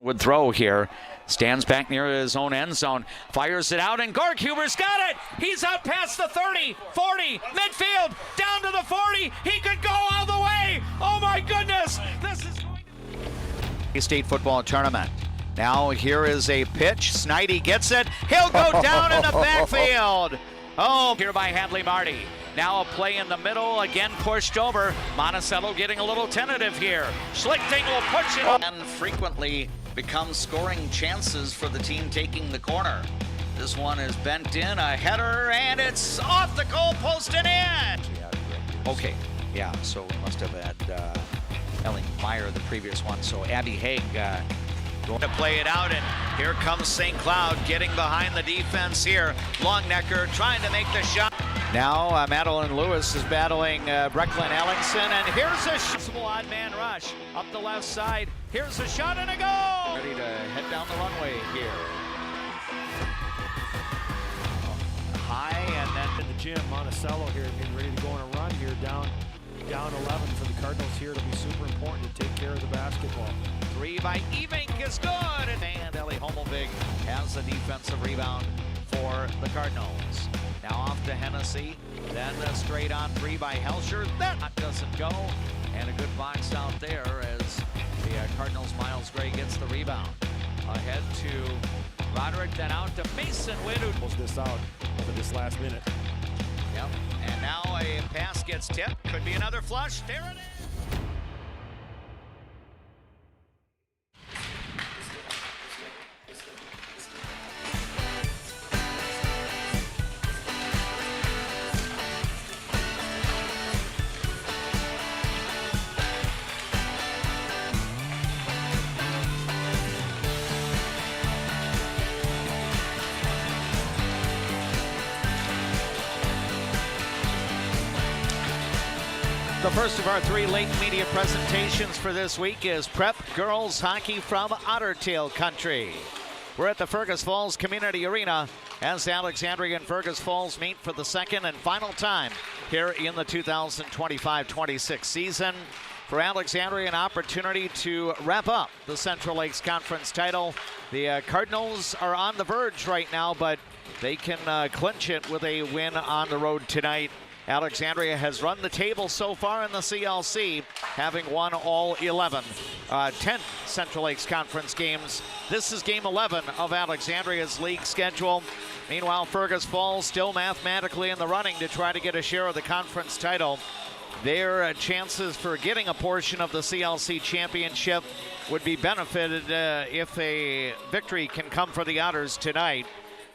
Would throw here, stands back near his own end zone, fires it out, and Gorkuber's got it. He's out past the 30, 40, midfield, down to the 40. He could go all the way. Oh my goodness, this is going to state football tournament. Now here is a pitch. Snidey gets it. He'll go down in the backfield. Oh, here by Hadley Marty. Now a play in the middle, again pushed over. Monticello getting a little tentative here. Schlichting will push it up. And frequently become scoring chances for the team taking the corner. This one is bent in, a header, and it's off the goal post and in. Okay, yeah, so we must have had Ellie Meyer the previous one. So Abby Haig going to play it out, and here comes St. Cloud getting behind the defense here. Longnecker trying to make the shot. Now Madeline Lewis is battling Brecklin Ellingson, and here's a possible odd man rush up the left side. Here's a shot and a goal. Ready to head down the runway here. High and then in the gym. Monticello here getting ready to go on a run here, down 11 for the Cardinals here. It'll be super important to take care of the basketball. 3 by Evink is good, and Ellie Hommelvig has the defensive rebound for the Cardinals. Now off to Hennessy, then straight on 3 by Helscher. That doesn't go, and a good box out there as the Cardinals' Miles Gray gets the rebound. Ahead to Roderick, then out to Mason Witt, who pulls this out for this last minute. Yep, and now a pass gets tipped. Could be another flush. There it is. The first of our 3 late media presentations for this week is Prep Girls Hockey from Ottertail Country. We're at the Fergus Falls Community Arena as Alexandria and Fergus Falls meet for the second and final time here in the 2025-26 season. For Alexandria, an opportunity to wrap up the Central Lakes Conference title. The Cardinals are on the verge right now, but they can clinch it with a win on the road tonight. Alexandria has run the table so far in the CLC, having won all 10 Central Lakes Conference games. This is game 11 of Alexandria's league schedule. Meanwhile, Fergus Falls still mathematically in the running to try to get a share of the conference title. Their chances for getting a portion of the CLC championship would be benefited if a victory can come for the Otters tonight.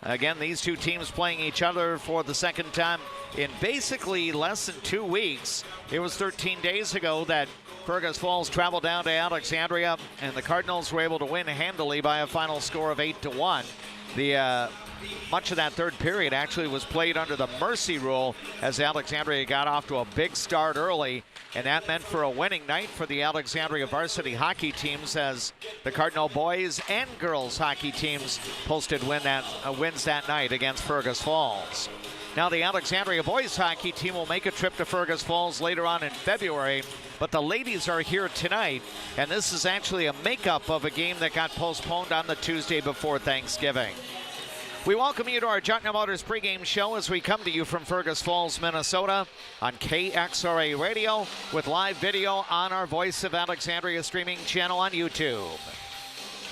Again, these two teams playing each other for the second time in basically less than 2 weeks. It was 13 days ago that Fergus Falls traveled down to Alexandria, and the Cardinals were able to win handily by a final score of 8-1. Much of that third period actually was played under the mercy rule as Alexandria got off to a big start early, and that meant for a winning night for the Alexandria varsity hockey teams as the Cardinal boys and girls hockey teams posted wins that night against Fergus Falls. Now the Alexandria boys hockey team will make a trip to Fergus Falls later on in February, but the ladies are here tonight, and this is actually a makeup of a game that got postponed on the Tuesday before Thanksgiving. We welcome you to our Jotner Motors pregame show as we come to you from Fergus Falls, Minnesota on KXRA Radio with live video on our Voice of Alexandria streaming channel on YouTube.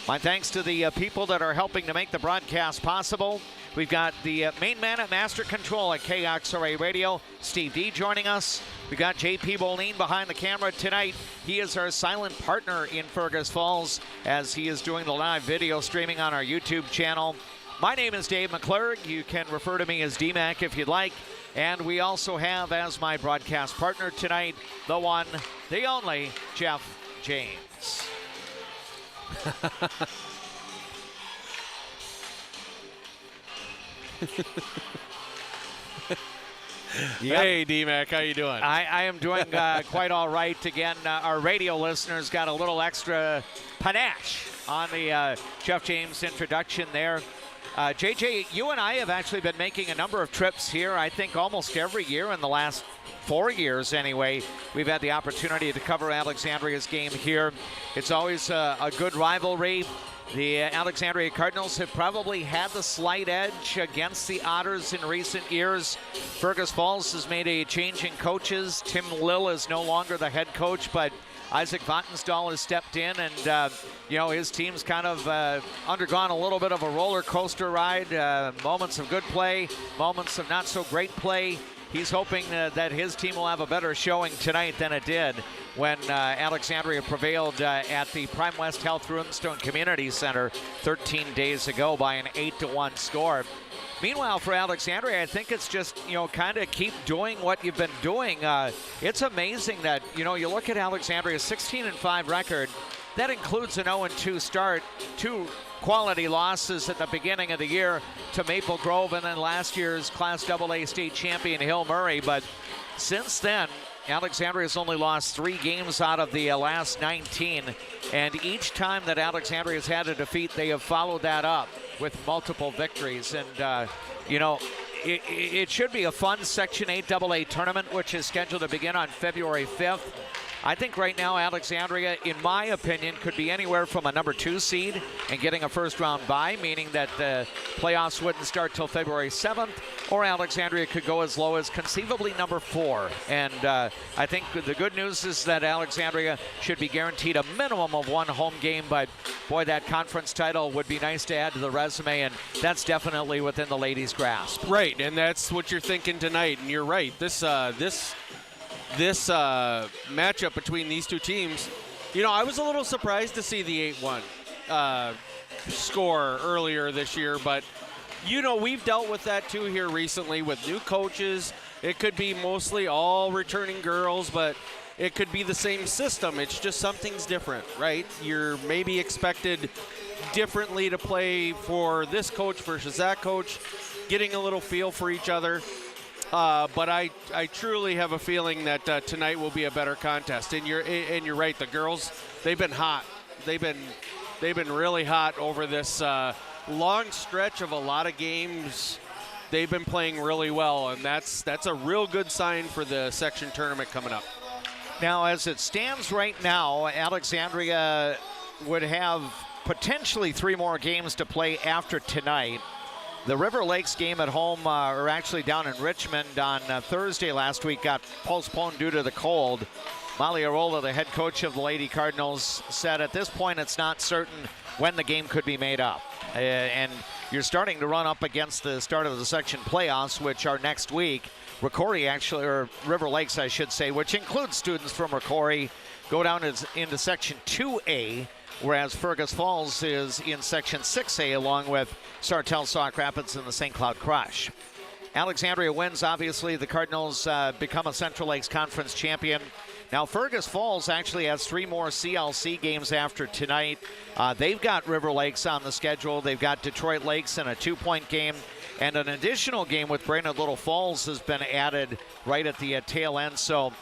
My thanks to the people that are helping to make the broadcast possible. We've got the main man at Master Control at KXRA Radio, Steve D, joining us. We've got JP Bolin behind the camera tonight. He is our silent partner in Fergus Falls as he is doing the live video streaming on our YouTube channel. My name is Dave McClurg. You can refer to me as DMAC if you'd like. And we also have as my broadcast partner tonight, the one, the only, Jeff James. Yep. Hey, D-Mac, how you doing? I am doing quite all right. Again, our radio listeners got a little extra panache on the Jeff James introduction there. JJ, you and I have actually been making a number of trips here, I think almost every year in the last 4 years anyway. We've had the opportunity to cover Alexandria's game here. It's always a good rivalry. The Alexandria Cardinals have probably had the slight edge against the Otters in recent years. Fergus Falls has made a change in coaches. Tim Lill is no longer the head coach, but Isaac Vatnsdal has stepped in, and his team's kind of undergone a little bit of a roller coaster ride. Moments of good play, moments of not so great play. He's hoping that his team will have a better showing tonight than it did when Alexandria prevailed at the Prime West Health Runestone Community Center 13 days ago by an 8-1 score. Meanwhile, for Alexandria, I think it's just, kind of keep doing what you've been doing. It's amazing that, you look at Alexandria's 16-5 record. That includes an 0-2 start, 2 quality losses at the beginning of the year to Maple Grove and then last year's Class AA state champion Hill Murray. But since then, Alexandria's only lost 3 games out of the last 19, and each time that Alexandria's had a defeat, they have followed that up with multiple victories. And, it should be a fun Section 8 AA tournament, which is scheduled to begin on February 5th. I think right now Alexandria, in my opinion, could be anywhere from a number 2 seed and getting a first-round bye, meaning that the playoffs wouldn't start till February 7th, or Alexandria could go as low as conceivably number 4. And I think the good news is that Alexandria should be guaranteed a minimum of 1 home game, but boy, that conference title would be nice to add to the resume, and that's definitely within the ladies' grasp. Right, and that's what you're thinking tonight, and you're right. This matchup between these two teams, I was a little surprised to see the 8-1 score earlier this year, but we've dealt with that too here recently with new coaches. It could be mostly all returning girls, but it could be the same system. It's just something's different, right? You're maybe expected differently to play for this coach versus that coach, getting a little feel for each other. But I truly have a feeling that tonight will be a better contest. And you're right. The girls, they've been hot. They've been really hot over this long stretch of a lot of games. They've been playing really well, and that's a real good sign for the section tournament coming up. Now, as it stands right now, Alexandria would have potentially 3 more games to play after tonight. The River Lakes game at home, or actually down in Richmond on Thursday last week, got postponed due to the cold. Molly Arola, the head coach of the Lady Cardinals, said at this point it's not certain when the game could be made up. And you're starting to run up against the start of the section playoffs, which are next week. Rocori actually, or River Lakes I should say, which includes students from Rocori, go down into Section 2A, whereas Fergus Falls is in Section 6A along with Sartell, Sauk Rapids, and the St. Cloud Crush. Alexandria wins, obviously. The Cardinals become a Central Lakes Conference champion. Now, Fergus Falls actually has 3 more CLC games after tonight. They've got River Lakes on the schedule. They've got Detroit Lakes in a 2-point game. And an additional game with Brainerd Little Falls has been added right at the tail end. So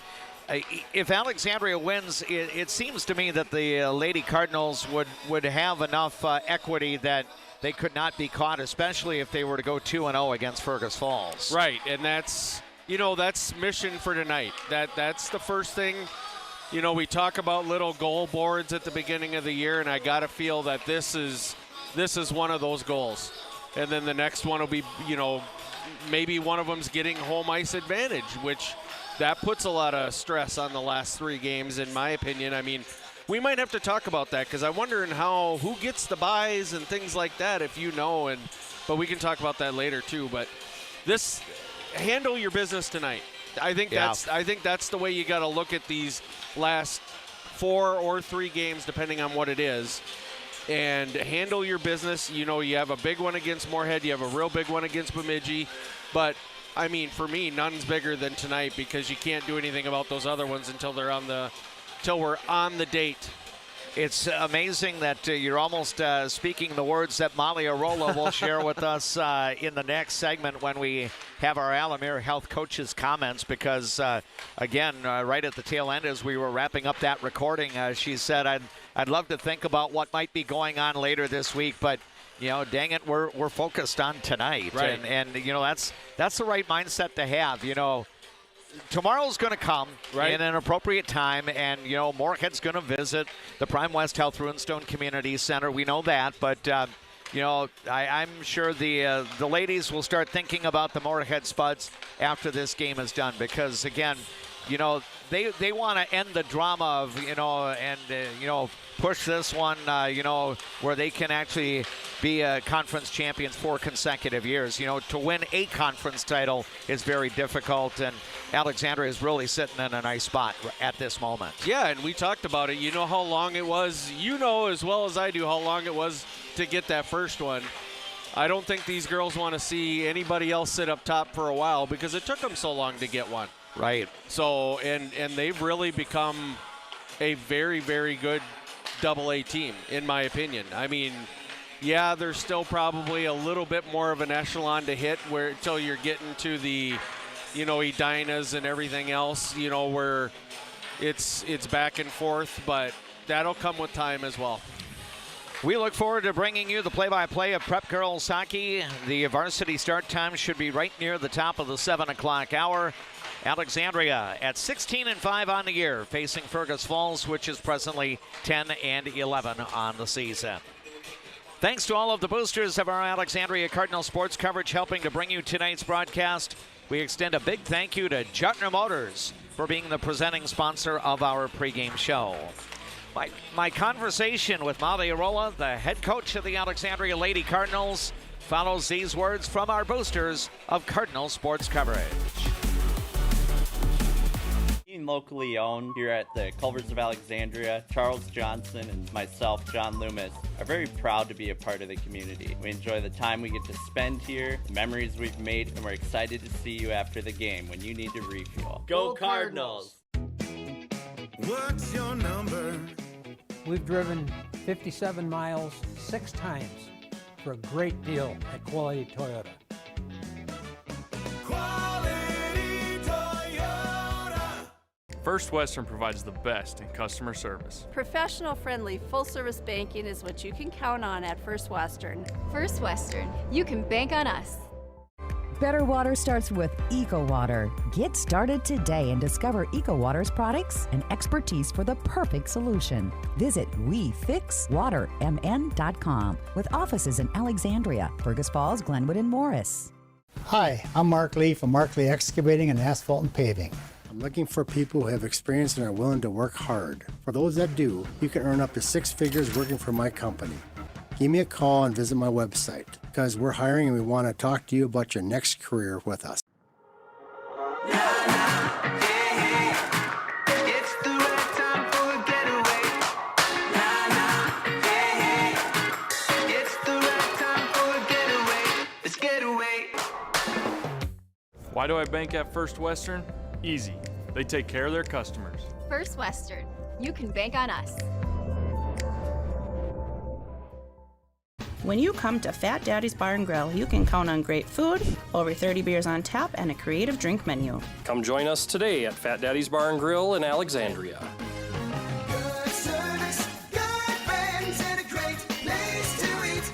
if Alexandria wins, it seems to me that the Lady Cardinals would have enough equity that they could not be caught, especially if they were to go 2-0 against Fergus Falls. Right, and that's mission for tonight. That's the first thing. We talk about little goal boards at the beginning of the year, and I got to feel that this is one of those goals. And then the next one will be, maybe one of them's getting home ice advantage, which that puts a lot of stress on the last 3 games, in my opinion. I mean, we might have to talk about that because I'm wondering who gets the buys and things like that, if but we can talk about that later too. But handle your business tonight. I think that's the way you got to look at these last 4 or 3 games, depending on what it is. And handle your business. You have a big one against Moorhead. You have a real big one against Bemidji. But, I mean, for me, none's bigger than tonight because you can't do anything about those other ones until we're on the date It's amazing that you're almost speaking the words that Molly Arola will share with us in the next segment when we have our Alamere Health Coaches comments, because, again, right at the tail end as we were wrapping up that recording, she said, I'd love to think about what might be going on later this week, but dang it, we're focused on tonight. Right. And that's the right mindset to have. Tomorrow's going to come in an appropriate time, and Moorhead's going to visit the Prime West Health Runestone Community Center. We know that, but I'm sure the ladies will start thinking about the Moorhead Spuds after this game is done, because again, they want to end the drama of and push this one where they can actually be conference champions 4 consecutive years. To win a conference title is very difficult, and Alexandria is really sitting in a nice spot at this moment. Yeah, and we talked about it. You know how long it was. As well as I do how long it was to get that first one. I don't think these girls want to see anybody else sit up top for a while, because it took them so long to get one. Right. So, and they've really become a very, very good AA team, in my opinion. I mean, yeah, there's still probably a little bit more of an echelon to hit until you're getting to the, Edinas and everything else, where it's back and forth, but that'll come with time as well. We look forward to bringing you the play-by-play of Prep Girls Hockey. The varsity start time should be right near the top of the 7 o'clock hour. Alexandria at 16-5 on the year, facing Fergus Falls, which is presently 10-11 on the season. Thanks to all of the boosters of our Alexandria Cardinal sports coverage helping to bring you tonight's broadcast. We extend a big thank you to Jutner Motors for being the presenting sponsor of our pregame show. My conversation with Molly Arola, the head coach of the Alexandria Lady Cardinals, follows these words from our boosters of Cardinal sports coverage. Being locally owned here at the Culvers of Alexandria, Charles Johnson and myself, John Loomis, are very proud to be a part of the community. We enjoy the time we get to spend here, the memories we've made, and we're excited to see you after the game when you need to refuel. Go Cardinals! What's your number? We've driven 57 miles 6 times for a great deal at Quality Toyota. Quality Toyota. First Western provides the best in customer service. Professional, friendly, full-service banking is what you can count on at First Western. First Western, you can bank on us. Better water starts with EcoWater. Get started today and discover EcoWater's products and expertise for the perfect solution. Visit WeFixWaterMN.com with offices in Alexandria, Fergus Falls, Glenwood, and Morris. Hi, I'm Mark Lee from Mark Lee Excavating and Asphalt and Paving. I'm looking for people who have experience and are willing to work hard. For those that do, you can earn up to 6 figures working for my company. Give me a call and visit my website, because we're hiring and we want to talk to you about your next career with us. Why do I bank at First Western? Easy. They take care of their customers. First Western, you can bank on us. When you come to Fat Daddy's Bar and Grill, you can count on great food, over 30 beers on tap, and a creative drink menu. Come join us today at Fat Daddy's Bar and Grill in Alexandria. Good service, good friends, and a great place to eat.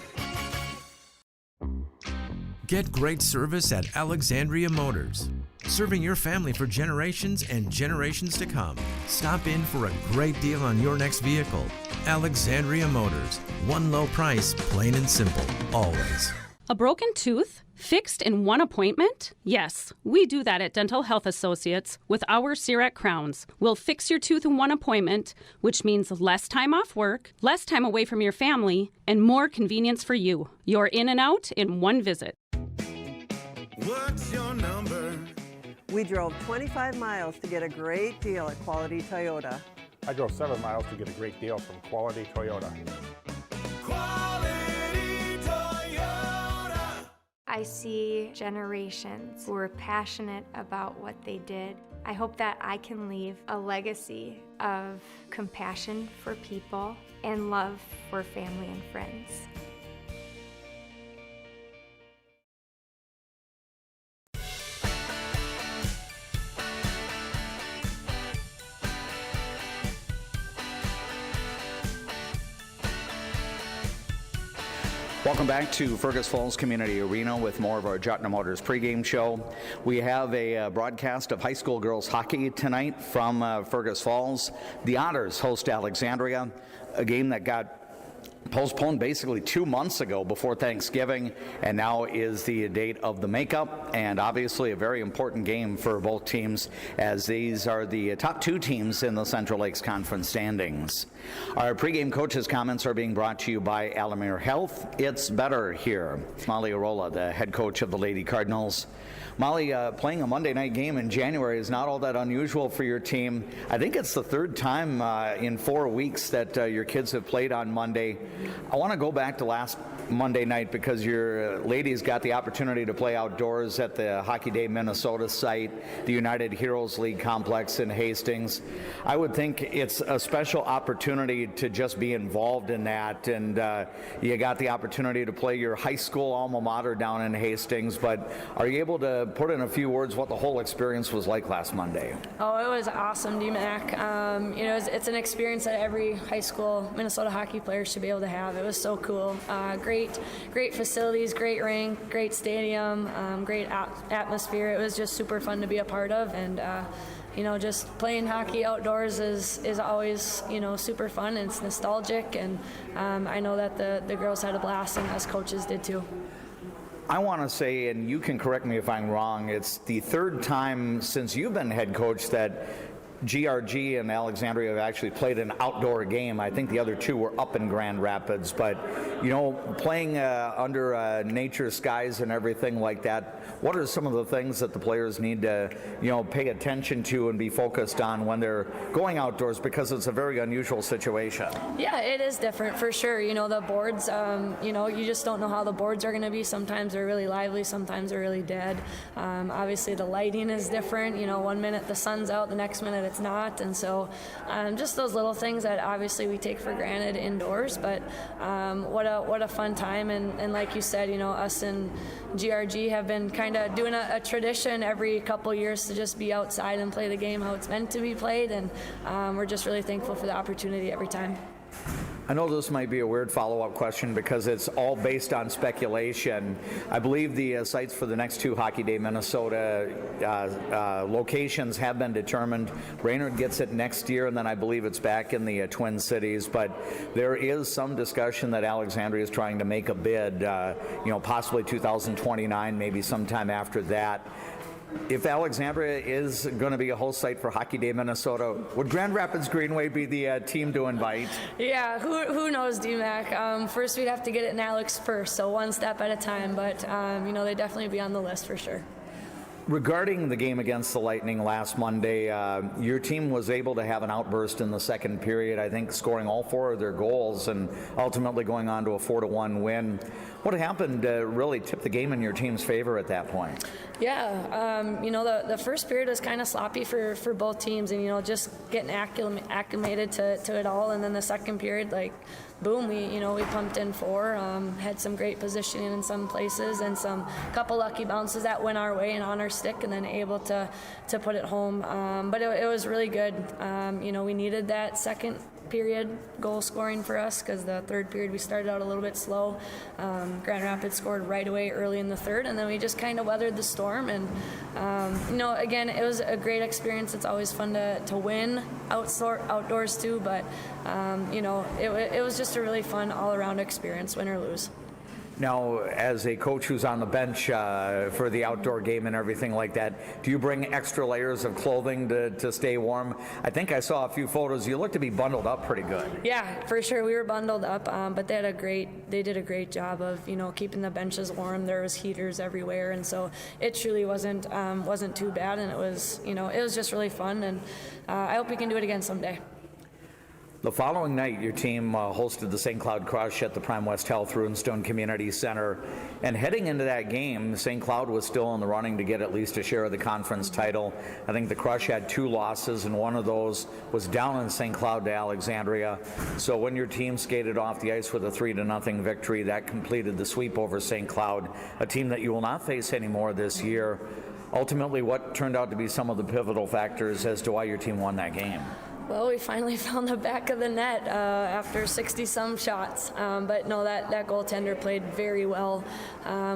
Get great service at Alexandria Motors. Serving your family for generations and generations to come. Stop in for a great deal on your next vehicle. Alexandria Motors. One low price, plain and simple, always. A broken tooth? Fixed in one appointment? Yes, we do that at Dental Health Associates with our CIRAC crowns. We'll fix your tooth in one appointment, which means less time off work, less time away from your family, and more convenience for you. You're in and out in one visit. What's your number? We drove 25 miles to get a great deal at Quality Toyota. I drove 7 miles to get a great deal from Quality Toyota. Quality Toyota. I I see generations who are passionate about what they did. I hope that I can leave a legacy of compassion for people and love for family and friends. Welcome back to Fergus Falls Community Arena with more of our Jutna Motors pregame show. We have a broadcast of high school girls hockey tonight from Fergus Falls. The Otters host Alexandria, a game that got postponed basically 2 months ago before Thanksgiving, and now is the date of the makeup, and obviously a very important game for both teams, as these are the top two teams in the Central Lakes Conference standings. Our pregame coaches' comments are being brought to you by Alamere Health. It's better here. Molly Arola, the head coach of the Lady Cardinals. Molly, playing a Monday night game in January is not all that unusual for your team. I think it's the third time in 4 weeks that your kids have played on Monday. I want to go back to last Monday night because your ladies got the opportunity to play outdoors at the Hockey Day Minnesota site, the United Heroes League complex in Hastings. I would think it's a special opportunity to just be involved in that, and you got the opportunity to play your high school alma mater down in Hastings, but are you able to put in a few words what the whole experience was like last Monday? Oh, it was awesome, DMAC. It's an experience that every high school Minnesota hockey player should be able to have. It was so cool. Great facilities, great rink, great stadium, great atmosphere. It was just super fun to be a part of, and just playing hockey outdoors is always, super fun. It's nostalgic, and I know that the girls had a blast, and us coaches did too. I want to say, and you can correct me if I'm wrong, it's the third time since you've been head coach that GRG and Alexandria have actually played an outdoor game. I think the other two were up in Grand Rapids, but playing under nature skies and everything like that, what are some of the things that the players need to pay attention to and be focused on when they're going outdoors, because it's a very unusual situation? Yeah, it is different for sure. The boards, you just don't know how the boards are going to be. Sometimes they're really lively, sometimes they're really dead. Obviously the lighting is different. 1 minute the sun's out, the next minute it's not, and so just those little things that obviously we take for granted indoors, but what a fun time, and like you said, us and GRG have been kind of doing a tradition every couple years to just be outside and play the game how it's meant to be played, and we're just really thankful for the opportunity every time. I know this might be a weird follow-up question because it's all based on speculation. I believe the sites for the next two Hockey Day Minnesota locations have been determined. Brainerd gets it next year, and then I believe it's back in the Twin Cities. But there is some discussion that Alexandria is trying to make a bid, possibly 2029, maybe sometime after that. If Alexandria is going to be a host site for Hockey Day Minnesota, would Grand Rapids Greenway be the team to invite? Yeah, who knows, DMAC. First, we'd have to get it in Alex first, so one step at a time. But, they'd definitely be on the list for sure. Regarding the game against the Lightning last Monday, your team was able to have an outburst in the second period, I think scoring all 4 of their goals and ultimately going on to a 4-1 win. What happened to really tip the game in your team's favor at that point? Yeah, the first period was kind of sloppy for both teams, and just getting acclimated to it all, and then the second period, boom, we pumped in 4, had some great positioning in some places, and some couple lucky bounces that went our way and on our stick, and then able to put it home. But it was really good. We needed that second period goal scoring for us, because the third period we started out a little bit slow. Grand Rapids scored right away early in the third, and then we just kind of weathered the storm. And again, it was a great experience. It's always fun to win outdoors too, but it was just a really fun all-around experience, win or lose. Now, as a coach who's on the bench for the outdoor game and everything like that, do you bring extra layers of clothing to stay warm? I think I saw a few photos. You look to be bundled up pretty good. Yeah, for sure. We were bundled up, but they did a great job of keeping the benches warm. There was heaters everywhere, and so it truly wasn't too bad, and it was just really fun, and I hope we can do it again someday. The following night, your team hosted the St. Cloud Crush at the Prime West Health Runestone Community Center. And heading into that game, St. Cloud was still in the running to get at least a share of the conference title. I think the Crush had 2 losses, and one of those was down in St. Cloud to Alexandria. So when your team skated off the ice with a 3-0 victory, that completed the sweep over St. Cloud, a team that you will not face anymore this year. Ultimately, what turned out to be some of the pivotal factors as to why your team won that game? Well, we finally found the back of the net after 60-some shots. But no, that goaltender played very well.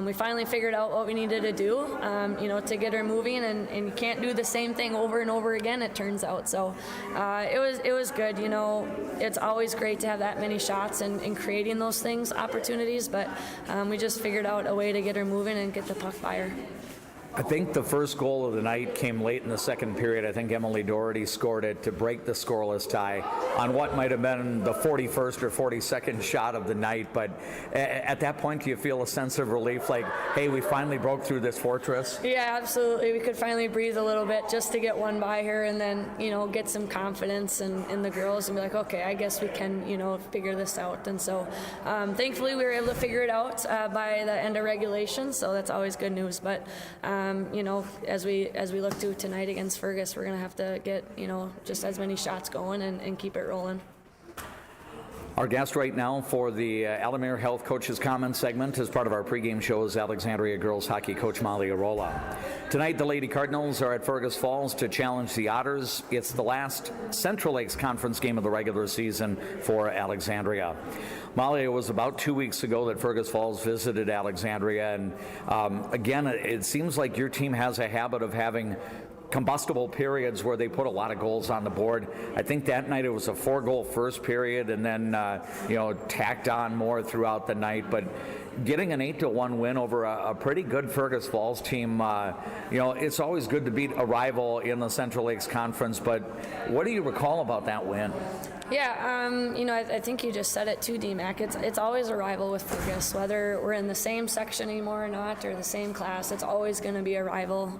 We finally figured out what we needed to do, to get her moving, and you can't do the same thing over and over again, it turns out. So it was good. It's always great to have that many shots and creating those things, opportunities, but we just figured out a way to get her moving and get the puck by her. I think the first goal of the night came late in the second period. I think Emily Doherty scored it to break the scoreless tie on what might have been the 41st or 42nd shot of the night. But at that point, do you feel a sense of relief, like, hey, we finally broke through this fortress? Yeah, absolutely. We could finally breathe a little bit just to get one by her, and then, get some confidence in the girls and be like, okay, I guess we can, figure this out. And so thankfully we were able to figure it out by the end of regulation, so that's always good news. But as we look to tonight against Fergus, we're going to have to get, just as many shots going and keep it rolling. Our guest right now for the Alamere Health Coaches Comment segment as part of our pregame show is Alexandria Girls Hockey Coach Molly Arola. Tonight, the Lady Cardinals are at Fergus Falls to challenge the Otters. It's the last Central Lakes Conference game of the regular season for Alexandria. Molly, it was about 2 weeks ago that Fergus Falls visited Alexandria, and again, it seems like your team has a habit of having combustible periods where they put a lot of goals on the board. I think that night it was a 4-goal first period and then, tacked on more throughout the night. But getting an 8-1 win over a pretty good Fergus Falls team, it's always good to beat a rival in the Central Lakes Conference. But what do you recall about that win? Yeah, I think you just said it too, D-Mac. It's always a rival with Fergus, whether we're in the same section anymore or not, or the same class. It's always going to be a rival,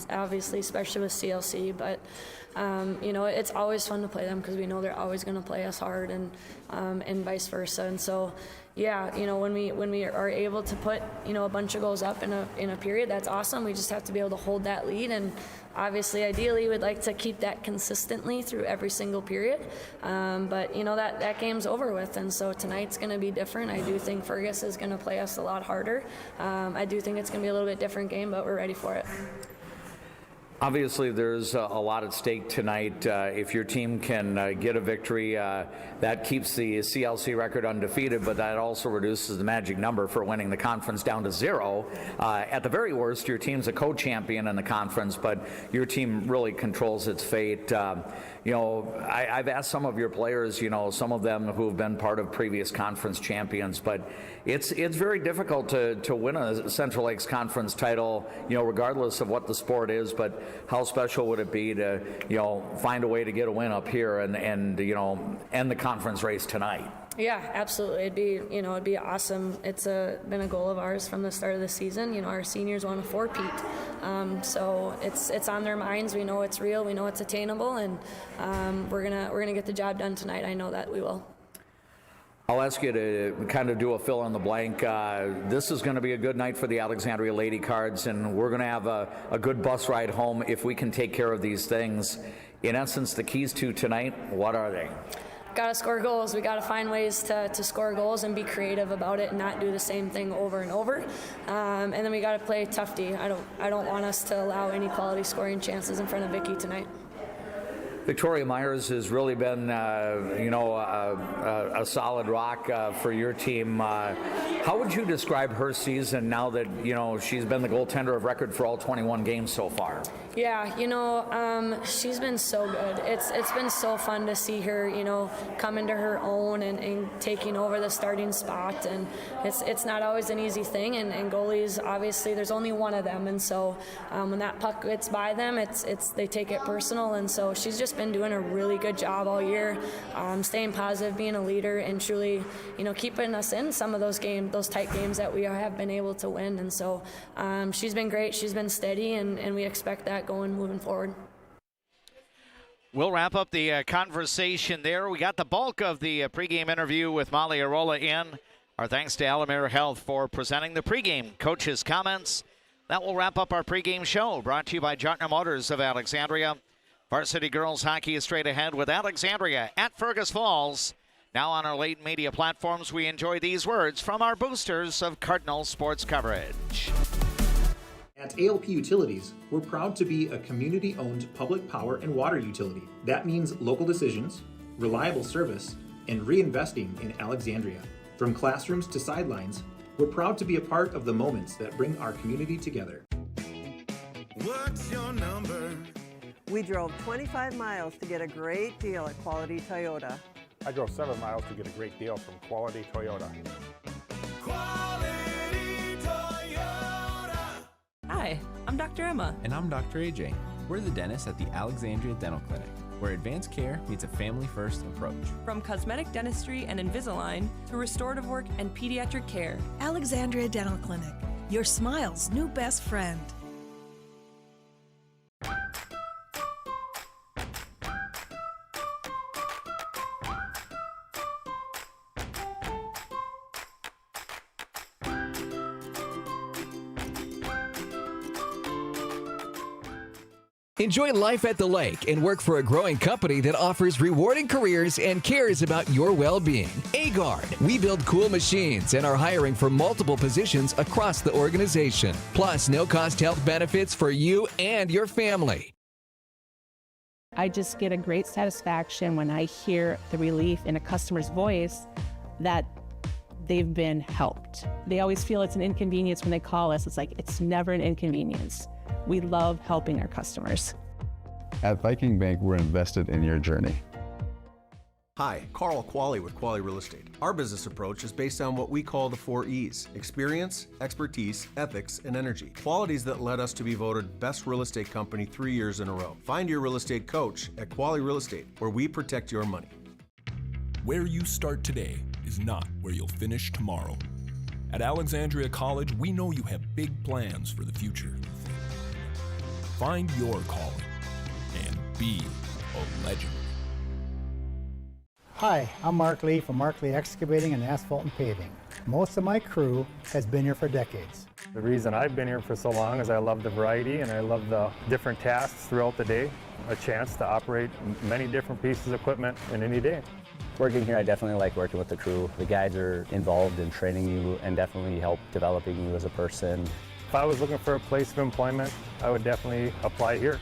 obviously, especially with CLC. But, it's always fun to play them because we know they're always going to play us hard, and vice versa. And so, yeah, when we are able to put, a bunch of goals up in a period, that's awesome. We just have to be able to hold that lead, and obviously, ideally, we'd like to keep that consistently through every single period. But, that game's over with, and so tonight's going to be different. I do think Fergus is going to play us a lot harder. I do think it's going to be a little bit different game, but we're ready for it. Obviously, there's a lot at stake tonight. If your team can get a victory, that keeps the CLC record undefeated, but that also reduces the magic number for winning the conference down to 0. At the very worst, your team's a co-champion in the conference, but your team really controls its fate. I've asked some of your players, some of them who have been part of previous conference champions, but it's very difficult to win a Central Lakes Conference title, regardless of what the sport is. But how special would it be to, find a way to get a win up here and end the conference race tonight? Yeah, absolutely. It'd be awesome. It's been a goal of ours from the start of the season. Our seniors want to four-peat. So it's on their minds. We know it's real. We know it's attainable, and we're gonna get the job done tonight. I know that we will. I'll ask you to kind of do a fill in the blank. This is going to be a good night for the Alexandria Lady Cards, and we're going to have a good bus ride home if we can take care of these things. In essence, the keys to tonight, what are they? Got to score goals. We got to find ways to score goals and be creative about it and not do the same thing over and over. And then we got to play tough D. I don't want us to allow any quality scoring chances in front of Vicky tonight. Victoria Myers has really been, a solid rock for your team. How would you describe her season now that, she's been the goaltender of record for all 21 games so far? Yeah, she's been so good. It's been so fun to see her, come into her own and taking over the starting spot. And it's not always an easy thing. And goalies, obviously, there's only one of them. And so when that puck gets by them, they take it personal. And so she's just been doing a really good job all year, staying positive, being a leader, and truly, keeping us in some of those tight games that we have been able to win. And so she's been great. She's been steady, and we expect that moving forward. We'll wrap up the conversation there. We got the bulk of the pregame interview with Molly Arola in. Our thanks to Alexandria Health for presenting the pregame coaches' comments. That will wrap up our pregame show, brought to you by Jartner Motors of Alexandria. Varsity girls hockey is straight ahead with Alexandria at Fergus Falls. Now on our late media platforms, we enjoy these words from our boosters of Cardinals sports coverage. At ALP Utilities, we're proud to be a community-owned public power and water utility. That means local decisions, reliable service, and reinvesting in Alexandria. From classrooms to sidelines, we're proud to be a part of the moments that bring our community together. What's your number? We drove 25 miles to get a great deal at Quality Toyota. I drove 7 miles to get a great deal from Quality Toyota. Quality Toyota. Hi, I'm Dr. Emma. And I'm Dr. AJ. We're the dentists at the Alexandria Dental Clinic, where advanced care meets a family-first approach. From cosmetic dentistry and Invisalign to restorative work and pediatric care. Alexandria Dental Clinic, your smile's new best friend. Enjoy life at the lake and work for a growing company that offers rewarding careers and cares about your well-being. Agard. We build cool machines and are hiring for multiple positions across the organization. Plus, no-cost health benefits for you and your family. I just get a great satisfaction when I hear the relief in a customer's voice that they've been helped. They always feel it's an inconvenience when they call us. It's like, it's never an inconvenience. We love helping our customers. At Viking Bank, we're invested in your journey. Hi, Carl Qualley with Qualley Real Estate. Our business approach is based on what we call the 4 E's: experience, expertise, ethics, and energy. Qualities that led us to be voted Best Real Estate Company 3 years in a row. Find your real estate coach at Qualley Real Estate, where we protect your money. Where you start today is not where you'll finish tomorrow. At Alexandria College, we know you have big plans for the future. Find your calling and be a legend. Hi, I'm Mark Lee from Mark Lee Excavating and Asphalt and Paving. Most of my crew has been here for decades. The reason I've been here for so long is I love the variety and I love the different tasks throughout the day. A chance to operate many different pieces of equipment in any day. Working here, I definitely like working with the crew. The guys are involved in training you and definitely help developing you as a person. If I was looking for a place of employment, I would definitely apply here.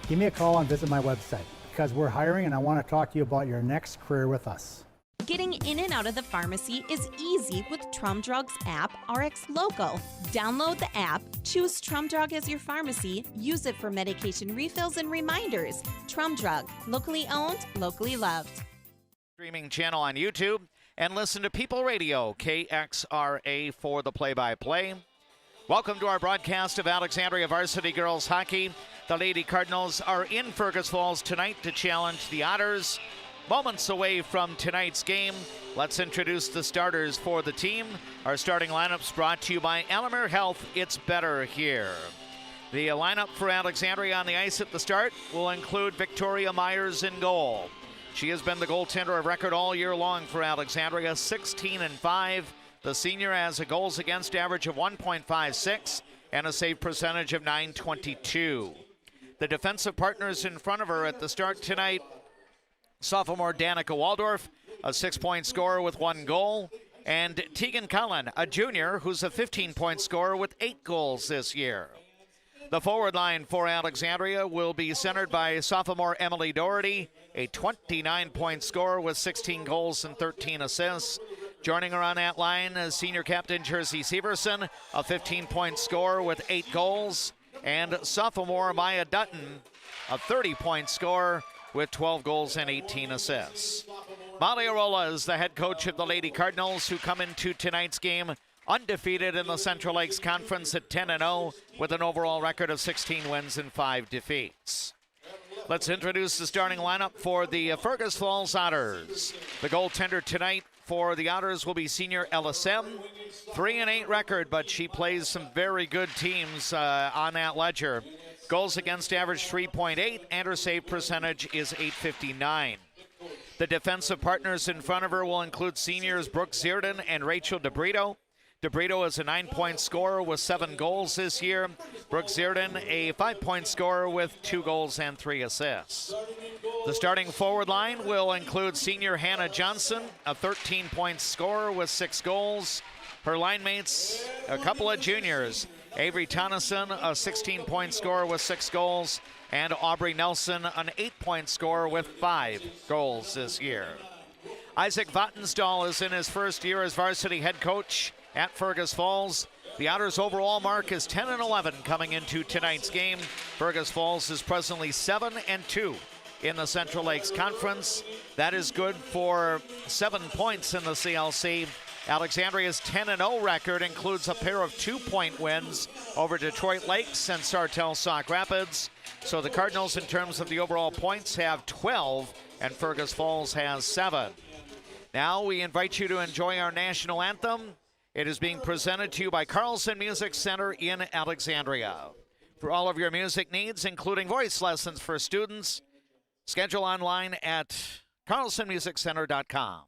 Give me a call and visit my website because we're hiring and I want to talk to you about your next career with us. Getting in and out of the pharmacy is easy with Trum Drug's app, RX Local. Download the app, choose Trum Drug as your pharmacy, use it for medication refills and reminders. Trum Drug, locally owned, locally loved. Streaming channel on YouTube and listen to People Radio, KXRA for the play-by-play. Welcome to our broadcast of Alexandria Varsity Girls Hockey. The Lady Cardinals are in Fergus Falls tonight to challenge the Otters. Moments away from tonight's game, let's introduce the starters for the team. Our starting lineups brought to you by Alexandria Health. It's better here. The lineup for Alexandria on the ice at the start will include Victoria Myers in goal. She has been the goaltender of record all year long for Alexandria, 16-5. The senior has a goals against average of 1.56 and a save percentage of .922. The defensive partners in front of her at the start tonight: sophomore Danica Waldorf, a 6-point scorer with 1 goal, and Tegan Cullen, a junior who's a 15-point scorer with 8 goals this year. The forward line for Alexandria will be centered by sophomore Emily Doherty, a 29-point scorer with 16 goals and 13 assists. Joining her on that line is senior captain Jersey Severson, a 15-point scorer with 8 goals, and sophomore Maya Dutton, a 30-point scorer with 12 goals and 18 assists. Molly Arola is the head coach of the Lady Cardinals, who come into tonight's game undefeated in the Central Lakes Conference at 10-0 with an overall record of 16 wins and 5 defeats. Let's introduce the starting lineup for the Fergus Falls Otters. The goaltender tonight for the Otters will be senior LSM, 3-8 record, but she plays some very good teams on that ledger. Goals against average 3.8, and her save percentage is .859. The defensive partners in front of her will include seniors Brooke Zierden and Rachel DeBrito. DeBrito is a 9-point scorer with 7 goals this year. Brooke Zierden, a 5-point scorer with 2 goals and 3 assists. The starting forward line will include senior Hannah Johnson, a 13-point scorer with 6 goals. Her line mates, a couple of juniors, Avery Tonneson, a 16-point scorer with 6 goals, and Aubrey Nelson, an 8-point scorer with 5 goals this year. Isaac Vatnsdal is in his first year as varsity head coach at Fergus Falls. The Otters' overall mark is 10-11 coming into tonight's game. Fergus Falls is presently 7-2 in the Central Lakes Conference. That is good for 7 points in the CLC. Alexandria's 10-0 record includes a pair of 2-point wins over Detroit Lakes and Sartell Sauk Rapids. So the Cardinals, in terms of the overall points, have 12, and Fergus Falls has 7. Now we invite you to enjoy our national anthem. It is being presented to you by Carlson Music Center in Alexandria. For all of your music needs, including voice lessons for students, schedule online at carlsonmusiccenter.com.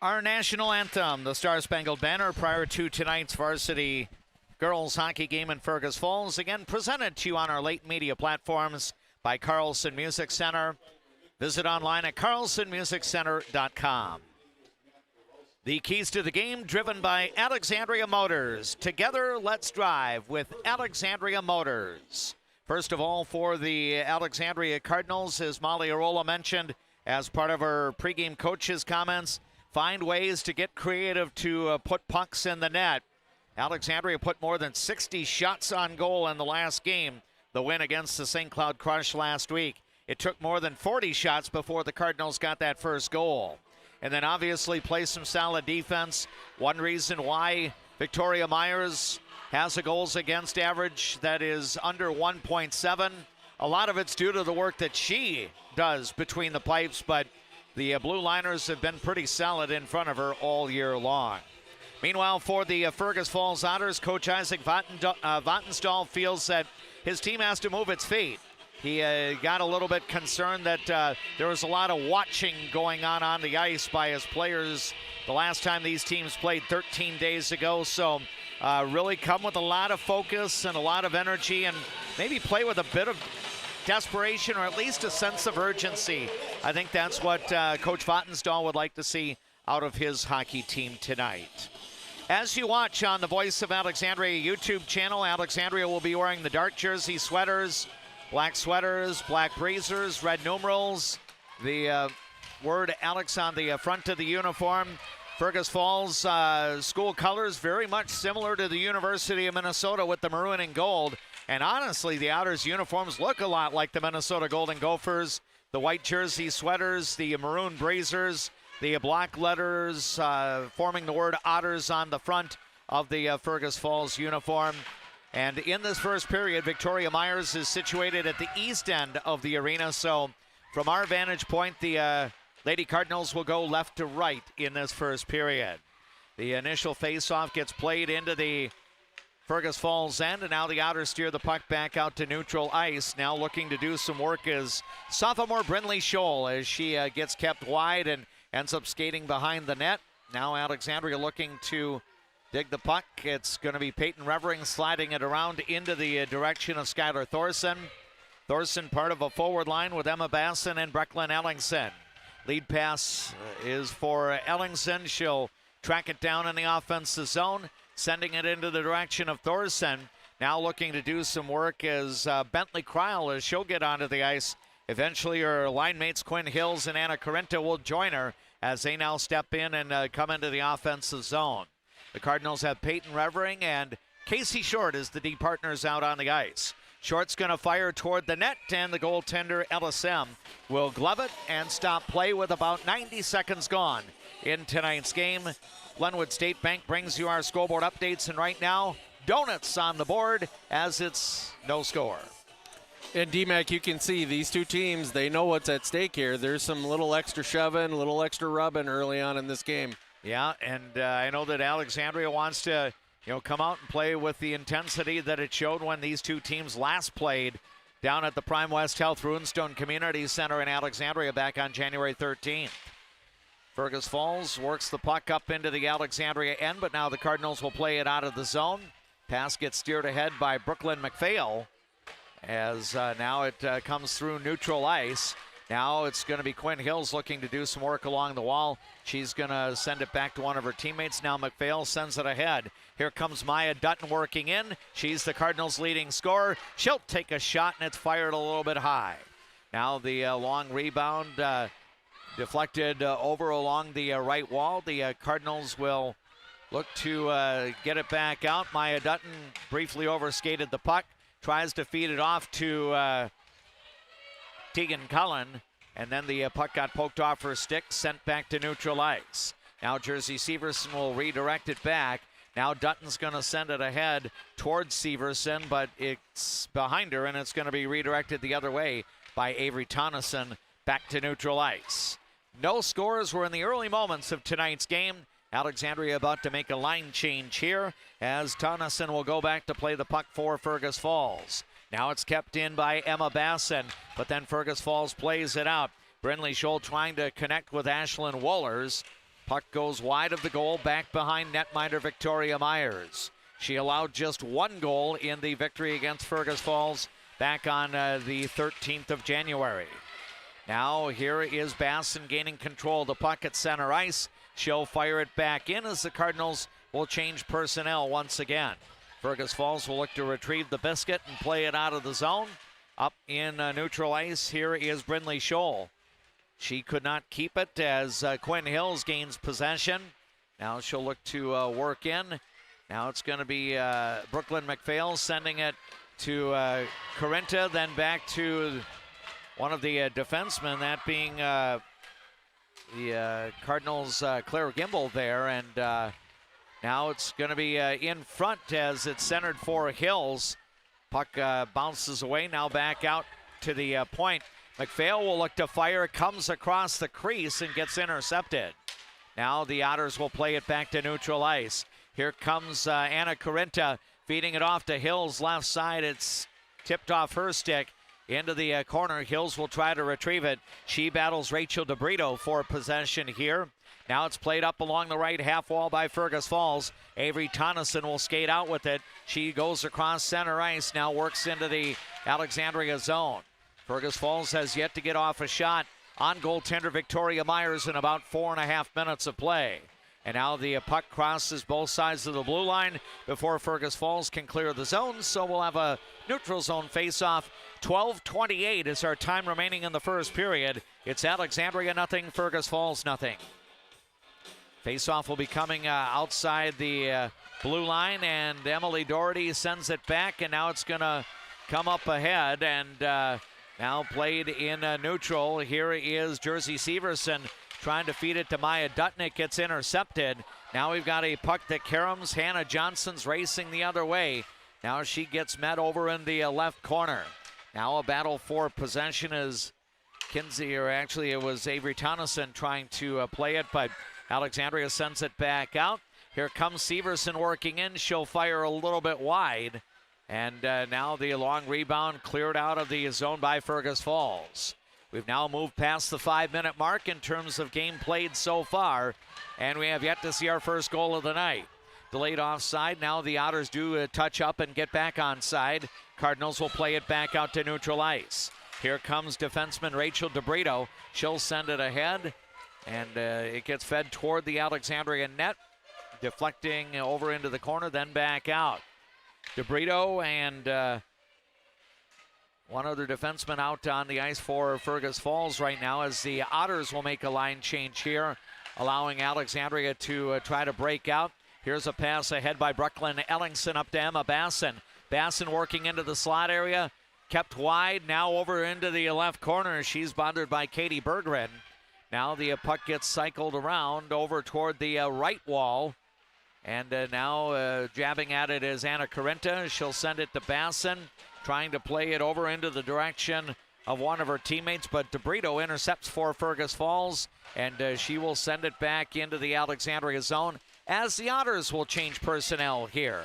Our national anthem, the Star-Spangled Banner, prior to tonight's varsity girls hockey game in Fergus Falls, again presented to you on our late media platforms by Carlson Music Center. Visit online at carlsonmusiccenter.com. The keys to the game driven by Alexandria Motors. Together, let's drive with Alexandria Motors. First of all, for the Alexandria Cardinals, as Molly Arola mentioned as part of her pregame coach's comments, find ways to get creative to put pucks in the net. Alexandria put more than 60 shots on goal in the last game, the win against the St. Cloud Crush last week. It took more than 40 shots before the Cardinals got that first goal. And then obviously play some solid defense. One reason why Victoria Myers has a goals against average that is under 1.7. A lot of it's due to the work that she does between the pipes, but the Blue Liners have been pretty solid in front of her all year long. Meanwhile, for the Fergus Falls Otters, Coach Isaac Vatnsdal feels that his team has to move its feet. He got a little bit concerned that there was a lot of watching going on the ice by his players the last time these teams played 13 days ago. So really come with a lot of focus and a lot of energy and maybe play with a bit of desperation or at least a sense of urgency. I think that's what Coach Vatnsdal would like to see out of his hockey team tonight. As you watch on the Voice of Alexandria YouTube channel, Alexandria will be wearing the dark jersey sweaters, black breezers, red numerals, the word Alex on the front of the uniform. Fergus Falls school colors very much similar to the University of Minnesota with the maroon and gold. And honestly, the Otters uniforms look a lot like the Minnesota Golden Gophers. The white jersey sweaters, the maroon breezers, the block letters forming the word Otters on the front of the Fergus Falls uniform. And in this first period, Victoria Myers is situated at the east end of the arena. So from our vantage point, the Lady Cardinals will go left to right in this first period. The initial face-off gets played into the Fergus Falls end, and now the Otters steer the puck back out to neutral ice. Now looking to do some work is sophomore Brynley Scholl as she gets kept wide and ends up skating behind the net. Now Alexandria looking to dig the puck. It's going to be Peyton Revering sliding it around into the direction of Skylar Thorson. Thorson part of a forward line with Emma Basson and Brecklin Ellingson. Lead pass is for Ellingson. She'll track it down in the offensive zone, sending it into the direction of Thorson. Now looking to do some work is Bentley Kreil as she'll get onto the ice. Eventually her line mates Quinn Hills and Anna Corinta will join her as they now step in and come into the offensive zone. The Cardinals have Peyton Revering and Casey Short as the D partners out on the ice. Short's going to fire toward the net, and the goaltender LSM will glove it and stop play with about 90 seconds gone in tonight's game. Glenwood State Bank brings you our scoreboard updates, and right now, donuts on the board as it's no score. And DMAC, you can see these two teams, they know what's at stake here. There's some little extra shoving, a little extra rubbing early on in this game. Yeah, and I know that Alexandria wants to come out and play with the intensity that it showed when these two teams last played down at the Prime West Health Runestone Community Center in Alexandria back on January 13th. Fergus Falls works the puck up into the Alexandria end, but now the Cardinals will play it out of the zone. Pass gets steered ahead by Brooklyn McPhail as now it comes through neutral ice. Now it's going to be Quinn Hills looking to do some work along the wall. She's going to send it back to one of her teammates. Now McPhail sends it ahead. Here comes Maya Dutton working in. She's the Cardinals' leading scorer. She'll take a shot, and it's fired a little bit high. Now the long rebound deflected over along the right wall. The Cardinals will look to get it back out. Maya Dutton briefly overskated the puck. Tries to feed it off to Tegan Cullen, and then the puck got poked off her stick, sent back to neutral ice. Now Jersey Severson will redirect it back. Now Dutton's going to send it ahead towards Severson, but it's behind her, and it's going to be redirected the other way by Avery Tonneson back to neutral ice. No scores were in the early moments of tonight's game. Alexandria about to make a line change here as Tonneson will go back to play the puck for Fergus Falls. Now it's kept in by Emma Basson, but then Fergus Falls plays it out. Brynley Scholl trying to connect with Ashlyn Wohlers. Puck goes wide of the goal, back behind netminder Victoria Myers. She allowed just one goal in the victory against Fergus Falls back on the 13th of January. Now here is Basson gaining control of the puck at center ice. She'll fire it back in as the Cardinals will change personnel once again. Fergus Falls will look to retrieve the biscuit and play it out of the zone. Up in neutral ice, here is Brynley Scholl. She could not keep it as Quinn Hills gains possession. Now she'll look to work in. Now it's going to be Brooklyn McPhail sending it to Corinta, then back to one of the defensemen, that being the Cardinals' Claire Gimble there. And now it's going to be in front as it's centered for Hills. Puck bounces away, now back out to the point. McPhail will look to fire, comes across the crease and gets intercepted. Now the Otters will play it back to neutral ice. Here comes Anna Corinta feeding it off to Hills left side. It's tipped off her stick into the corner. Hills will try to retrieve it. She battles Rachel DeBrito for possession here. Now it's played up along the right half wall by Fergus Falls. Avery Tonneson will skate out with it. She goes across center ice, now works into the Alexandria zone. Fergus Falls has yet to get off a shot on goaltender Victoria Myers in about 4.5 minutes of play. And now the puck crosses both sides of the blue line before Fergus Falls can clear the zone. So we'll have a neutral zone face-off. 12:28 is our time remaining in the first period. It's Alexandria nothing, Fergus Falls nothing. Face-off will be coming outside the blue line, and Emily Doherty sends it back, and now it's going to come up ahead, and now played in neutral. Here is Jersey Severson trying to feed it to Maya Dutton. It gets intercepted. Now we've got a puck that caroms. Hannah Johnson's racing the other way. Now she gets met over in the left corner. Now a battle for possession as Kinsey, or actually it was Avery Tonneson trying to play it, but Alexandria sends it back out. Here comes Severson working in. She'll fire a little bit wide. And now the long rebound cleared out of the zone by Fergus Falls. We've now moved past the 5-minute mark in terms of game played so far, and we have yet to see our first goal of the night. Delayed offside. Now the Otters do touch up and get back onside. Cardinals will play it back out to neutral ice. Here comes defenseman Rachel DeBrito. She'll send it ahead, and it gets fed toward the Alexandria net, deflecting over into the corner, then back out. DeBrito and one other defenseman out on the ice for Fergus Falls right now, as the Otters will make a line change here, allowing Alexandria to try to break out. Here's a pass ahead by Brooklyn Ellingson up to Emma Basson. Basson working into the slot area, kept wide, now over into the left corner. She's bothered by Katie Berggren. Now the puck gets cycled around over toward the right wall. And now jabbing at it is Anna Carinta. She'll send it to Basson, trying to play it over into the direction of one of her teammates, but DeBrito intercepts for Fergus Falls, and she will send it back into the Alexandria zone as the Otters will change personnel here.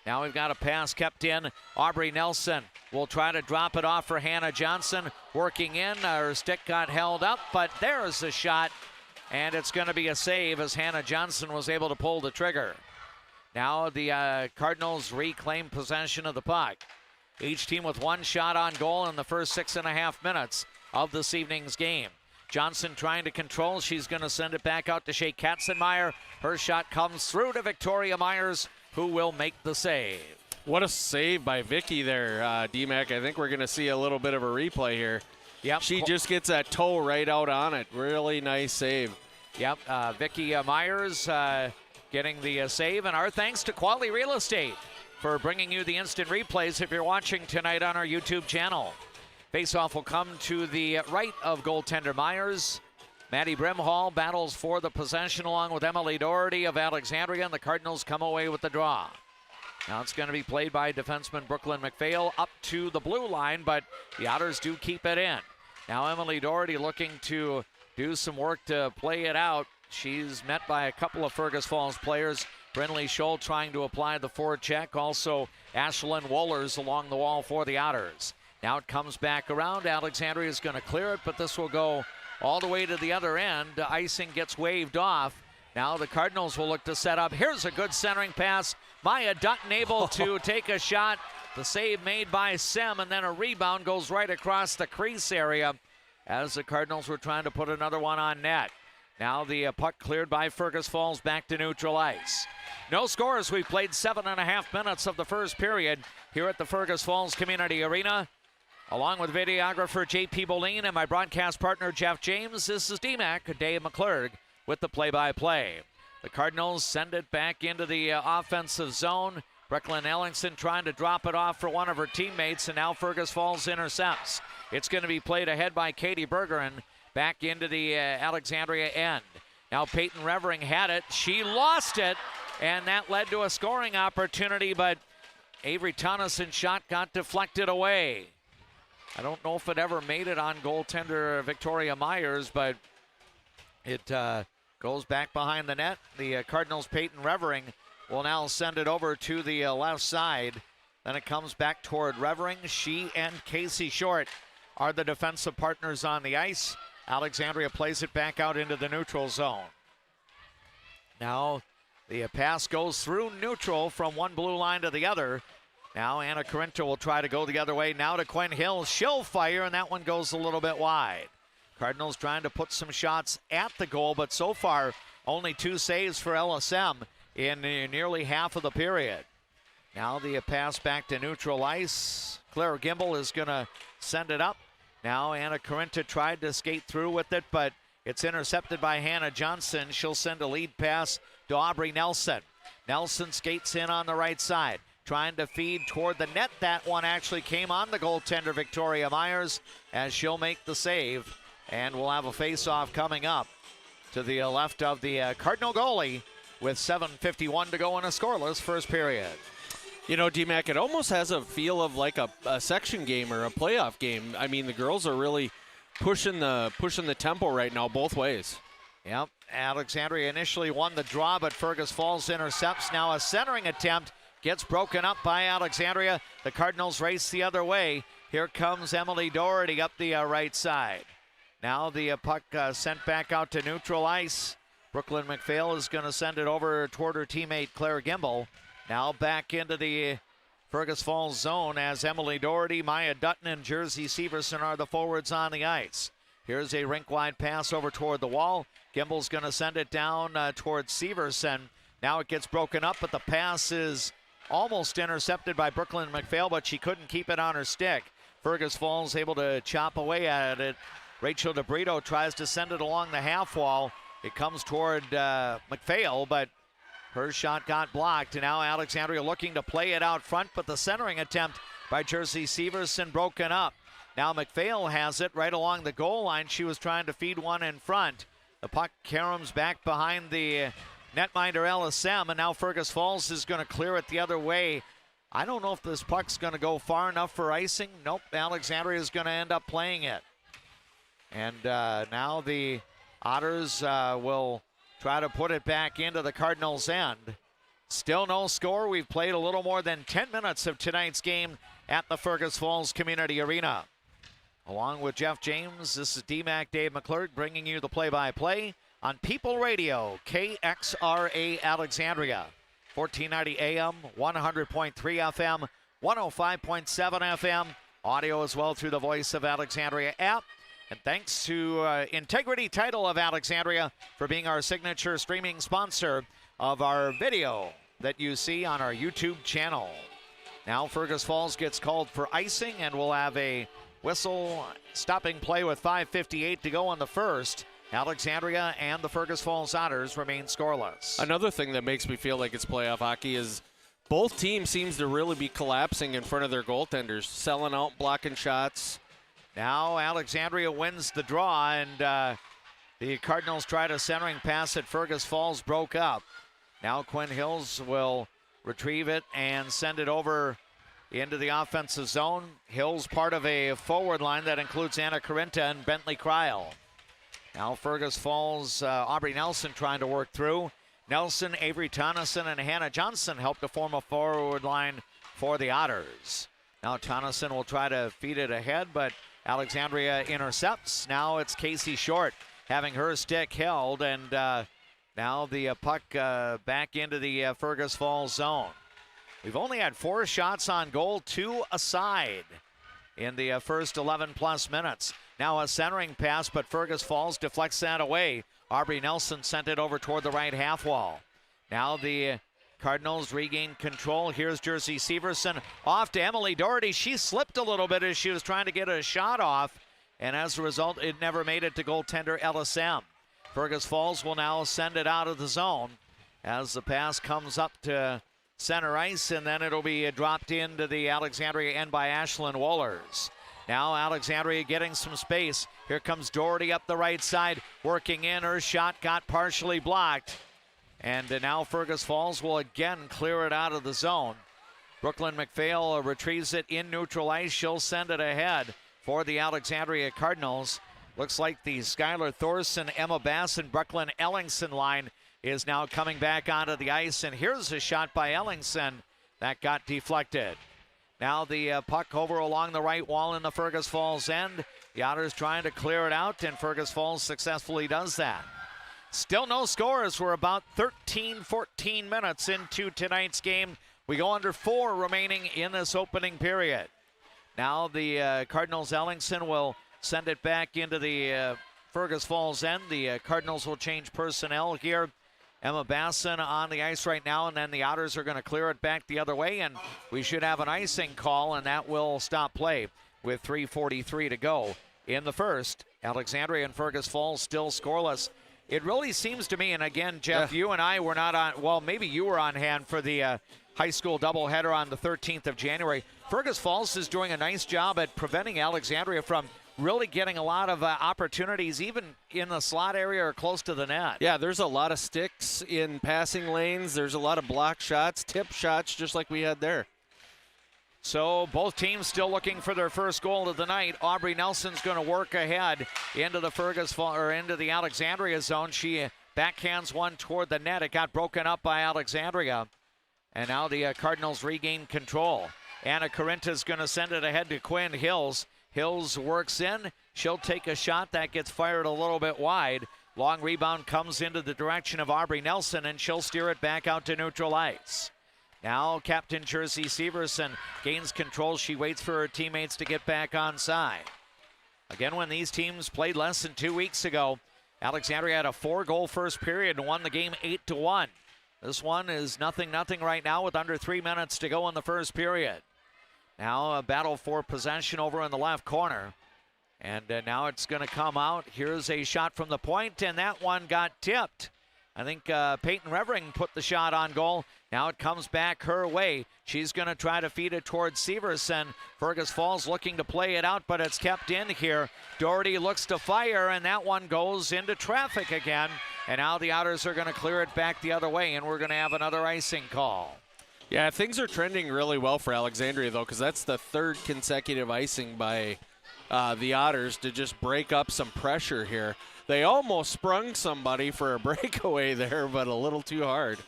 Now we've got a pass kept in. Aubrey Nelson will try to drop it off for Hannah Johnson. Working in, her stick got held up, but there's the shot, and it's going to be a save as Hannah Johnson was able to pull the trigger. Now the Cardinals reclaim possession of the puck. Each team with one shot on goal in the first 6.5 minutes of this evening's game. Johnson trying to control. She's going to send it back out to Shea Katzenmeyer. Her shot comes through to Victoria Myers, who will make the save. What a save by Vicky there, D-Mac. I think we're going to see a little bit of a replay here. Yep. She just gets that toe right out on it. Really nice save. Yep, Vicky Myers getting the save. And our thanks to Quality Real Estate for bringing you the instant replays if you're watching tonight on our YouTube channel. Faceoff will come to the right of goaltender Myers. Maddie Brimhall battles for the possession along with Emily Doherty of Alexandria, and the Cardinals come away with the draw. Now it's going to be played by defenseman Brooklyn McPhail up to the blue line, but the Otters do keep it in. Now Emily Doherty looking to do some work to play it out. She's met by a couple of Fergus Falls players. Brinley Scholl trying to apply the forward check. Also Ashlyn Wohlers along the wall for the Otters. Now it comes back around. Alexandria is going to clear it, but this will go all the way to the other end. Icing gets waved off. Now the Cardinals will look to set up. Here's a good centering pass. Maya Dutton able to take a shot. The save made by Sim, and then a rebound goes right across the crease area as the Cardinals were trying to put another one on net. Now the puck cleared by Fergus Falls back to neutral ice. No scores. We've played 7.5 minutes of the first period here at the Fergus Falls Community Arena. Along with videographer J.P. Boleen and my broadcast partner Jeff James, this is D-Mac, Dave McClurg with the play-by-play. The Cardinals send it back into the offensive zone. Brooklyn Ellingson trying to drop it off for one of her teammates, and now Fergus Falls intercepts. It's going to be played ahead by Katie Berggren back into the Alexandria end. Now Peyton Revering had it. She lost it, and that led to a scoring opportunity, but Avery Tonneson's shot got deflected away. I don't know if it ever made it on goaltender Victoria Myers, but it goes back behind the net. The Cardinals' Peyton Revering will now send it over to the left side. Then it comes back toward Revering. She and Casey Short are the defensive partners on the ice. Alexandria plays it back out into the neutral zone. Now the pass goes through neutral from one blue line to the other. Now Anna Carinta will try to go the other way. Now to Quinn Hill. She'll fire, and that one goes a little bit wide. Cardinals trying to put some shots at the goal, but so far only 2 saves for LSM in nearly half of the period. Now the pass back to neutral ice. Claire Gimbel is going to send it up. Now Anna Carinta tried to skate through with it, but it's intercepted by Hannah Johnson. She'll send a lead pass to Aubrey Nelson. Nelson skates in on the right side, trying to feed toward the net. That one actually came on the goaltender Victoria Myers, as she'll make the save. And we'll have a face-off coming up to the left of the Cardinal goalie with 7:51 to go in a scoreless first period. You know, D-Mac, it almost has a feel of like a section game or a playoff game. I mean, the girls are really pushing the tempo right now both ways. Yep, Alexandria initially won the draw, but Fergus Falls intercepts. Now a centering attempt gets broken up by Alexandria. The Cardinals race the other way. Here comes Emily Doherty up the right side. Now the puck sent back out to neutral ice. Brooklyn McPhail is going to send it over toward her teammate Claire Gimbel. Now back into the Fergus Falls zone as Emily Doherty, Maya Dutton, and Jersey Severson are the forwards on the ice. Here's a rink-wide pass over toward the wall. Gimbel's going to send it down towards Severson. Now it gets broken up, but the pass is almost intercepted by Brooklyn McPhail, but she couldn't keep it on her stick. Fergus Falls able to chop away at it. Rachel DeBrito tries to send it along the half wall. It comes toward McPhail, but her shot got blocked. And now Alexandria looking to play it out front, but the centering attempt by Jersey Severson broken up. Now McPhail has it right along the goal line. She was trying to feed one in front. The puck caroms back behind the netminder LSM, and now Fergus Falls is going to clear it the other way. I don't know if this puck's going to go far enough for icing. Nope, Alexandria is going to end up playing it. And now the Otters will try to put it back into the Cardinals' end. Still no score. We've played a little more than 10 minutes of tonight's game at the Fergus Falls Community Arena. Along with Jeff James, this is DMAC Dave McClurg bringing you the play-by-play on People Radio, KXRA Alexandria. 1490 AM, 100.3 FM, 105.7 FM. Audio as well through the Voice of Alexandria app. And thanks to Integrity Title of Alexandria for being our signature streaming sponsor of our video that you see on our YouTube channel. Now Fergus Falls gets called for icing, and we'll have a whistle stopping play with 5:58 to go on the first. Alexandria and the Fergus Falls Otters remain scoreless. Another thing that makes me feel like it's playoff hockey is both teams seems to really be collapsing in front of their goaltenders, selling out, blocking shots. Now Alexandria wins the draw, and the Cardinals tried a centering pass at Fergus Falls, broke up. Now Quinn Hills will retrieve it and send it over into the offensive zone. Hills part of a forward line that includes Anna Carinta and Bentley Cryle. Now Fergus Falls, Aubrey Nelson trying to work through. Nelson, Avery Tonneson, and Hannah Johnson help to form a forward line for the Otters. Now Tonneson will try to feed it ahead, but Alexandria intercepts. Now it's Casey Short having her stick held, and now the puck back into the Fergus Falls zone. We've only had 4 shots on goal, 2 aside in the first 11-plus minutes. Now a centering pass, but Fergus Falls deflects that away. Aubrey Nelson sent it over toward the right half wall. Now the Cardinals regain control. Here's Jersey Severson off to Emily Doherty. She slipped a little bit as she was trying to get a shot off, and as a result, it never made it to goaltender LSM. Fergus Falls will now send it out of the zone as the pass comes up to center ice, and then it'll be dropped into the Alexandria end by Ashlyn Wohlers. Now Alexandria getting some space. Here comes Doherty up the right side, working in. Her shot got partially blocked. And now Fergus Falls will again clear it out of the zone. Brooklyn McPhail retrieves it in neutral ice. She'll send it ahead for the Alexandria Cardinals. Looks like the Skylar Thorson, Emma Bass, and Brooklyn Ellingson line is now coming back onto the ice. And here's a shot by Ellingson that got deflected. Now the puck over along the right wall in the Fergus Falls end. The Otters trying to clear it out, and Fergus Falls successfully does that. Still no scores. We're about 13-14 minutes into tonight's game. We go under 4 remaining in this opening period. Now the Cardinals Ellingson will send it back into the Fergus Falls end. The Cardinals will change personnel here. Emma Basson on the ice right now, and then the Otters are going to clear it back the other way, and we should have an icing call, and that will stop play with 3:43 to go in the first. Alexandria and Fergus Falls still scoreless. It really seems to me, and again, Jeff, you and I were not on, well, maybe you were on hand for the high school doubleheader on the 13th of January. Fergus Falls is doing a nice job at preventing Alexandria from really getting a lot of opportunities, even in the slot area or close to the net. Yeah, there's a lot of sticks in passing lanes. There's a lot of block shots, tip shots, just like we had there. So both teams still looking for their first goal of the night. Aubrey Nelson's going to work ahead into the into the Alexandria zone. She backhands one toward the net. It got broken up by Alexandria. And now the Cardinals regain control. Anna Corinta's going to send it ahead to Quinn Hills. Hills works in. She'll take a shot. That gets fired a little bit wide. Long rebound comes into the direction of Aubrey Nelson, and she'll steer it back out to neutral ice. Now Captain Jersey Severson gains control. She waits for her teammates to get back on side. Again, when these teams played less than 2 weeks ago, Alexandria had a 4-goal first period and won the game 8-1. This one is 0-0 right now with under 3 minutes to go in the first period. Now a battle for possession over in the left corner. And now it's going to come out. Here's a shot from the point, and that one got tipped. I think Peyton Revering put the shot on goal. Now it comes back her way. She's going to try to feed it towards Severson. Fergus Falls looking to play it out, but it's kept in here. Doherty looks to fire, and that one goes into traffic again. And now the Otters are going to clear it back the other way, and we're going to have another icing call. Yeah, things are trending really well for Alexandria, though, because that's the third consecutive icing by the Otters to just break up some pressure here. They almost sprung somebody for a breakaway there, but a little too hard.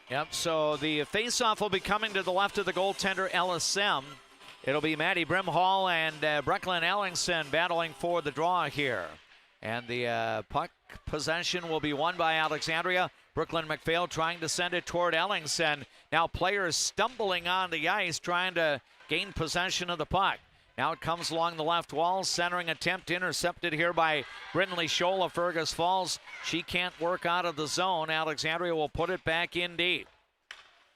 Yep, so the faceoff will be coming to the left of the goaltender, LSM. It'll be Maddie Brimhall and Brecklin Ellingson battling for the draw here. And the puck possession will be won by Alexandria. Brooklyn McPhail trying to send it toward Ellingson. Now players stumbling on the ice trying to gain possession of the puck. Now it comes along the left wall. Centering attempt intercepted here by Brindley Scholl of Fergus Falls. She can't work out of the zone. Alexandria will put it back in deep.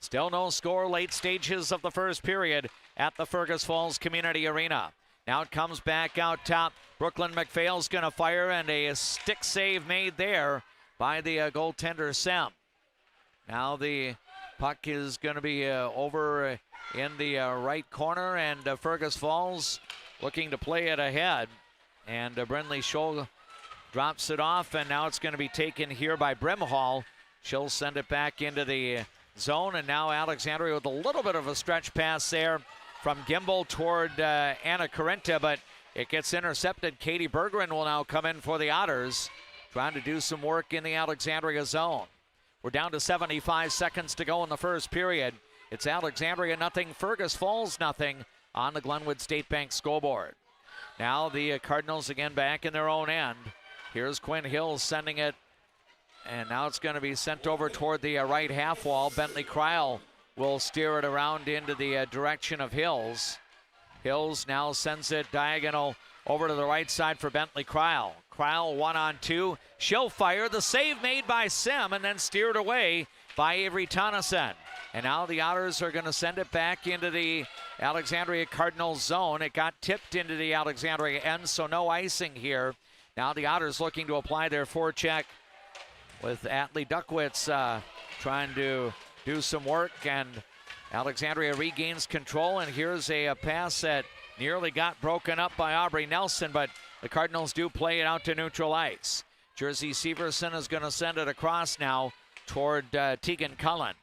Still no score, late stages of the first period at the Fergus Falls Community Arena. Now it comes back out top. Brooklyn McPhail's going to fire, and a stick save made there by the goaltender, Sem. Now the puck is going to be over in the right corner, and Fergus Falls looking to play it ahead. And Brindley Scholl drops it off, and now it's going to be taken here by Brimhall. She'll send it back into the zone, and now Alexandria with a little bit of a stretch pass there from Gimbel toward Anna Corinta, but it gets intercepted. Katie Bergeron will now come in for the Otters, trying to do some work in the Alexandria zone. We're down to 75 seconds to go in the first period. It's Alexandria nothing, Fergus Falls nothing on the Glenwood State Bank scoreboard. Now the Cardinals again back in their own end. Here's Quinn Hills sending it, and now it's going to be sent over toward the right half wall. Bentley Kreil will steer it around into the direction of Hills. Hills now sends it diagonal over to the right side for Bentley Kreil. Kreil 1-on-2. She'll fire. The save made by Sim and then steered away by Avery Tonneson. And now the Otters are going to send it back into the Alexandria Cardinals zone. It got tipped into the Alexandria end, so no icing here. Now the Otters looking to apply their forecheck with Atlee Duckwitz trying to do some work, and Alexandria regains control, and here's a pass that nearly got broken up by Aubrey Nelson, but the Cardinals do play it out to neutral ice. Jersey Severson is going to send it across now toward Tegan Cullen.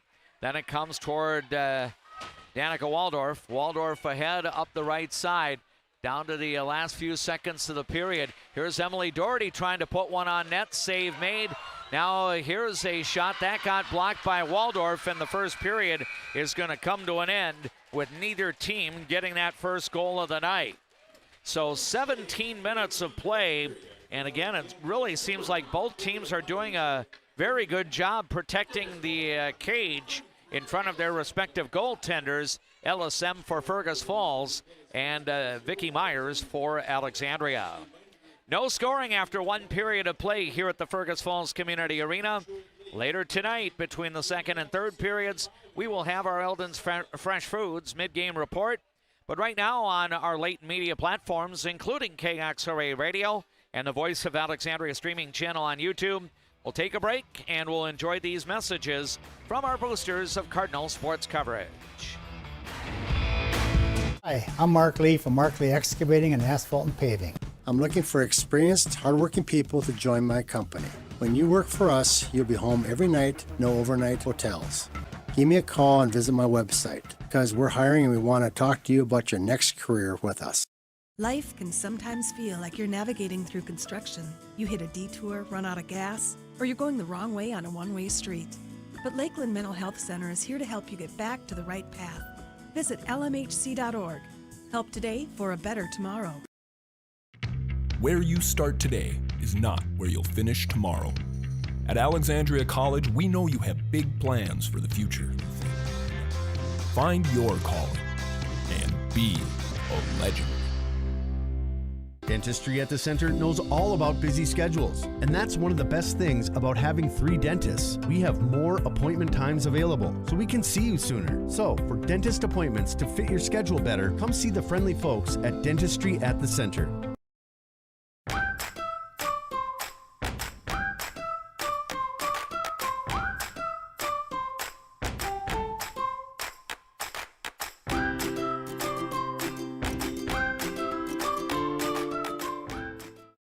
Then it comes toward Danica Waldorf. Waldorf ahead up the right side. Down to the last few seconds of the period. Here's Emily Doherty trying to put one on net. Save made. Now here's a shot that got blocked by Waldorf, and the first period is going to come to an end with neither team getting that first goal of the night. So 17 minutes of play, and again, it really seems like both teams are doing a very good job protecting the cage in front of their respective goaltenders. LSM for Fergus Falls and Vicky Myers for Alexandria. No scoring after one period of play here at the Fergus Falls Community Arena. Later tonight, between the second and third periods, we will have our Eldon's Fresh Foods mid-game report. But right now on our late media platforms, including KXRA Radio and the Voice of Alexandria streaming channel on YouTube, we'll take a break and we'll enjoy these messages from our boosters of Cardinal sports coverage. Hi, I'm Mark Lee from Mark Lee Excavating and Asphalt and Paving. I'm looking for experienced, hardworking people to join my company. When you work for us, you'll be home every night, no overnight hotels. Give me a call and visit my website, because we're hiring and we want to talk to you about your next career with us. Life can sometimes feel like you're navigating through construction. You hit a detour, run out of gas, or you're going the wrong way on a one-way street. But Lakeland Mental Health Center is here to help you get back to the right path. Visit lmhc.org. Help today for a better tomorrow. Where you start today is not where you'll finish tomorrow. At Alexandria College, we know you have big plans for the future. Find your calling and be a legend. Dentistry at the Center knows all about busy schedules, and that's one of the best things about having 3 dentists. We have more appointment times available, so we can see you sooner. So, for dentist appointments to fit your schedule better, come see the friendly folks at Dentistry at the Center.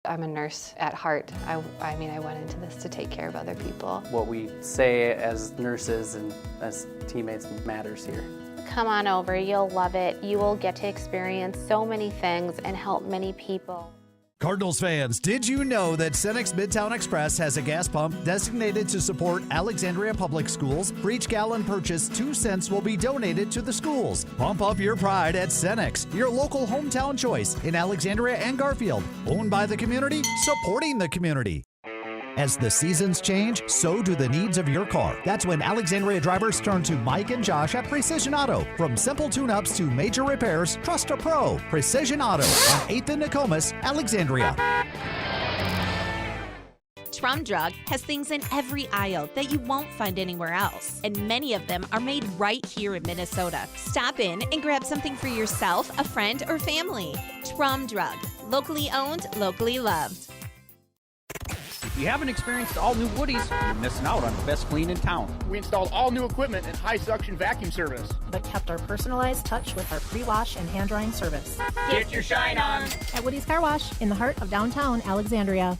I'm a nurse at heart. I mean, I went into this to take care of other people. What we say as nurses and as teammates matters here. Come on over, you'll love it. You will get to experience so many things and help many people. Cardinals fans, did you know that Cenex Midtown Express has a gas pump designated to support Alexandria Public Schools? For each gallon purchased, 2 cents will be donated to the schools. Pump up your pride at Cenex, your local hometown choice in Alexandria and Garfield. Owned by the community, supporting the community. As the seasons change, so do the needs of your car. That's when Alexandria drivers turn to Mike and Josh at Precision Auto. From simple tune-ups to major repairs, trust a pro. Precision Auto on 8th and Nokomis, Alexandria. Trum Drug has things in every aisle that you won't find anywhere else, and many of them are made right here in Minnesota. Stop in and grab something for yourself, a friend, or family. Trum Drug, locally owned, locally loved. If you haven't experienced all new Woodies, you're missing out on the best clean in town. We installed all new equipment and high suction vacuum service, but kept our personalized touch with our pre-wash and hand drying service. Get your shine on at Woody's Car Wash in the heart of downtown Alexandria.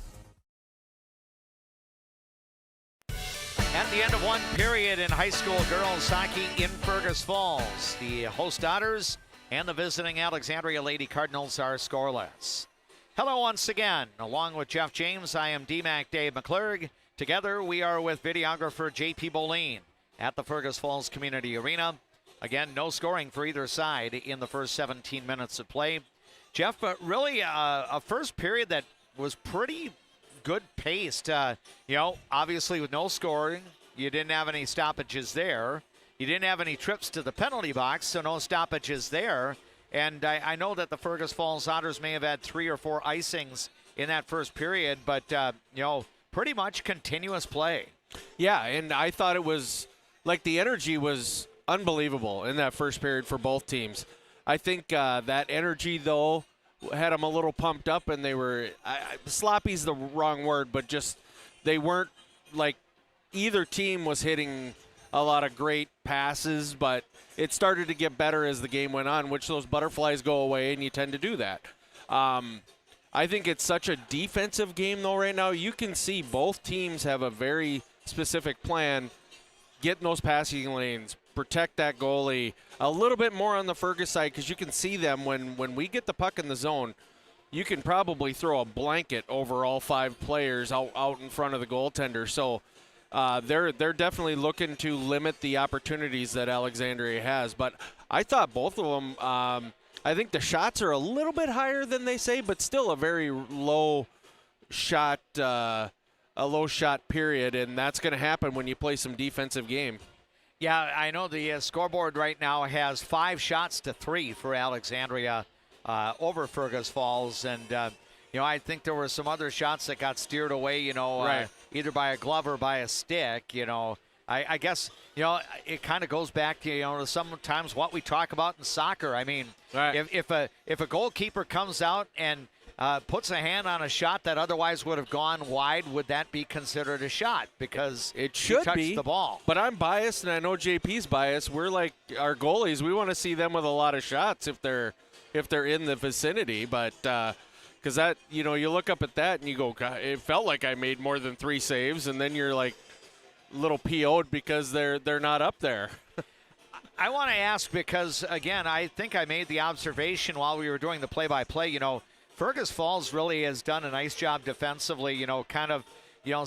At the end of one period in high school girls hockey in Fergus Falls, the host Otters and the visiting Alexandria Lady Cardinals are scoreless. Hello once again. Along with Jeff James, I am D-Mac Dave McClurg. Together, we are with videographer J.P. Boleen at the Fergus Falls Community Arena. Again, no scoring for either side in the first 17 minutes of play. Jeff, really a first period that was pretty good paced. Obviously with no scoring, you didn't have any stoppages there. You didn't have any trips to the penalty box, so no stoppages there. And I know that the Fergus Falls Otters may have had 3 or 4 icings in that first period, but, pretty much continuous play. Yeah, and I thought it was, the energy was unbelievable in that first period for both teams. I think that energy, though, had them a little pumped up, and they were, sloppy's the wrong word, but just they weren't, either team was hitting a lot of great passes, but it started to get better as the game went on, which those butterflies go away, and you tend to do that. I think it's such a defensive game, though, right now. You can see both teams have a very specific plan, getting those passing lanes, protect that goalie. A little bit more on the Fergus side because you can see them when we get the puck in the zone, you can probably throw a blanket over all 5 players out in front of the goaltender. So they're definitely looking to limit the opportunities that Alexandria has. But I thought both of them, I think the shots are a little bit higher than they say, but still a very low shot period, and that's going to happen when you play some defensive game. Yeah, I know the scoreboard right now has 5 shots to 3 for Alexandria over Fergus Falls, and I think there were some other shots that got steered away, right. Either by a glove or by a stick. I guess it kind of goes back to sometimes what we talk about in soccer. I mean, right. if a goalkeeper comes out and puts a hand on a shot that otherwise would have gone wide, would that be considered a shot? Because it should he touched be the ball. But I'm biased, and I know JP's biased. We're like our goalies. We want to see them with a lot of shots if they're in the vicinity. But because that, you look up at that and you go, God, it felt like I made more than 3 saves, and then you're like little PO'd because they're not up there. I want to ask because, again, I think I made the observation while we were doing the play-by-play, Fergus Falls really has done a nice job defensively, kind of,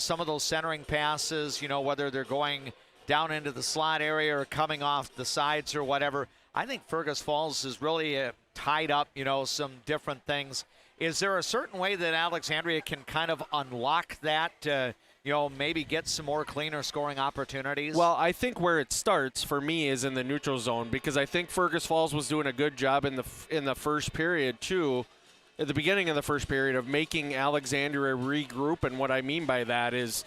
some of those centering passes, whether they're going down into the slot area or coming off the sides or whatever. I think Fergus Falls is really tied up, some different things. Is there a certain way that Alexandria can kind of unlock that to, maybe get some more cleaner scoring opportunities? Well, I think where it starts for me is in the neutral zone, because I think Fergus Falls was doing a good job in the first period too, at the beginning of the first period, of making Alexandria regroup. And what I mean by that is,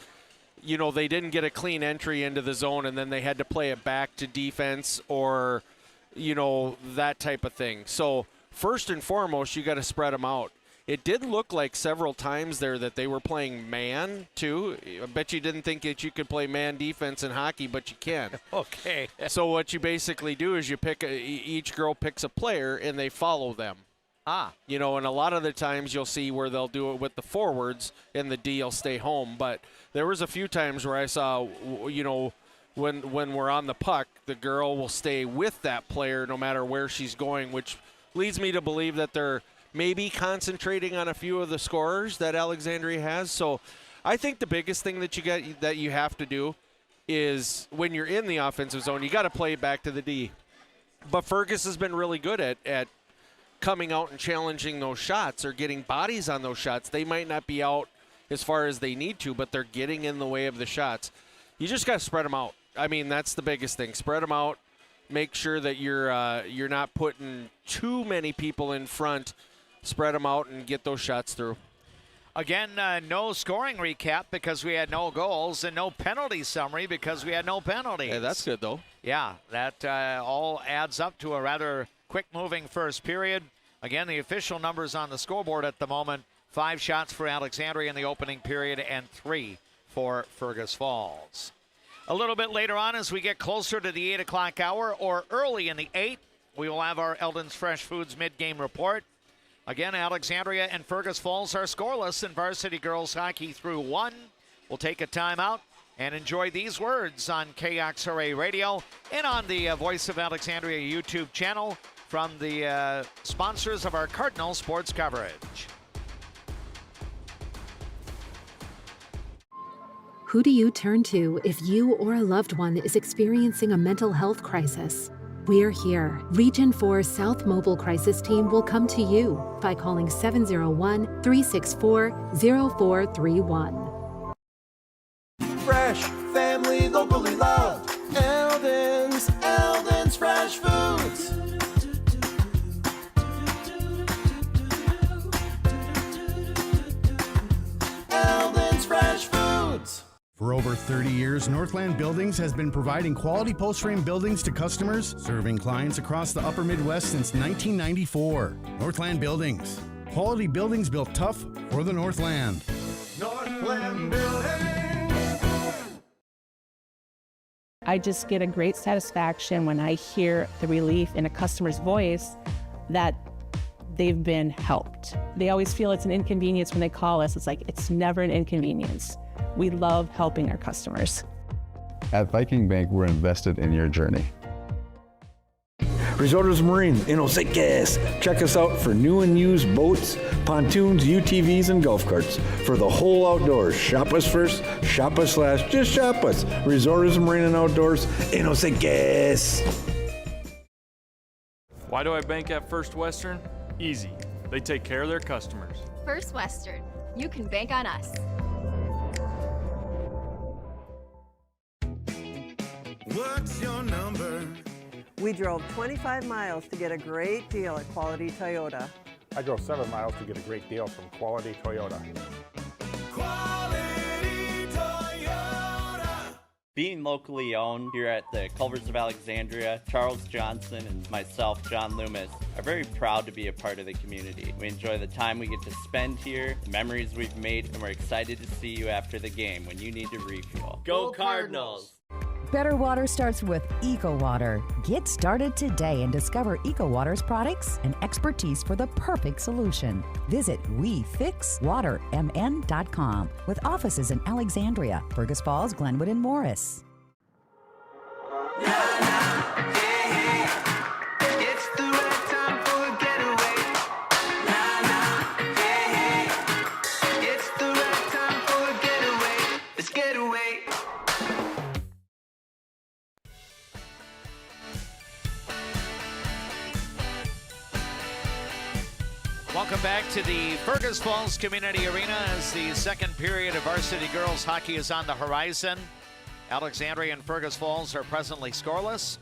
they didn't get a clean entry into the zone and then they had to play it back to defense or, that type of thing. So first and foremost, you got to spread them out. It did look like several times there that they were playing man, too. I bet you didn't think that you could play man defense in hockey, but you can. Okay. So what you basically do is you pick each girl picks a player, and they follow them. And a lot of the times you'll see where they'll do it with the forwards, and the D will stay home. But there was a few times where I saw, when we're on the puck, the girl will stay with that player no matter where she's going, which leads me to believe that they're maybe concentrating on a few of the scorers that Alexandria has. So I think the biggest thing that you have to do is when you're in the offensive zone, you got to play it back to the D. But Fergus has been really good at coming out and challenging those shots or getting bodies on those shots. They might not be out as far as they need to, but they're getting in the way of the shots. You just got to spread them out. I mean, that's the biggest thing. Spread them out. Make sure that you're not putting too many people in front. Spread them out and get those shots through. Again, no scoring recap because we had no goals, and no penalty summary because we had no penalties. Hey, that's good, though. Yeah, that all adds up to a rather quick-moving first period. Again, the official numbers on the scoreboard at the moment: 5 shots for Alexandria in the opening period and 3 for Fergus Falls. A little bit later on, as we get closer to the 8 o'clock hour, or early in the 8, we will have our Eldon's Fresh Foods mid-game report. Again, Alexandria and Fergus Falls are scoreless in varsity girls hockey through 1. We'll take a timeout and enjoy these words on KXRA Radio and on the Voice of Alexandria YouTube channel from the sponsors of our Cardinal sports coverage. Who do you turn to if you or a loved one is experiencing a mental health crisis? We're here. Region 4 South Mobile Crisis Team will come to you by calling 701-364-0431. Fresh, family, locally loved. Eldon's Fresh Foods. Eldon's Fresh Foods. For over 30 years, Northland Buildings has been providing quality post-frame buildings to customers, serving clients across the upper Midwest since 1994. Northland Buildings. Quality buildings built tough for the Northland. Northland Buildings. I just get a great satisfaction when I hear the relief in a customer's voice that they've been helped. They always feel it's an inconvenience when they call us. It's like, it's never an inconvenience. We love helping our customers. At Viking Bank, we're invested in your journey. Resorts Marine in Osakis. Check us out for new and used boats, pontoons, UTVs, and golf carts. For the whole outdoors, shop us first, shop us last, just shop us. Resorts Marine and Outdoors in Osakis. Why do I bank at First Western? Easy. They take care of their customers. First Western. You can bank on us. What's your number? We drove 25 miles to get a great deal at Quality Toyota. I drove 7 miles to get a great deal from Quality Toyota. Quality Toyota. Being locally owned here at the Culvers of Alexandria, Charles Johnson and myself, John Loomis, are very proud to be a part of the community. We enjoy the time we get to spend here, the memories we've made, and we're excited to see you after the game when you need to refuel. Go Cardinals! Better water starts with EcoWater. Get started today and discover EcoWater's products and expertise for the perfect solution. Visit WeFixWaterMN.com with offices in Alexandria, Fergus Falls, Glenwood, and Morris. Yeah. Welcome back to the Fergus Falls Community Arena as the second period of varsity girls hockey is on the horizon. Alexandria and Fergus Falls are presently scoreless.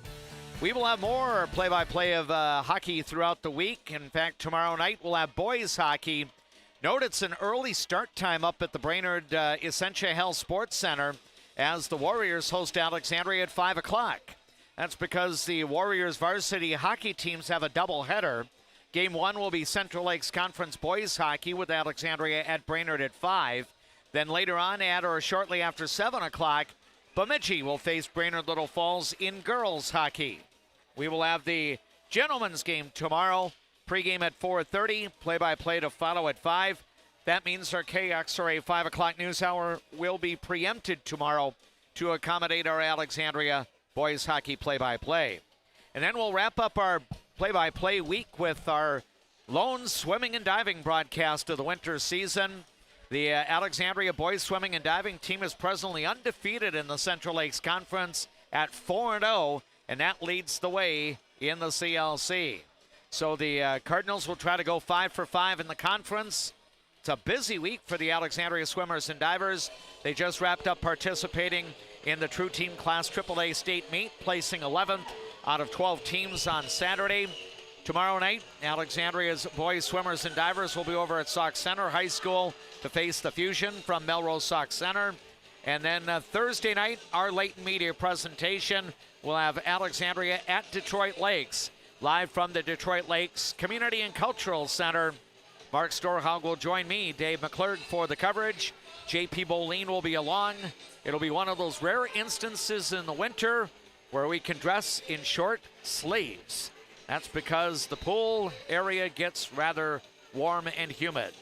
We will have more play-by-play of hockey throughout the week. In fact, tomorrow night we'll have boys hockey. Note it's an early start time up at the Brainerd MSHSL Sports Center as the Warriors host Alexandria at 5 o'clock. That's because the Warriors varsity hockey teams have a doubleheader. Game 1 will be Central Lakes Conference boys hockey with Alexandria at Brainerd at 5. Then later on at or shortly after 7 o'clock, Bemidji will face Brainerd Little Falls in girls hockey. We will have the gentlemen's game tomorrow, pregame at 4:30, play-by-play to follow at 5. That means our KXRA 5 o'clock news hour will be preempted tomorrow to accommodate our Alexandria boys hockey play-by-play. And then we'll wrap up our play-by-play week with our lone swimming and diving broadcast of the winter season. The Alexandria boys swimming and diving team is presently undefeated in the Central Lakes Conference at 4-0, and that leads the way in the CLC. So the Cardinals will try to go 5 for 5 in the conference. It's a busy week for the Alexandria swimmers and divers. They just wrapped up participating in the True Team Class AAA State Meet, placing 11th out of 12 teams on Saturday. Tomorrow night, Alexandria's boys swimmers and divers will be over at Sauk Center High School to face the Fusion from Melrose Sauk Center. And then Thursday night, our late media presentation will have Alexandria at Detroit Lakes, live from the Detroit Lakes Community and Cultural Center. Mark Storhaug will join me, Dave McClurg, for the coverage. JP Boline will be along. It'll be one of those rare instances in the winter where we can dress in short sleeves. That's because the pool area gets rather warm and humid.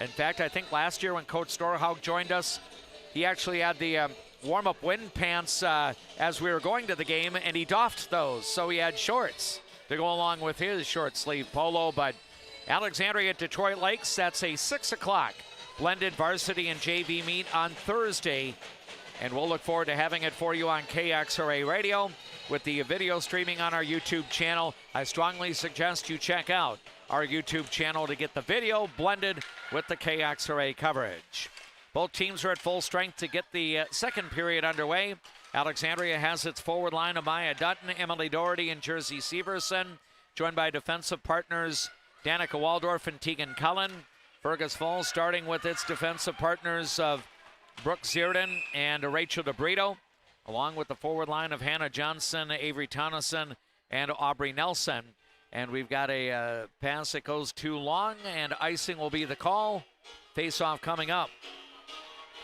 In fact, I think last year when Coach Storhaug joined us, he actually had the warm-up wind pants as we were going to the game, and he doffed those, so he had shorts to go along with his short sleeve polo. But Alexandria at Detroit Lakes, that's a 6 o'clock blended varsity and JV meet on Thursday. And we'll look forward to having it for you on KXRA Radio with the video streaming on our YouTube channel. I strongly suggest you check out our YouTube channel to get the video blended with the KXRA coverage. Both teams are at full strength to get the second period underway. Alexandria has its forward line of Maya Dutton, Emily Doherty, and Jersey Severson, joined by defensive partners Danica Waldorf and Tegan Cullen. Fergus Falls starting with its defensive partners of Brooke Zierden and Rachel DeBrito, along with the forward line of Hannah Johnson, Avery Tonneson, and Aubrey Nelson. And we've got a pass that goes too long, and icing will be the call. Face-off coming up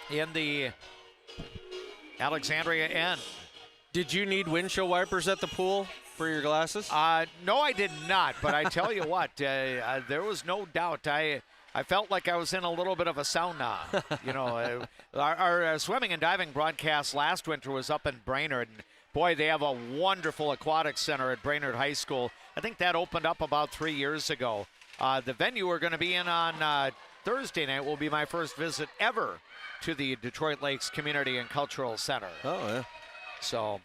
in the Alexandria end. Did you need windshield wipers at the pool for your glasses? No, I did not, but I tell you what, there was no doubt. I felt like I was in a little bit of a sauna. You know, our swimming and diving broadcast last winter was up in Brainerd. And boy, they have a wonderful aquatic center at Brainerd High School. I think that opened up about 3 years ago. The venue we're going to be in on Thursday night will be my first visit ever to the Detroit Lakes Community and Cultural Center. Oh, yeah. So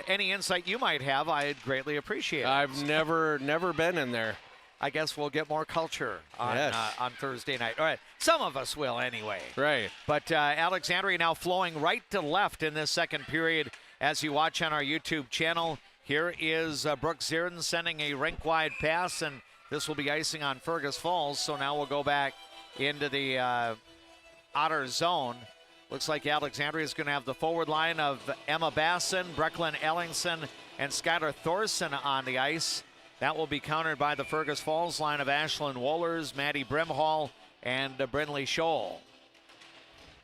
any insight you might have, I'd greatly appreciate it. I've never been in there. I guess we'll get more culture on, yes. On Thursday night. All right, some of us will anyway. Right. But Alexandria now flowing right to left in this second period as you watch on our YouTube channel. Here is Brooke Zierden sending a rink-wide pass, and this will be icing on Fergus Falls. So now we'll go back into the Otter zone. Looks like Alexandria is going to have the forward line of Emma Basson, Brecklin Ellingson, and Skylar Thorson on the ice. That will be countered by the Fergus Falls line of Ashlyn Wohlers, Maddie Brimhall, and Brindley Scholl.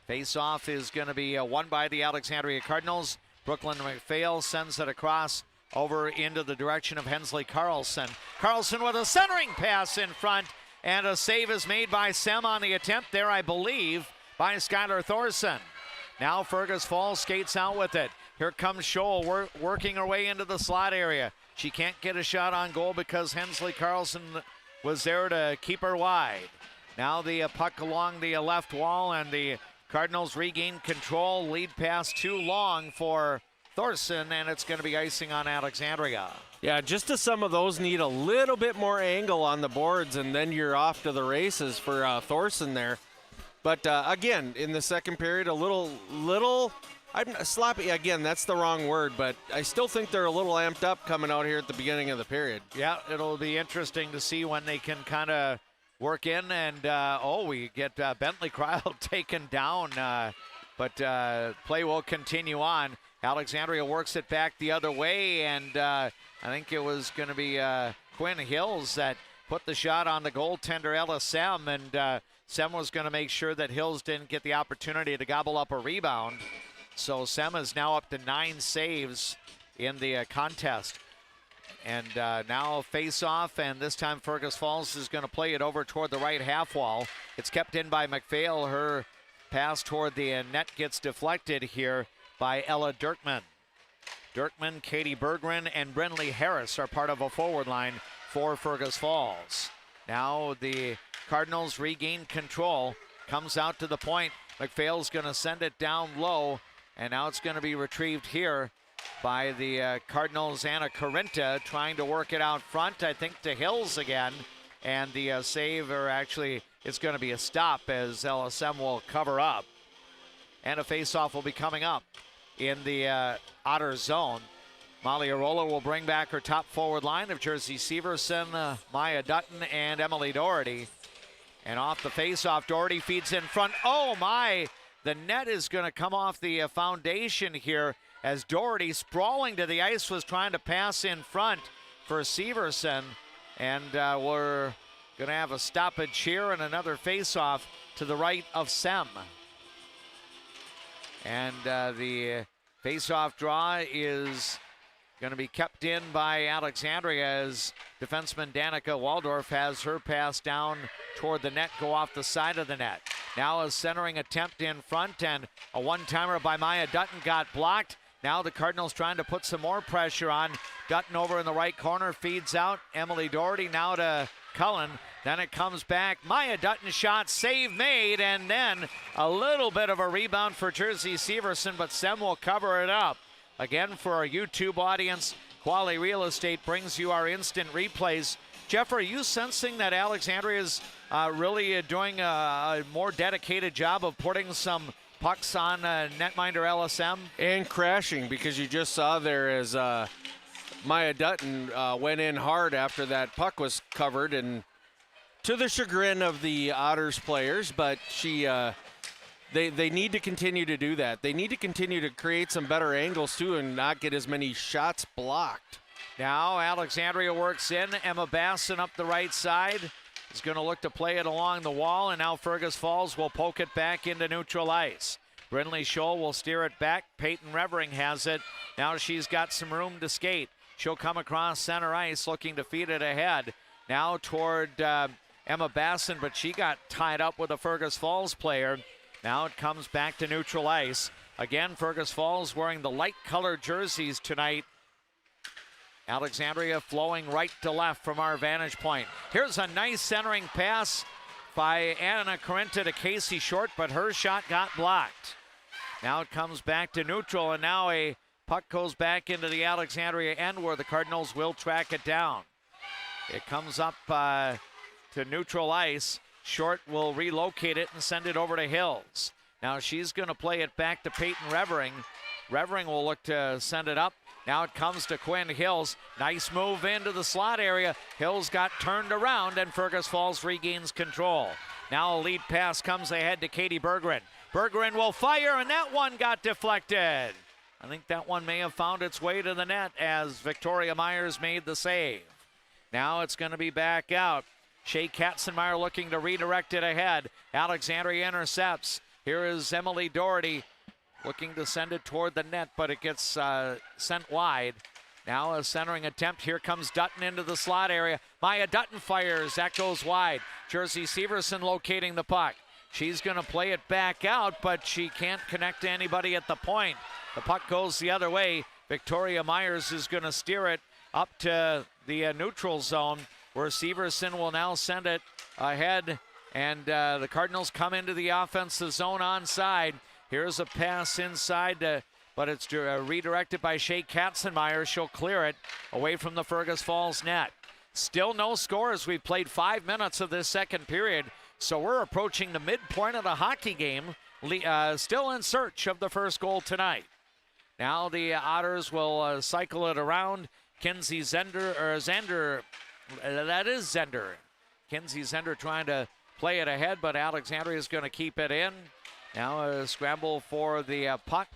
Face-off is going to be won by the Alexandria Cardinals. Brooklyn McPhail sends it across over into the direction of Hensley Carlson. Carlson with a centering pass in front, and a save is made by Sem on the attempt there, I believe, by Skylar Thorson. Now Fergus Falls skates out with it. Here comes Scholl working her way into the slot area. She can't get a shot on goal because Hensley Carlson was there to keep her wide. Now the puck along the left wall, and the Cardinals regain control. Lead pass too long for Thorson, and it's going to be icing on Alexandria. Yeah, just as some of those need a little bit more angle on the boards, and then you're off to the races for Thorson there. But again, in the second period, a little I'm sloppy. Again, that's the wrong word, but I still think they're a little amped up coming out here at the beginning of the period. Yeah, it'll be interesting to see when they can kind of work in. And, we get Bentley Cryle taken down, but play will continue on. Alexandria works it back the other way, and I think it was going to be Quinn Hills that put the shot on the goaltender, LSM, and Sem was going to make sure that Hills didn't get the opportunity to gobble up a rebound. So Sem is now up to 9 saves in the contest. And now face-off, and this time Fergus Falls is going to play it over toward the right half wall. It's kept in by McPhail. Her pass toward the net gets deflected here by Ella Dirkman. Dirkman, Katie Berggren, and Brinley Harris are part of a forward line for Fergus Falls. Now the Cardinals regain control. Comes out to the point. McPhail's going to send it down low, and now it's going to be retrieved here by the Cardinals. Anna Carinta trying to work it out front, I think, to Hills again. And the save, or actually it's going to be a stop as LSM will cover up. And a face-off will be coming up in the Otter zone. Molly Arola will bring back her top forward line of Jersey Severson, Maya Dutton, and Emily Doherty. And off the face-off, Doherty feeds in front. Oh my! The net is going to come off the foundation here as Doherty, sprawling to the ice, was trying to pass in front for Severson. And we're going to have a stoppage here and another face-off to the right of Sem. And the face-off draw is going to be kept in by Alexandria as defenseman Danica Waldorf has her pass down toward the net go off the side of the net. Now a centering attempt in front, and a one-timer by Maya Dutton got blocked. Now the Cardinals trying to put some more pressure on. Dutton over in the right corner, feeds out. Emily Doherty now to Cullen. Then it comes back. Maya Dutton shot, save made, and then a little bit of a rebound for Jersey Severson, but Sem will cover it up. Again, for our YouTube audience, Quality Real Estate brings you our instant replays. Jeff, are you sensing that Alexandria is really doing a more dedicated job of putting some pucks on netminder LSM? And crashing, because you just saw there as Maya Dutton went in hard after that puck was covered, and to the chagrin of the Otters players, but she they need to continue to do that. They need to continue to create some better angles too and not get as many shots blocked. Now Alexandria works in. Emma Basson up the right side is going to look to play it along the wall, and now Fergus Falls will poke it back into neutral ice. Brindley Scholl will steer it back. Peyton Revering has it. Now she's got some room to skate. She'll come across center ice looking to feed it ahead. Now toward Emma Basson, but she got tied up with a Fergus Falls player. Now it comes back to neutral ice. Again, Fergus Falls wearing the light-colored jerseys tonight. Alexandria flowing right to left from our vantage point. Here's a nice centering pass by Anna Carinta to Casey Short, but her shot got blocked. Now it comes back to neutral, and now a puck goes back into the Alexandria end where the Cardinals will track it down. It comes up to neutral ice. Short will relocate it and send it over to Hills. Now she's going to play it back to Peyton Revering. Revering will look to send it up. Now it comes to Quinn Hills. Nice move into the slot area. Hills got turned around, and Fergus Falls regains control. Now a lead pass comes ahead to Katie Berggren. Berggren will fire, and that one got deflected. I think that one may have found its way to the net as Victoria Myers made the save. Now it's going to be back out. Shea Katzenmeyer looking to redirect it ahead. Alexandria intercepts. Here is Emily Doherty looking to send it toward the net, but it gets sent wide. Now a centering attempt. Here comes Dutton into the slot area. Maya Dutton fires. That goes wide. Jersey Severson locating the puck. She's going to play it back out, but she can't connect to anybody at the point. The puck goes the other way. Victoria Myers is going to steer it up to the neutral zone, where Severson will now send it ahead, and the Cardinals come into the offensive zone onside. Here's a pass inside to but it's redirected by Shea Katzenmeyer. She'll clear it away from the Fergus Falls net. Still no scores. We've played 5 minutes of this second period, so we're approaching the midpoint of the hockey game, still in search of the first goal tonight. Now the Otters will cycle it around. Kinsey Zender, that is Zender. Kinsey Zender trying to play it ahead, but Alexandria is going to keep it in. Now a scramble for the puck.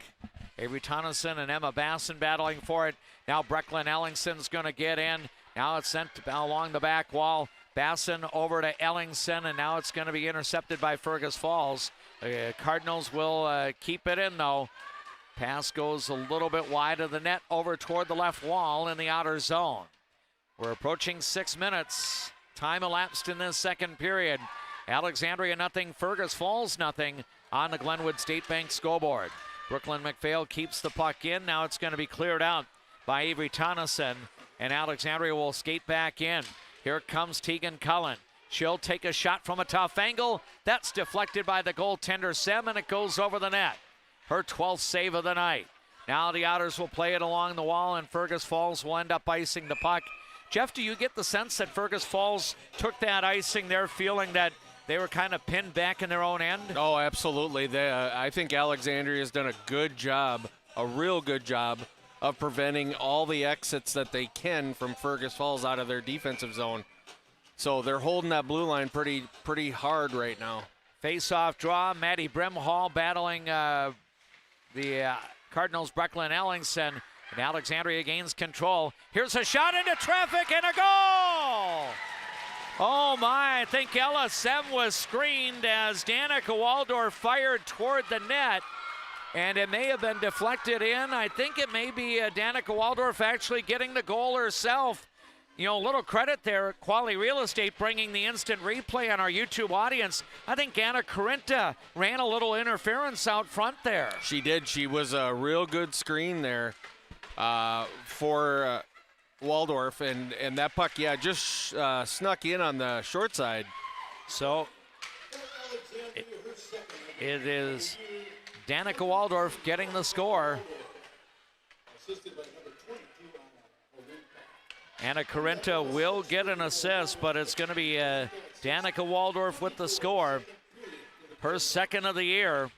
Avery Tonneson and Emma Basson battling for it. Now Brecklin Ellingson's going to get in. Now it's sent along the back wall. Basson over to Ellingson, and now it's going to be intercepted by Fergus Falls. The Cardinals will keep it in, though. Pass goes a little bit wide of the net over toward the left wall in the outer zone. We're approaching 6 minutes. Time elapsed in this second period. Alexandria nothing, Fergus Falls nothing on the Glenwood State Bank scoreboard. Brooklyn McPhail keeps the puck in. Now it's going to be cleared out by Avery Tonneson, and Alexandria will skate back in. Here comes Tegan Cullen. She'll take a shot from a tough angle. That's deflected by the goaltender, Sem, and it goes over the net. Her 12th save of the night. Now the Otters will play it along the wall, and Fergus Falls will end up icing the puck. Jeff, do you get the sense that Fergus Falls took that icing there feeling that they were kind of pinned back in their own end? Oh, absolutely. I think Alexandria has done a good job, a real good job, of preventing all the exits that they can from Fergus Falls out of their defensive zone. So they're holding that blue line pretty hard right now. Face-off draw, Maddie Brimhall battling the Cardinals' Brecklin Ellingson, and Alexandria gains control. Here's a shot into traffic and a goal! Oh my, I think Ella Sem was screened as Danica Waldorf fired toward the net, and it may have been deflected in. I think it may be Danica Waldorf actually getting the goal herself. You know, a little credit there, Quality Real Estate bringing the instant replay on our YouTube audience. I think Anna Corinta ran a little interference out front there. She did. She was a real good screen there for Waldorf, and that puck, just snuck in on the short side. So it is Danica Waldorf getting the score. Anna Corinta will get an assist, but it's going to be Danica Waldorf with the score. Her second of the year.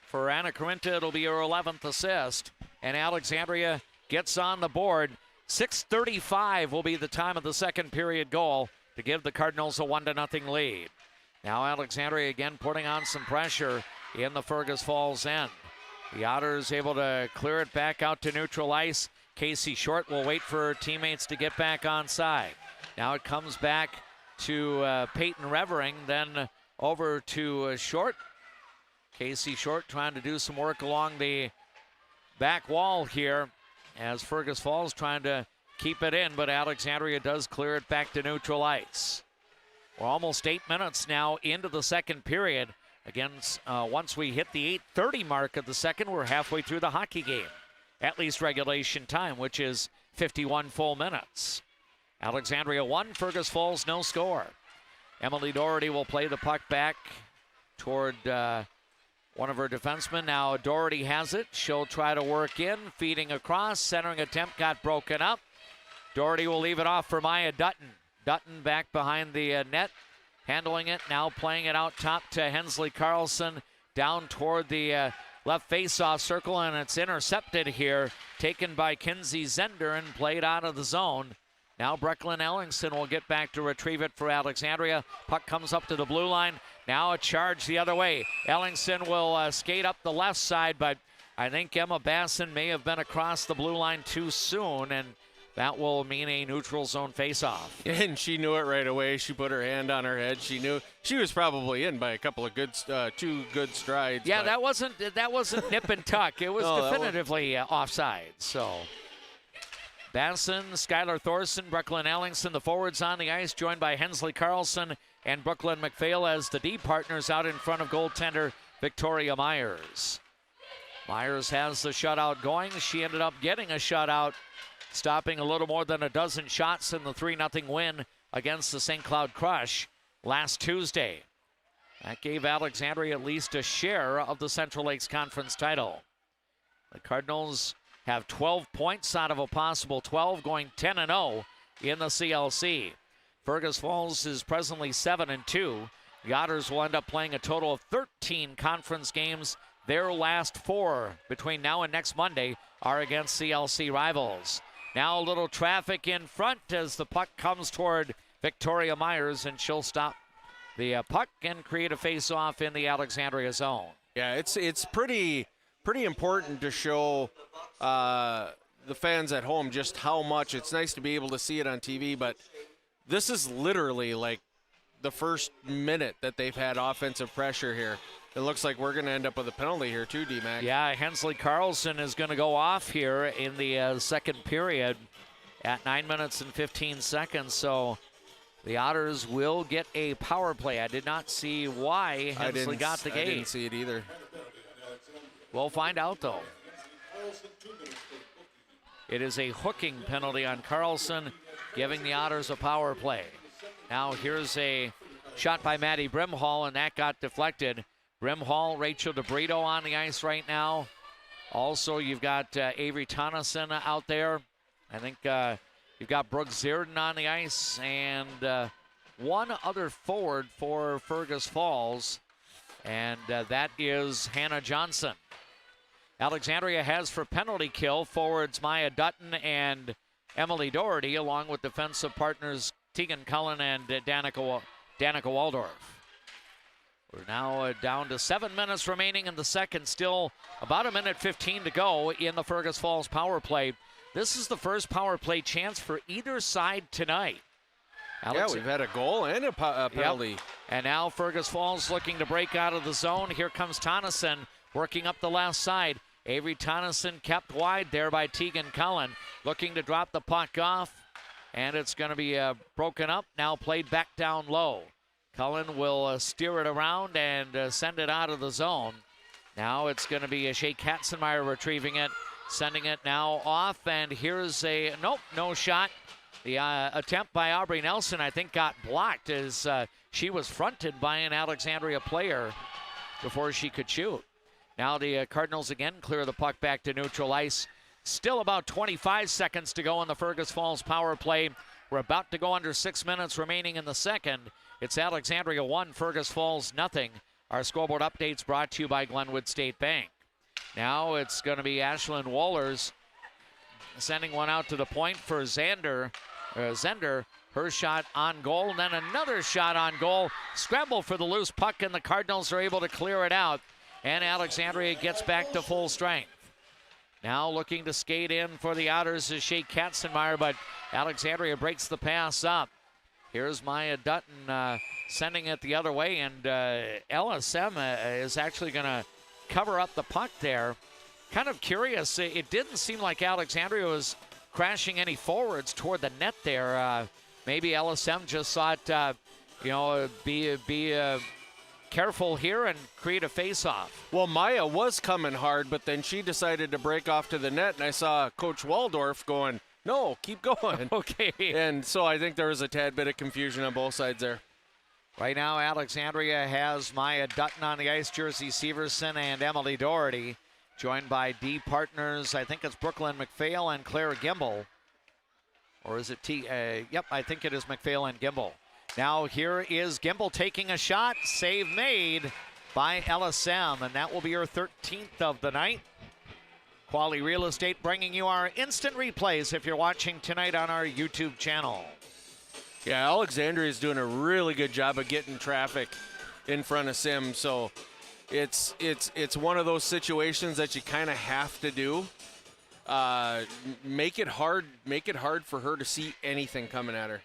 For Anna Corinta, it'll be her 11th assist. And Alexandria gets on the board. 6:35 will be the time of the second period goal to give the Cardinals a 1-0 lead. Now Alexandria again putting on some pressure in the Fergus Falls end. The Otters able to clear it back out to neutral ice. Casey Short will wait for her teammates to get back on side. Now it comes back to Peyton Revering, then over to Short. Casey Short trying to do some work along the back wall here as Fergus Falls trying to keep it in, but Alexandria does clear it back to neutral ice. We're almost 8 minutes now into the second period. Again, once we hit the 8:30 mark of the second, we're halfway through the hockey game. At least regulation time, which is 51 full minutes. Alexandria 1, Fergus Falls no score. Emily Doherty will play the puck back toward one of her defensemen. Now Doherty has it. She'll try to work in, feeding across. Centering attempt got broken up. Doherty will leave it off for Maya Dutton. Dutton back behind the net, handling it. Now playing it out top to Hensley Carlson. Down toward the left face-off circle, and it's intercepted here. Taken by Kinsey Zender and played out of the zone. Now Brecklin Ellingson will get back to retrieve it for Alexandria. Puck comes up to the blue line. Now a charge the other way. Ellingson will skate up the left side, but I think Emma Basson may have been across the blue line too soon, and that will mean a neutral zone face-off. And she knew it right away. She put her hand on her head. She knew she was probably in by a couple of two good strides. Yeah, that wasn't nip and tuck. It was definitively offside. So Basson, Skylar Thorson, Brecklin Ellingson, the forwards on the ice, joined by Hensley Carlson and Brooklyn McPhail as the D partners out in front of goaltender Victoria Myers. Myers has the shutout going. She ended up getting a shutout, stopping a little more than a dozen shots in the 3-0 win against the St. Cloud Crush last Tuesday. That gave Alexandria at least a share of the Central Lakes Conference title. The Cardinals have 12 points out of a possible 12, going 10-0 in the CLC. Fergus Falls is presently 7-2. The Otters will end up playing a total of 13 conference games. Their last 4 between now and next Monday are against CLC rivals. Now a little traffic in front as the puck comes toward Victoria Myers, and she'll stop the puck and create a face-off in the Alexandria zone. Yeah, it's pretty important to show the fans at home just how much. It's nice to be able to see it on TV, but this is literally like the first minute that they've had offensive pressure here. It looks like we're going to end up with a penalty here too, D-Mac. Yeah, Hensley Carlson is going to go off here in the second period at 9 minutes and 15 seconds. So the Otters will get a power play. I did not see why Hensley got the gate. I didn't see it either. We'll find out, though. It is a hooking penalty on Carlson, giving the Otters a power play. Now here's a shot by Maddie Brimhall, and that got deflected. Brimhall, Rachel DeBrito on the ice right now. Also, you've got Avery Tonneson out there. I think you've got Brooke Zierden on the ice, and one other forward for Fergus Falls, and that is Hannah Johnson. Alexandria has for penalty kill forwards Maya Dutton and Emily Doherty, along with defensive partners Tegan Cullen and Danica Waldorf. We're now down to 7 minutes remaining in the second, still about 1:15 to go in the Fergus Falls power play. This is the first power play chance for either side tonight. Yeah, we've had a goal and a penalty. Yep. And now Fergus Falls looking to break out of the zone. Here comes Tonneson working up the left side. Avery Tonneson kept wide there by Tegan Cullen, looking to drop the puck off, and it's going to be broken up, now played back down low. Cullen will steer it around and send it out of the zone. Now it's going to be Shea Katzenmeyer retrieving it, sending it now off, and here's a, nope, no shot. The attempt by Aubrey Nelson, I think, got blocked as she was fronted by an Alexandria player before she could shoot. Now the Cardinals again clear the puck back to neutral ice. Still about 25 seconds to go in the Fergus Falls power play. We're about to go under 6 minutes remaining in the second. It's Alexandria 1, Fergus Falls nothing. Our scoreboard updates brought to you by Glenwood State Bank. Now it's going to be Ashlyn Wohlers sending one out to the point for Zender. Her shot on goal, and then another shot on goal. Scramble for the loose puck, and the Cardinals are able to clear it out. And Alexandria gets back to full strength. Now looking to skate in for the Otters is Shea Katzenmeyer, but Alexandria breaks the pass up. Here's Maya Dutton sending it the other way, and LSM is actually going to cover up the puck there. Kind of curious. It didn't seem like Alexandria was crashing any forwards toward the net there. Maybe LSM just thought, be careful here and create a face-off. Well, Maya was coming hard, but then she decided to break off to the net, and I saw Coach Waldorf going, no, keep going. Okay. And so I think there was a tad bit of confusion on both sides there. Right now, Alexandria has Maya Dutton on the ice, Jersey Severson and Emily Doherty, joined by D partners. I think it's Brooklyn McPhail and Claire Gimble. Or is it Yep, I think it is McPhail and Gimble. Now here is Gimble taking a shot. Save made by LSM, and that will be her 13th of the night. Quality Real Estate bringing you our instant replays if you're watching tonight on our YouTube channel. Yeah, Alexandria is doing a really good job of getting traffic in front of Sim, so it's one of those situations that you kind of have to do. Make it hard for her to see anything coming at her.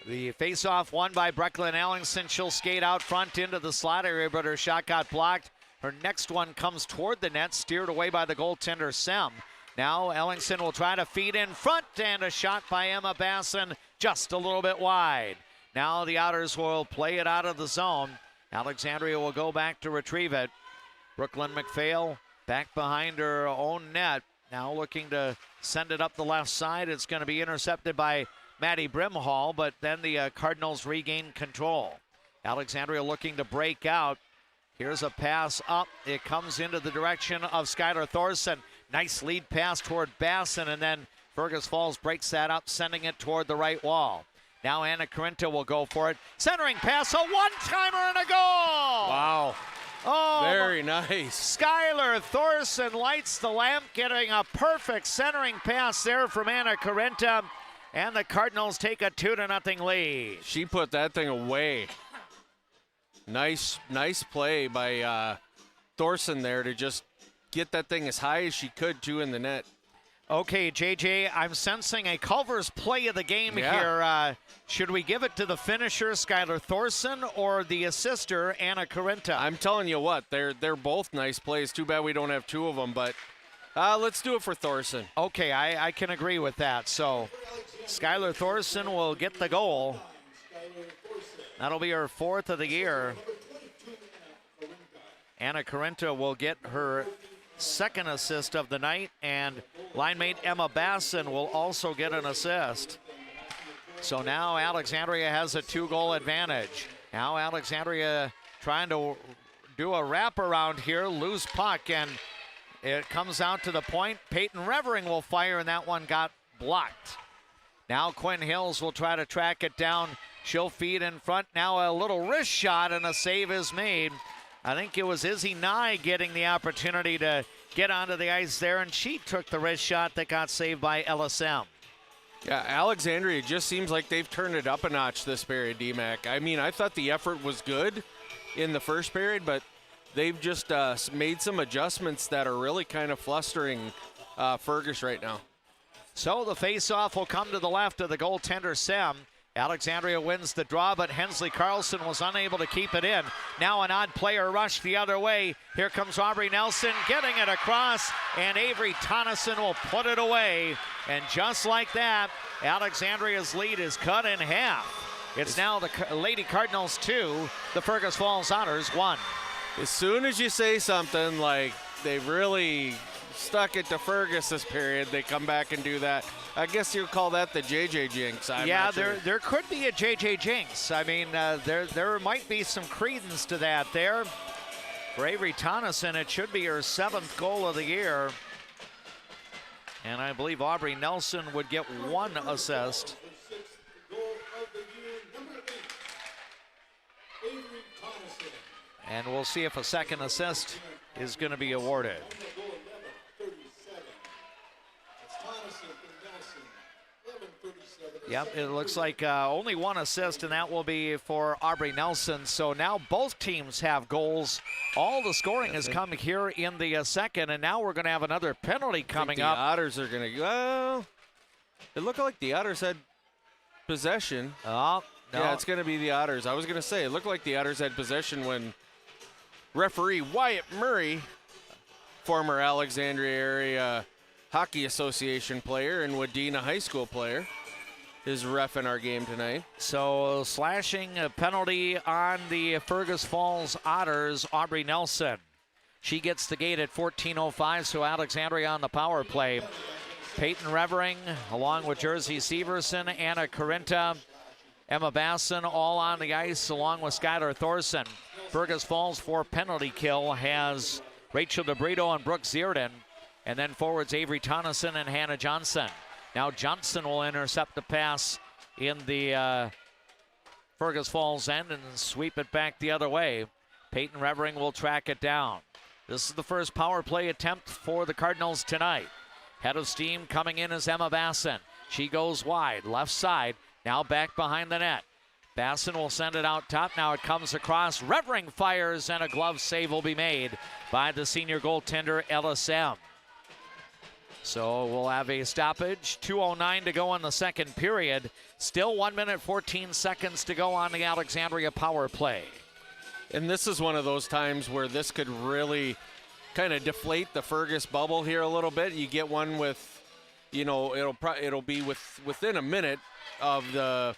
The face-off won by Brecklin Ellingson. She'll skate out front into the slot area, but her shot got blocked. Her next one comes toward the net, steered away by the goaltender, Sem. Now Ellingson will try to feed in front, and a shot by Emma Basson just a little bit wide. Now the Otters will play it out of the zone. Alexandria will go back to retrieve it. Brooklyn McPhail back behind her own net. Now looking to send it up the left side. It's going to be intercepted by Maddie Brimhall, but then the Cardinals regain control. Alexandria looking to break out. Here's a pass up. It comes into the direction of Skylar Thorson. Nice lead pass toward Basson, and then Fergus Falls breaks that up, sending it toward the right wall. Now Anna Corinta will go for it. Centering pass, a one-timer and a goal! Wow. Oh, very nice. Skylar Thorson lights the lamp, getting a perfect centering pass there from Anna Corinta, and the Cardinals take a 2-0 lead. She put that thing away. Nice play by Thorson there to just get that thing as high as she could, too, in the net. Okay, JJ, I'm sensing a Culver's play of the game here. Should we give it to the finisher, Skylar Thorson, or the assister, Anna Corinta? I'm telling you what, they're both nice plays. Too bad we don't have two of them, but let's do it for Thorson. Okay, I can agree with that. So Skylar Thorson will get the goal. That'll be her 4th of the year. Anna Corinta will get her 2nd assist of the night, and line mate Emma Basson will also get an assist. So now Alexandria has a 2-goal advantage. Now Alexandria trying to do a wraparound here, loose puck, and it comes out to the point. Peyton Revering will fire, and that one got blocked. Now Quinn Hills will try to track it down. She'll feed in front. Now a little wrist shot, and a save is made. I think it was Izzy Nye getting the opportunity to get onto the ice there, and she took the wrist shot that got saved by LSM. Yeah, Alexandria just seems like they've turned it up a notch this period, D-Mac. I mean, I thought the effort was good in the first period, but they've just made some adjustments that are really kind of flustering Fergus right now. So the face-off will come to the left of the goaltender, Sem. Alexandria wins the draw, but Hensley Carlson was unable to keep it in. Now an odd player rush the other way. Here comes Aubrey Nelson getting it across, and Avery Tonneson will put it away. And just like that, Alexandria's lead is cut in half. It's now the Lady Cardinals 2, the Fergus Falls Otters 1. As soon as you say something like they really stuck it to Fergus this period, they come back and do that. I guess you'll call that the JJ jinx. Yeah, there could be a JJ jinx. I mean, there might be some credence to that there. For Avery Tonneson, it should be her 7th goal of the year. And I believe Aubrey Nelson would get 1 assist. And we'll see if a 2nd assist is going to be awarded. Yep, it looks like only 1 assist, and that will be for Aubrey Nelson. So now both teams have goals. All the scoring has come here in the second, and now we're going to have another penalty coming up. The Otters are going to, well, it looked like the Otters had possession. Oh, no. Yeah, it's going to be the Otters. I was going to say, it looked like the Otters had possession when referee Wyatt Murray, former Alexandria Area Hockey Association player and Wadena High School player, is ref in our game tonight. So slashing a penalty on the Fergus Falls Otters, Aubrey Nelson. She gets the gate at 14:05, so Alexandria on the power play. Peyton Revering, along with Jersey Severson, Anna Corinta, Emma Basson, all on the ice, along with Skylar Thorson. Fergus Falls for penalty kill has Rachel DeBrito and Brooke Zierden, and then forwards Avery Tonneson and Hannah Johnson. Now Johnson will intercept the pass in the Fergus Falls end and sweep it back the other way. Peyton Revering will track it down. This is the first power play attempt for the Cardinals tonight. Head of steam coming in is Emma Basson. She goes wide, left side, now back behind the net. Basson will send it out top. Now it comes across. Revering fires, and a glove save will be made by the senior goaltender, LSM. So we'll have a stoppage. 2:09 to go in the second period. Still 1 minute, 14 seconds to go on the Alexandria power play. And this is one of those times where this could really kind of deflate the Fergus bubble here a little bit. You get one with, you know, it'll be within a minute of the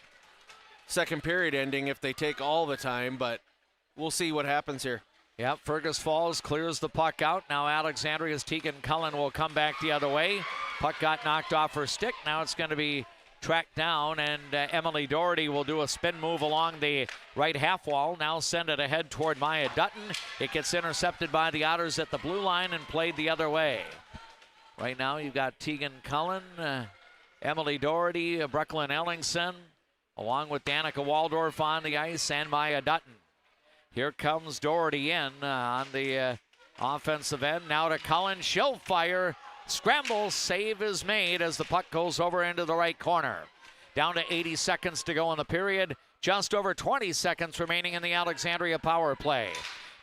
second period ending if they take all the time, but we'll see what happens here. Yep, Fergus Falls clears the puck out. Now Alexandria's Tegan Cullen will come back the other way. Puck got knocked off her stick. Now it's going to be tracked down, and Emily Doherty will do a spin move along the right half wall. Now send it ahead toward Maya Dutton. It gets intercepted by the Otters at the blue line and played the other way. Right now you've got Tegan Cullen, Emily Doherty, Brooklyn Ellingson, along with Danica Waldorf on the ice, and Maya Dutton. Here comes Doherty in on the offensive end. Now to Cullen, she'll fire. Scramble, save is made as the puck goes over into the right corner. Down to 80 seconds to go in the period. Just over 20 seconds remaining in the Alexandria power play.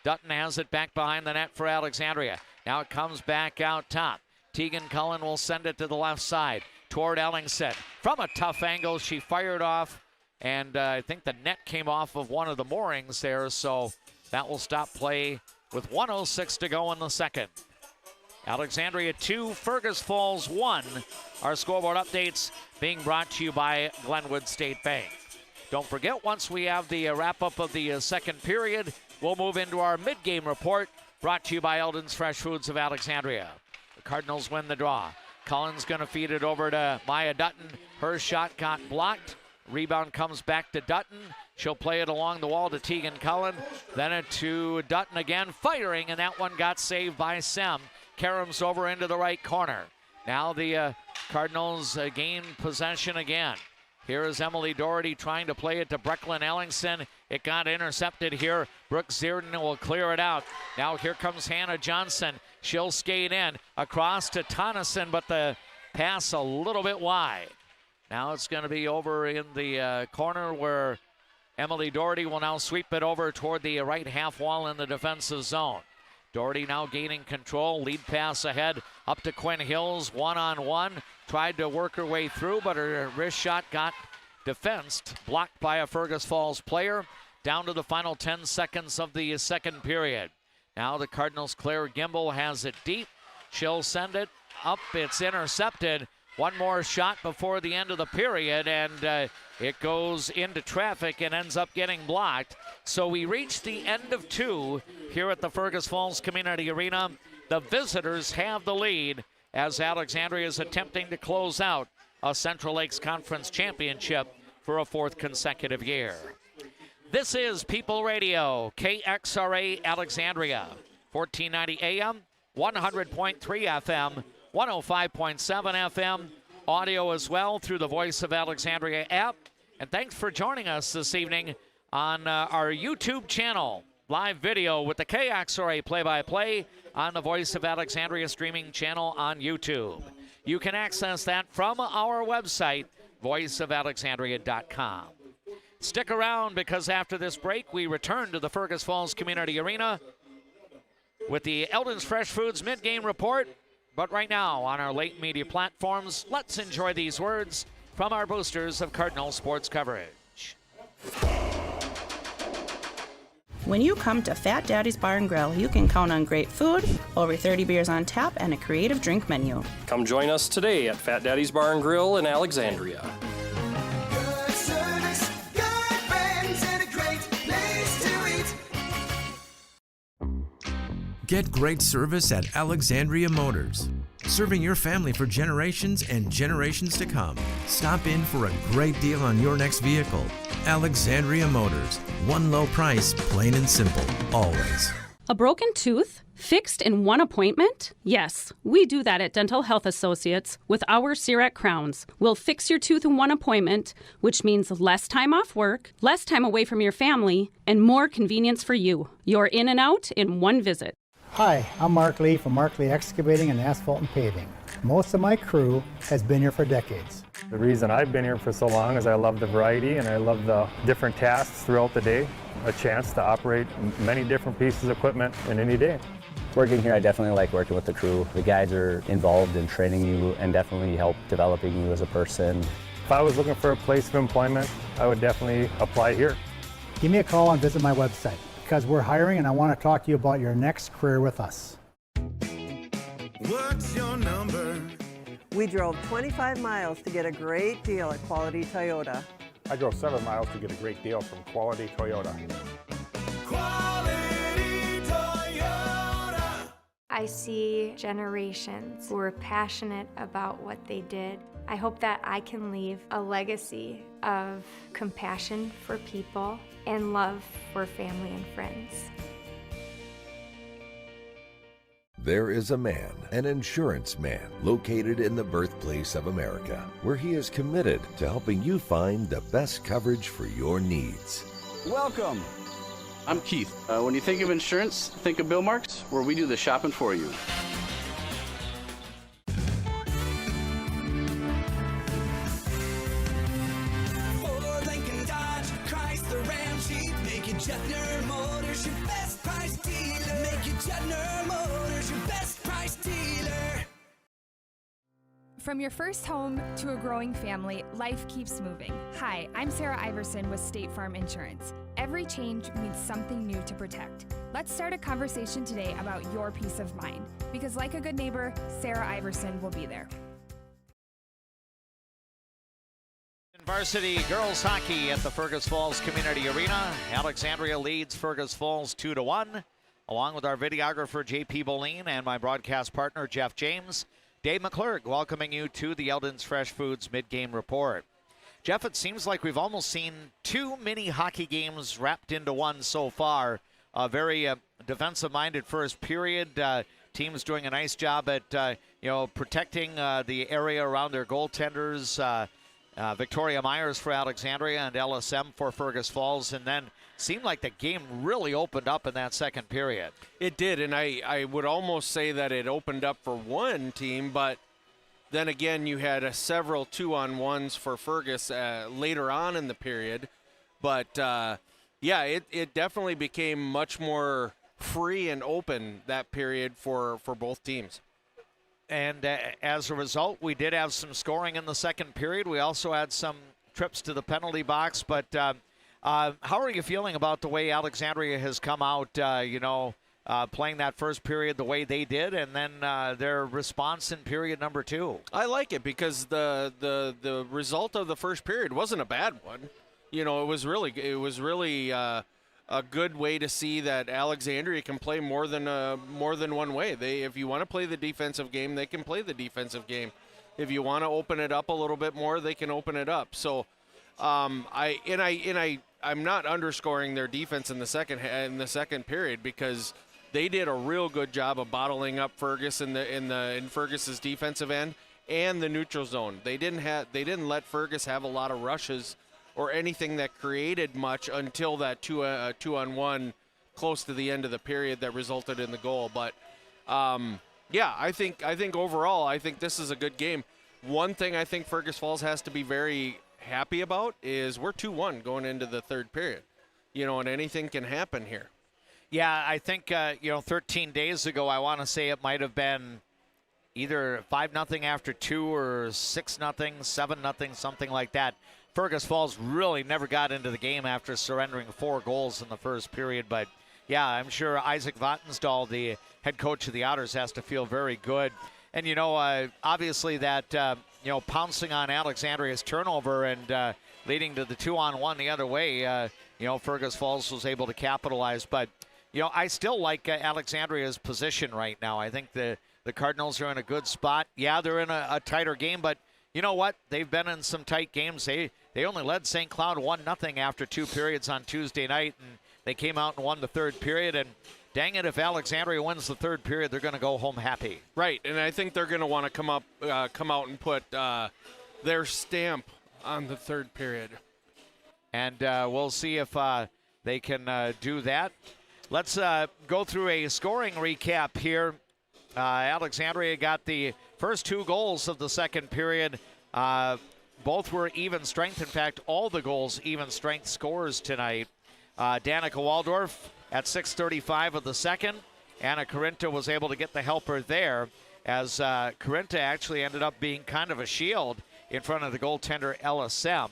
Dutton has it back behind the net for Alexandria. Now it comes back out top. Tegan Cullen will send it to the left side toward Ellingson. From a tough angle, she fired off, and I think the net came off of one of the moorings there, so that will stop play with 1:06 to go in the second. Alexandria 2, Fergus Falls 1. Our scoreboard updates being brought to you by Glenwood State Bank. Don't forget, once we have the wrap-up of the second period, we'll move into our mid-game report, brought to you by Eldon's Fresh Foods of Alexandria. The Cardinals win the draw. Cullen's going to feed it over to Maya Dutton. Her shot got blocked. Rebound comes back to Dutton. She'll play it along the wall to Tegan Cullen. Then it to Dutton again, firing, and that one got saved by Sem. Karams over into the right corner. Now the Cardinals gain possession again. Here is Emily Doherty trying to play it to Brooklyn Ellingson. It got intercepted here. Brooke Zierden will clear it out. Now here comes Hannah Johnson. She'll skate in across to Tonneson, but the pass a little bit wide. Now it's going to be over in the corner where Emily Doherty will now sweep it over toward the right half wall in the defensive zone. Doherty now gaining control. Lead pass ahead up to Quinn Hills. One-on-one. Tried to work her way through, but her wrist shot got defensed. Blocked by a Fergus Falls player. Down to the final 10 seconds of the second period. Now the Cardinals' Claire Gimbel has it deep. She'll send it up. It's intercepted. One more shot before the end of the period, and it goes into traffic and ends up getting blocked. So we reach the end of two here at the Fergus Falls Community Arena. The visitors have the lead as Alexandria is attempting to close out a Central Lakes Conference championship for a fourth consecutive year. This is People Radio, KXRA Alexandria, 1490 AM, 100.3 FM, 105.7 FM, audio as well through the Voice of Alexandria app. And thanks for joining us this evening on our YouTube channel. Live video with the KXRA play-by-play on the Voice of Alexandria streaming channel on YouTube. You can access that from our website, voiceofalexandria.com. Stick around, because after this break, we return to the Fergus Falls Community Arena with the Eldon's Fresh Foods mid-game report. But right now, on our late media platforms, let's enjoy these words from our boosters of Cardinal sports coverage. When you come to Fat Daddy's Bar and Grill, you can count on great food, over 30 beers on tap, and a creative drink menu. Come join us today at Fat Daddy's Bar and Grill in Alexandria. Good service, good friends, and a great place to eat. Get great service at Alexandria Motors. Serving your family for generations and generations to come. Stop in for a great deal on your next vehicle. Alexandria Motors. One low price, plain and simple, always. A broken tooth? Fixed in one appointment? Yes, we do that at Dental Health Associates with our CIRAC crowns. We'll fix your tooth in one appointment, which means less time off work, less time away from your family, and more convenience for you. You're in and out in one visit. Hi, I'm Mark Lee from Mark Lee Excavating and Asphalt and Paving. Most of my crew has been here for decades. The reason I've been here for so long is I love the variety and I love the different tasks throughout the day. A chance to operate many different pieces of equipment in any day. Working here, I definitely like working with the crew. The guys are involved in training you and definitely help developing you as a person. If I was looking for a place of employment, I would definitely apply here. Give me a call and visit my website, because we're hiring and I want to talk to you about your next career with us. What's your number? We drove 25 miles to get a great deal at Quality Toyota. I drove 7 miles to get a great deal from Quality Toyota. Quality Toyota. I see generations who are passionate about what they did. I hope that I can leave a legacy of compassion for people and love for family and friends. There is a man, an insurance man, located in the birthplace of America, where he is committed to helping you find the best coverage for your needs. Welcome. I'm Keith. When you think of insurance, think of Bill Marks, where we do the shopping for you. Ford, Lincoln, Dodge, Chrysler, Ram, Jeep. Make it Jetner Motors your best price dealer. Make it Jetner Motors your best price dealer. From your first home to a growing family, life keeps moving. Hi, I'm Sarah Iverson with State Farm Insurance. Every change means something new to protect. Let's start a conversation today about your peace of mind, because like a good neighbor, Sarah Iverson will be there. Varsity girls hockey at the Fergus Falls Community Arena. Alexandria leads Fergus Falls 2-1. Along with our videographer, JP Boleen, and my broadcast partner, Jeff James, Dave McClurg welcoming you to the Eldon's Fresh Foods mid-game report. Jeff, it seems like we've almost seen two mini hockey games wrapped into one so far. A very defensive-minded first period. Teams doing a nice job at protecting the area around their goaltenders. Victoria Myers for Alexandria and LSM for Fergus Falls, and then seemed like the game really opened up in that second period. It did, and I would almost say that it opened up for one team, but then again you had several 2-on-1s for Fergus later on in the period. But, it definitely became much more free and open that period for both teams. And as a result, we did have some scoring in the second period. We also had some trips to the penalty box. But how are you feeling about the way Alexandria has come out, playing that first period the way they did, and then their response in period number two? I like it because the result of the first period wasn't a bad one. It was really a good way to see that Alexandria can play more than one way. If you want to play the defensive game, they can play the defensive game. If you want to open it up a little bit more, they can open it up. So, I'm not underscoring their defense in the second period because they did a real good job of bottling up Fergus in Fergus's defensive end and the neutral zone. They didn't let Fergus have a lot of rushes or anything that created much until that 2-on-1 close to the end of the period that resulted in the goal. But I think overall, I think this is a good game. One thing I think Fergus Falls has to be very happy about is we're 2-1 going into the third period. And anything can happen here. Yeah, I think 13 days ago, I want to say it might have been either 5-0 after 2 or 6-0, 7-0, something like that. Fergus Falls really never got into the game after surrendering 4 goals in the first period. But, yeah, I'm sure Isaac Vatnsdal, the head coach of the Otters, has to feel very good. And, obviously that, pouncing on Alexandria's turnover and leading to the 2-on-1 the other way, Fergus Falls was able to capitalize. But, I still like Alexandria's position right now. I think the Cardinals are in a good spot. Yeah, they're in a tighter game, but you know what? They've been in some tight games. They only led St. Cloud 1-0 after 2 periods on Tuesday night, and they came out and won the third period. And dang it, if Alexandria wins the third period, they're going to go home happy. Right, and I think they're going to want to come out and put their stamp on the third period. And we'll see if they can do that. Let's go through a scoring recap here. Alexandria got the first 2 goals of the second period. Both were even strength. In fact, all the goals even strength scores tonight. Danica Waldorf at 6:35 of the second. Anna Corinta was able to get the helper there, as Corinta actually ended up being kind of a shield in front of the goaltender LSM.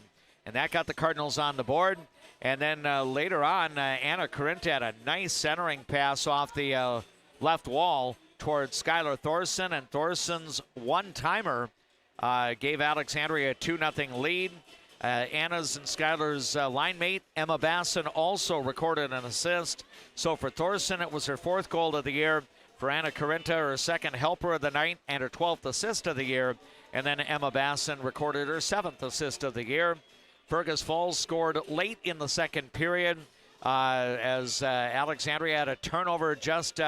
And that got the Cardinals on the board. And then later on, Anna Corinta had a nice centering pass off the left wall towards Skylar Thorson, and Thorson's one-timer gave Alexandria a 2-0 lead. Anna's and Skylar's line mate, Emma Basson, also recorded an assist. So for Thorson, it was her 4th goal of the year. For Anna Corinta, her 2nd helper of the night and her 12th assist of the year. And then Emma Basson recorded her 7th assist of the year. Fergus Falls scored late in the second period as Alexandria had a turnover just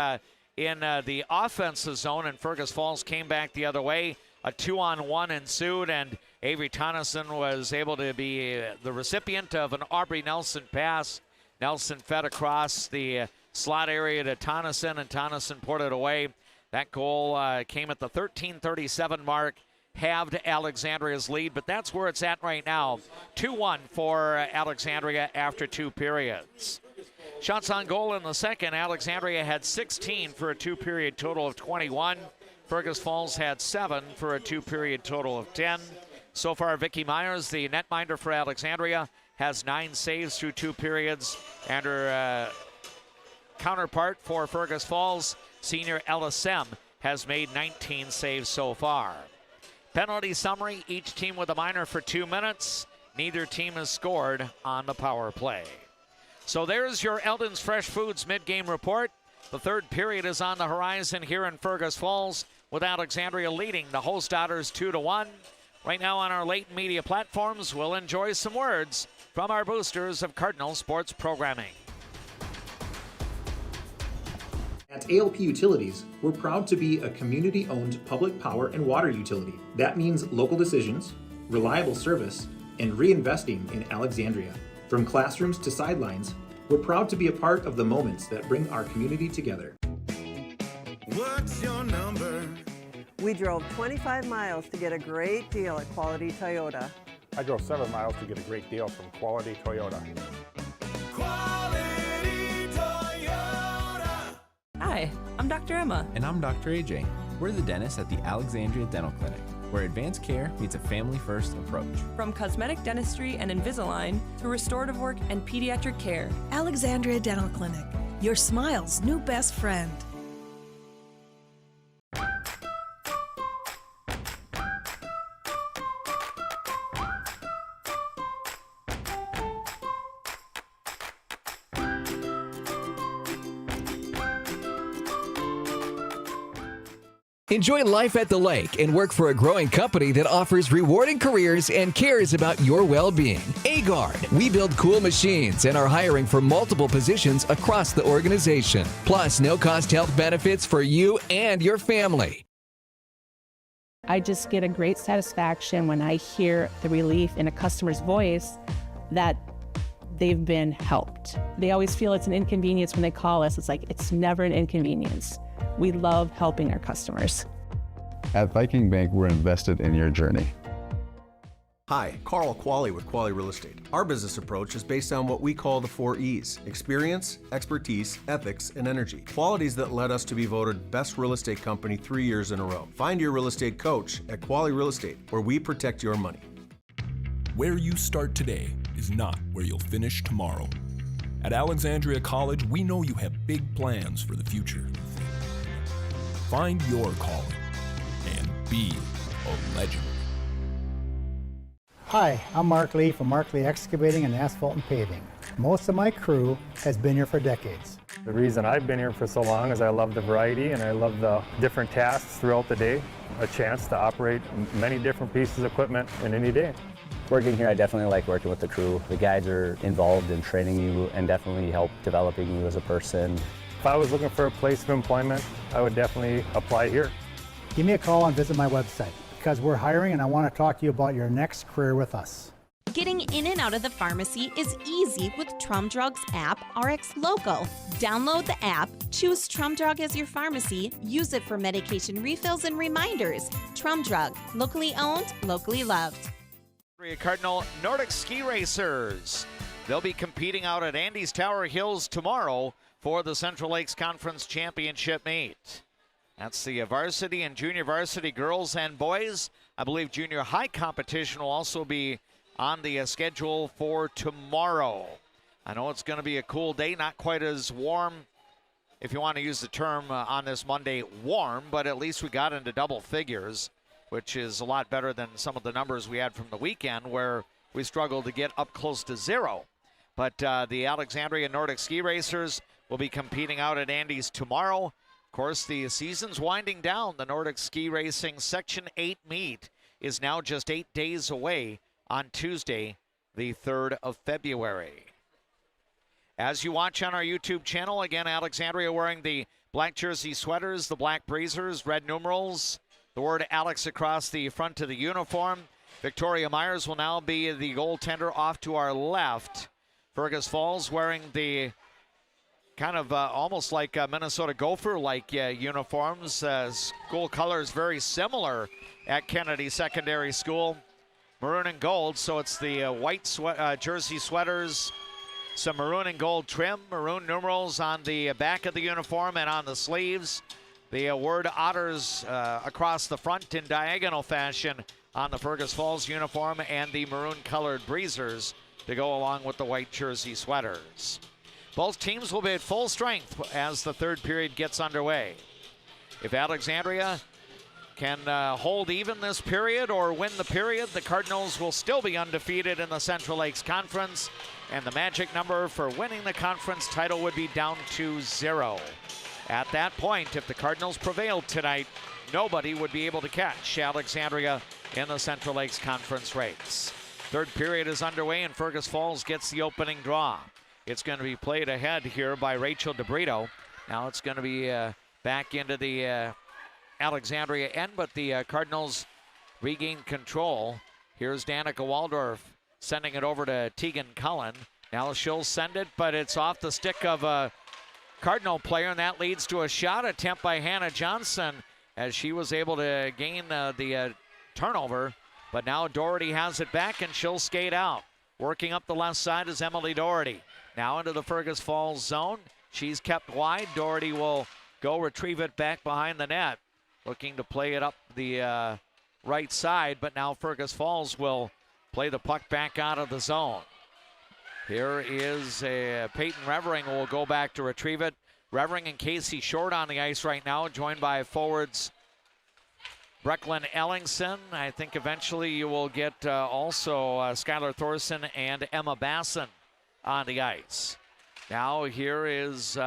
in the offensive zone, and Fergus Falls came back the other way. A 2-on-1 ensued, and Avery Tonneson was able to be the recipient of an Aubrey Nelson pass. Nelson fed across the slot area to Tonneson, and Tonneson put it away. That goal came at the 13:37 mark, halved Alexandria's lead, but that's where it's at right now. 2-1 for Alexandria after 2 periods. Shots on goal in the second, Alexandria had 16 for a 2-period total of 21. Fergus Falls had 7 for a 2-period total of 10. So far, Vicky Myers, the netminder for Alexandria, has 9 saves through 2 periods, and her counterpart for Fergus Falls, senior Ella Sem, has made 19 saves so far. Penalty summary, each team with a minor for 2 minutes. Neither team has scored on the power play. So there's your Eldon's Fresh Foods mid-game report. The third period is on the horizon here in Fergus Falls, with Alexandria leading the host Otters 2-1. Right now on our late media platforms, we'll enjoy some words from our boosters of Cardinal sports programming. At ALP Utilities, we're proud to be a community-owned public power and water utility. That means local decisions, reliable service, and reinvesting in Alexandria. From classrooms to sidelines, we're proud to be a part of the moments that bring our community together. What's your number? We drove 25 miles to get a great deal at Quality Toyota. I drove 7 miles to get a great deal from Quality Toyota. Quality Toyota. Hi, I'm Dr. Emma. And I'm Dr. AJ. We're the dentists at the Alexandria Dental Clinic, where advanced care meets a family-first approach. From cosmetic dentistry and Invisalign to restorative work and pediatric care. Alexandria Dental Clinic, your smile's new best friend. Enjoy life at the lake and work for a growing company that offers rewarding careers and cares about your well-being. Agard, we build cool machines and are hiring for multiple positions across the organization. Plus, no-cost health benefits for you and your family. I just get a great satisfaction when I hear the relief in a customer's voice that they've been helped. They always feel it's an inconvenience when they call us. It's like, it's never an inconvenience. We love helping our customers. At Viking Bank, we're invested in your journey. Hi, Carl Qualley with Qualley Real Estate. Our business approach is based on what we call the 4 E's: experience, expertise, ethics, and energy. Qualities that led us to be voted best real estate company 3 years in a row. Find your real estate coach at Qualley Real Estate, where we protect your money. Where you start today is not where you'll finish tomorrow. At Alexandria College, we know you have big plans for the future. Find your calling and be a legend. Hi, I'm Mark Lee from Mark Lee Excavating and Asphalt and Paving. Most of my crew has been here for decades. The reason I've been here for so long is I love the variety and I love the different tasks throughout the day. A chance to operate many different pieces of equipment in any day. Working here, I definitely like working with the crew. The guys are involved in training you and definitely help developing you as a person. If I was looking for a place of employment, I would definitely apply here. Give me a call and visit my website because we're hiring and I want to talk to you about your next career with us. Getting in and out of the pharmacy is easy with Trum Drug's app, RX Local. Download the app, choose Trum Drug as your pharmacy, use it for medication refills and reminders. Trum Drug, locally owned, locally loved. Cardinal Nordic Ski Racers. They'll be competing out at Andes Tower Hills tomorrow for the Central Lakes Conference Championship meet. That's the varsity and junior varsity girls and boys. I believe junior high competition will also be on the schedule for tomorrow. I know it's going to be a cool day, not quite as warm, if you want to use the term on this Monday, warm, but at least we got into double figures, which is a lot better than some of the numbers we had from the weekend where we struggled to get up close to 0. But the Alexandria Nordic Ski Racers will be competing out at Andes tomorrow. Of course, the season's winding down. The Nordic Ski Racing Section 8 meet is now just 8 days away on Tuesday, the 3rd of February. As you watch on our YouTube channel, again, Alexandria wearing the Black jersey sweaters, the black breezers, red numerals, the word Alex across the front of the uniform. Victoria Myers will now be the goaltender off to our left. Fergus Falls wearing the kind of almost like Minnesota Gopher-like uniforms. School colors very similar at Kennedy Secondary School. Maroon and gold, so it's the white jersey sweaters, some maroon and gold trim, maroon numerals on the back of the uniform and on the sleeves. The word Otters across the front in diagonal fashion on the Fergus Falls uniform, and the maroon-colored breezers to go along with the white jersey sweaters. Both teams will be at full strength as the third period gets underway. If Alexandria can hold even this period or win the period, the Cardinals will still be undefeated in the Central Lakes Conference, and the magic number for winning the conference title would be down to 0. At that point, if the Cardinals prevailed tonight, nobody would be able to catch Alexandria in the Central Lakes Conference race. Third period is underway, and Fergus Falls gets the opening draw. It's going to be played ahead here by Rachel DeBrito. Now it's going to be back into the Alexandria end, but the Cardinals regain control. Here's Danica Waldorf sending it over to Tegan Cullen. Now she'll send it, but it's off the stick of a Cardinal player, and that leads to a shot attempt by Hannah Johnson as she was able to gain the turnover. But now Doherty has it back, and she'll skate out. Working up the left side is Emily Doherty. Now into the Fergus Falls zone. She's kept wide. Doherty will go retrieve it back behind the net. Looking to play it up the right side, but now Fergus Falls will play the puck back out of the zone. Here is Peyton Revering will go back to retrieve it. Revering and Casey Short on the ice right now, joined by forwards Brecklin Ellingson. I think eventually you will get also Skylar Thorson and Emma Basson on the ice. Now here is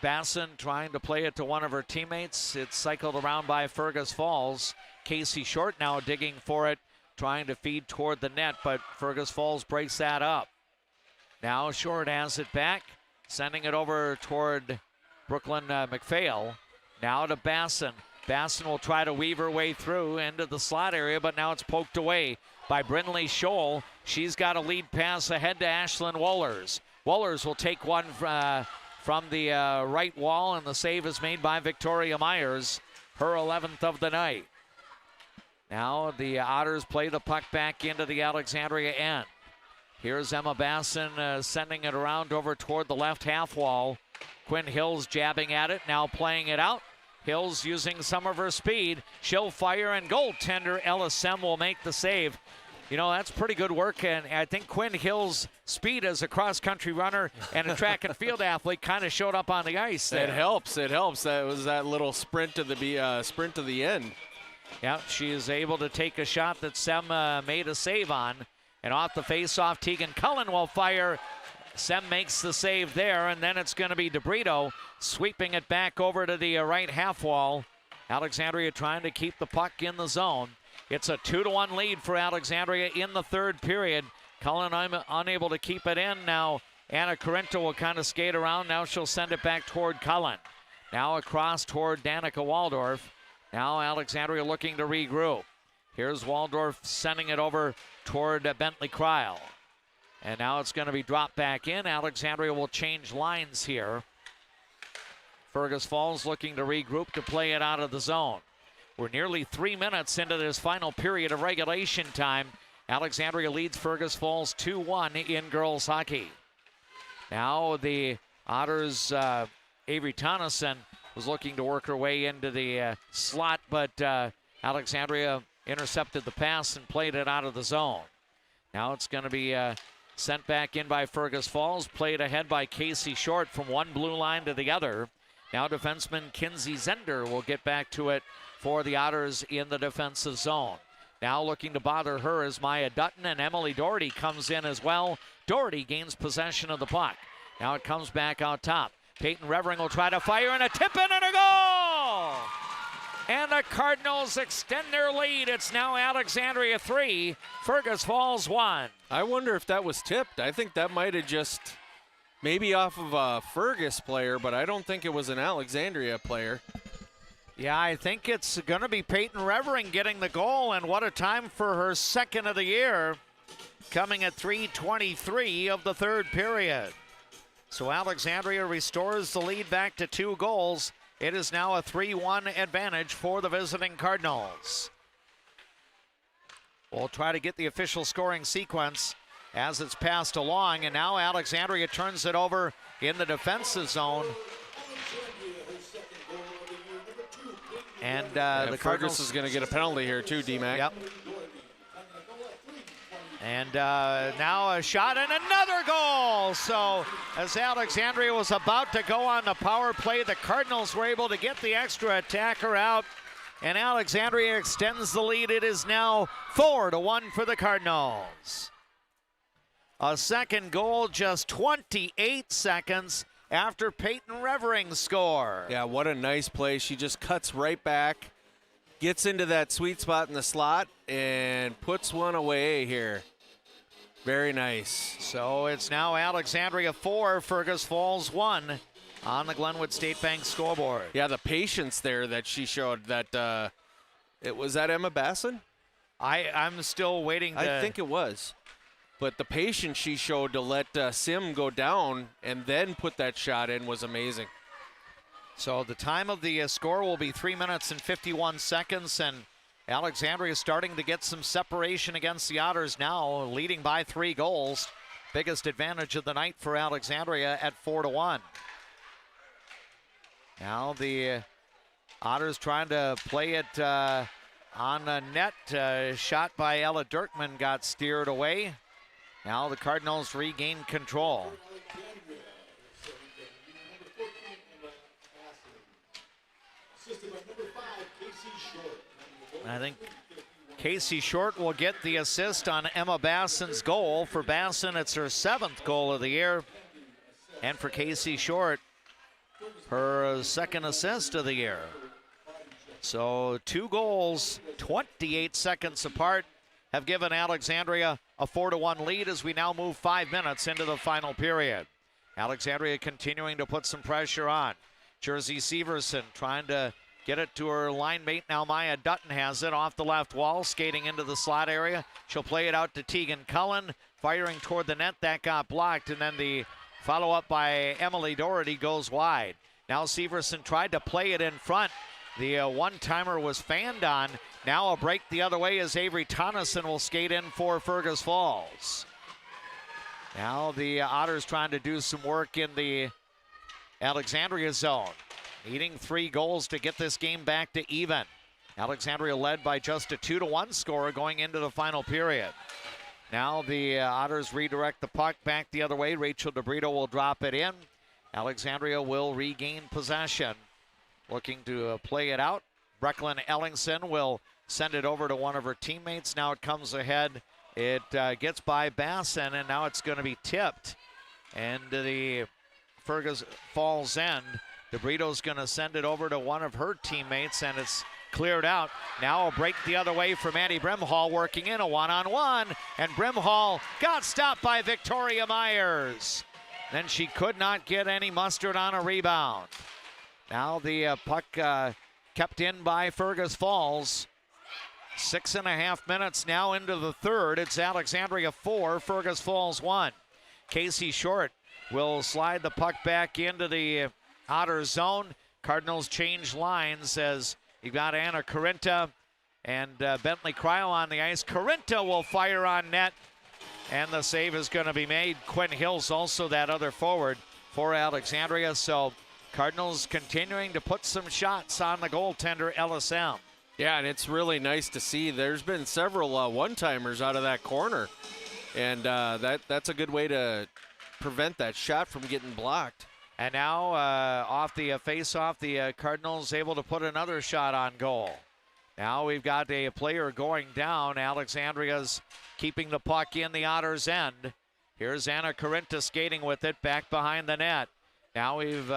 Basson trying to play it to one of her teammates. It's cycled around by Fergus Falls. Casey Short now digging for it, trying to feed toward the net, but Fergus Falls breaks that up. Now Short has it back, sending it over toward Brooklyn McPhail. Now to Basson. Basson will try to weave her way through into the slot area, but now it's poked away by Brindley Scholl. She's got a lead pass ahead to Ashlyn Wohlers. Wohlers will take one from the right wall, and the save is made by Victoria Myers, her 11th of the night. Now the Otters play the puck back into the Alexandria end. Here's Emma Basson sending it around over toward the left half wall. Quinn Hills jabbing at it, now playing it out. Hills using some of her speed. She'll fire, and goaltender Ella Sem will make the save. You know, that's pretty good work, and I think Quinn Hill's speed as a cross-country runner and a track and field athlete kind of showed up on the ice there. It helps. That was that little sprint to the end. Yeah, she is able to take a shot that Sem made a save on. And off the face-off, Tegan Cullen will fire. Sem makes the save there, and then it's going to be DeBrito sweeping it back over to the right half wall. Alexandria trying to keep the puck in the zone. It's a 2-1 lead for Alexandria in the third period. Cullen unable to keep it in. Now Anna Corinto will kind of skate around. Now she'll send it back toward Cullen. Now across toward Danica Waldorf. Now Alexandria looking to regroup. Here's Waldorf sending it over toward Bentley Cryle. And now it's going to be dropped back in. Alexandria will change lines here. Fergus Falls looking to regroup to play it out of the zone. We're nearly 3 minutes into this final period of regulation time. Alexandria leads Fergus Falls 2-1 in girls hockey. Now the Otters, Avery Tonneson was looking to work her way into the slot, but Alexandria intercepted the pass and played it out of the zone. Now it's going to be sent back in by Fergus Falls, played ahead by Casey Short from one blue line to the other. Now defenseman Kinsey Zender will get back to it for the Otters in the defensive zone. Now looking to bother her is Maya Dutton, and Emily Doherty comes in as well. Doherty gains possession of the puck. Now it comes back out top. Peyton Revering will try to fire, and a tip-in and a goal! And the Cardinals extend their lead. It's now Alexandria 3, Fergus Falls 1. I wonder if that was tipped. I think that might have just Maybe off of a Fergus player, but I don't think it was an Alexandria player. Yeah, I think it's going to be Peyton Revering getting the goal, and what a time for her second of the year, coming at 3:23 of the third period. So Alexandria restores the lead back to 2 goals. It is now a 3-1 advantage for the visiting Cardinals. We'll try to get the official scoring sequence as it's passed along, and now Alexandria turns it over in the defensive zone. And the Cardinals is going to get a penalty here too, D-Mac. Yep. And now a shot and another goal. So as Alexandria was about to go on the power play, the Cardinals were able to get the extra attacker out, and Alexandria extends the lead. It is now 4-1 for the Cardinals. A second goal just 28 seconds after Peyton Revering's score. Yeah, what a nice play. She just cuts right back, gets into that sweet spot in the slot, and puts one away here. Very nice. So it's now Alexandria 4, Fergus Falls 1 on the Glenwood State Bank scoreboard. Yeah, the patience there that she showed. That was that Emma Basson? I'm still waiting to... I think it was. But the patience she showed to let Sim go down and then put that shot in was amazing. So the time of the score will be 3 minutes and 51 seconds, and Alexandria is starting to get some separation against the Otters now, leading by 3 goals. Biggest advantage of the night for Alexandria at 4-1. Now the Otters trying to play it on a net. Shot by Ella Dirkman got steered away. Now the Cardinals regain control. I think Casey Short will get the assist on Emma Basson's goal. For Basson, it's her 7th goal of the year. And for Casey Short, her 2nd assist of the year. So 2 goals, 28 seconds apart, have given Alexandria a 4-1 lead as we now move 5 minutes into the final period. Alexandria continuing to put some pressure on. Jersey Severson trying to get it to her line mate. Now Maya Dutton has it off the left wall, skating into the slot area. She'll play it out to Tegan Cullen, firing toward the net. That got blocked, and then the follow-up by Emily Doherty goes wide. Now Severson tried to play it in front. The one-timer was fanned on. Now a break the other way as Avery Tonneson will skate in for Fergus Falls. Now the Otters trying to do some work in the Alexandria zone. Needing 3 goals to get this game back to even. Alexandria led by just a 2-1 score going into the final period. Now the Otters redirect the puck back the other way. Rachel DeBrito will drop it in. Alexandria will regain possession. Looking to play it out. Brecklin Ellingson will send it over to one of her teammates. Now it comes ahead. It gets by Basson, and now it's going to be tipped. And to the Fergus Falls end. DeBrito's going to send it over to one of her teammates, and it's cleared out. Now a break the other way from Andy Brimhall, working in a one-on-one, and Brimhall got stopped by Victoria Myers. Then she could not get any mustard on a rebound. Now the puck kept in by Fergus Falls. 6.5 minutes now into the third. It's Alexandria 4, Fergus Falls 1. Casey Short will slide the puck back into the Otter zone. Cardinals change lines as you've got Anna Carinta and Bentley Cryle on the ice. Carinta will fire on net, and the save is going to be made. Quinn Hill's also that other forward for Alexandria. So Cardinals continuing to put some shots on the goaltender, LSM. Yeah, and it's really nice to see. There's been several one-timers out of that corner, and that's a good way to prevent that shot from getting blocked. And now off the face-off, the Cardinals able to put another shot on goal. Now we've got a player going down. Alexandria's keeping the puck in the Otters' end. Here's Anna Carinta skating with it back behind the net. Now we've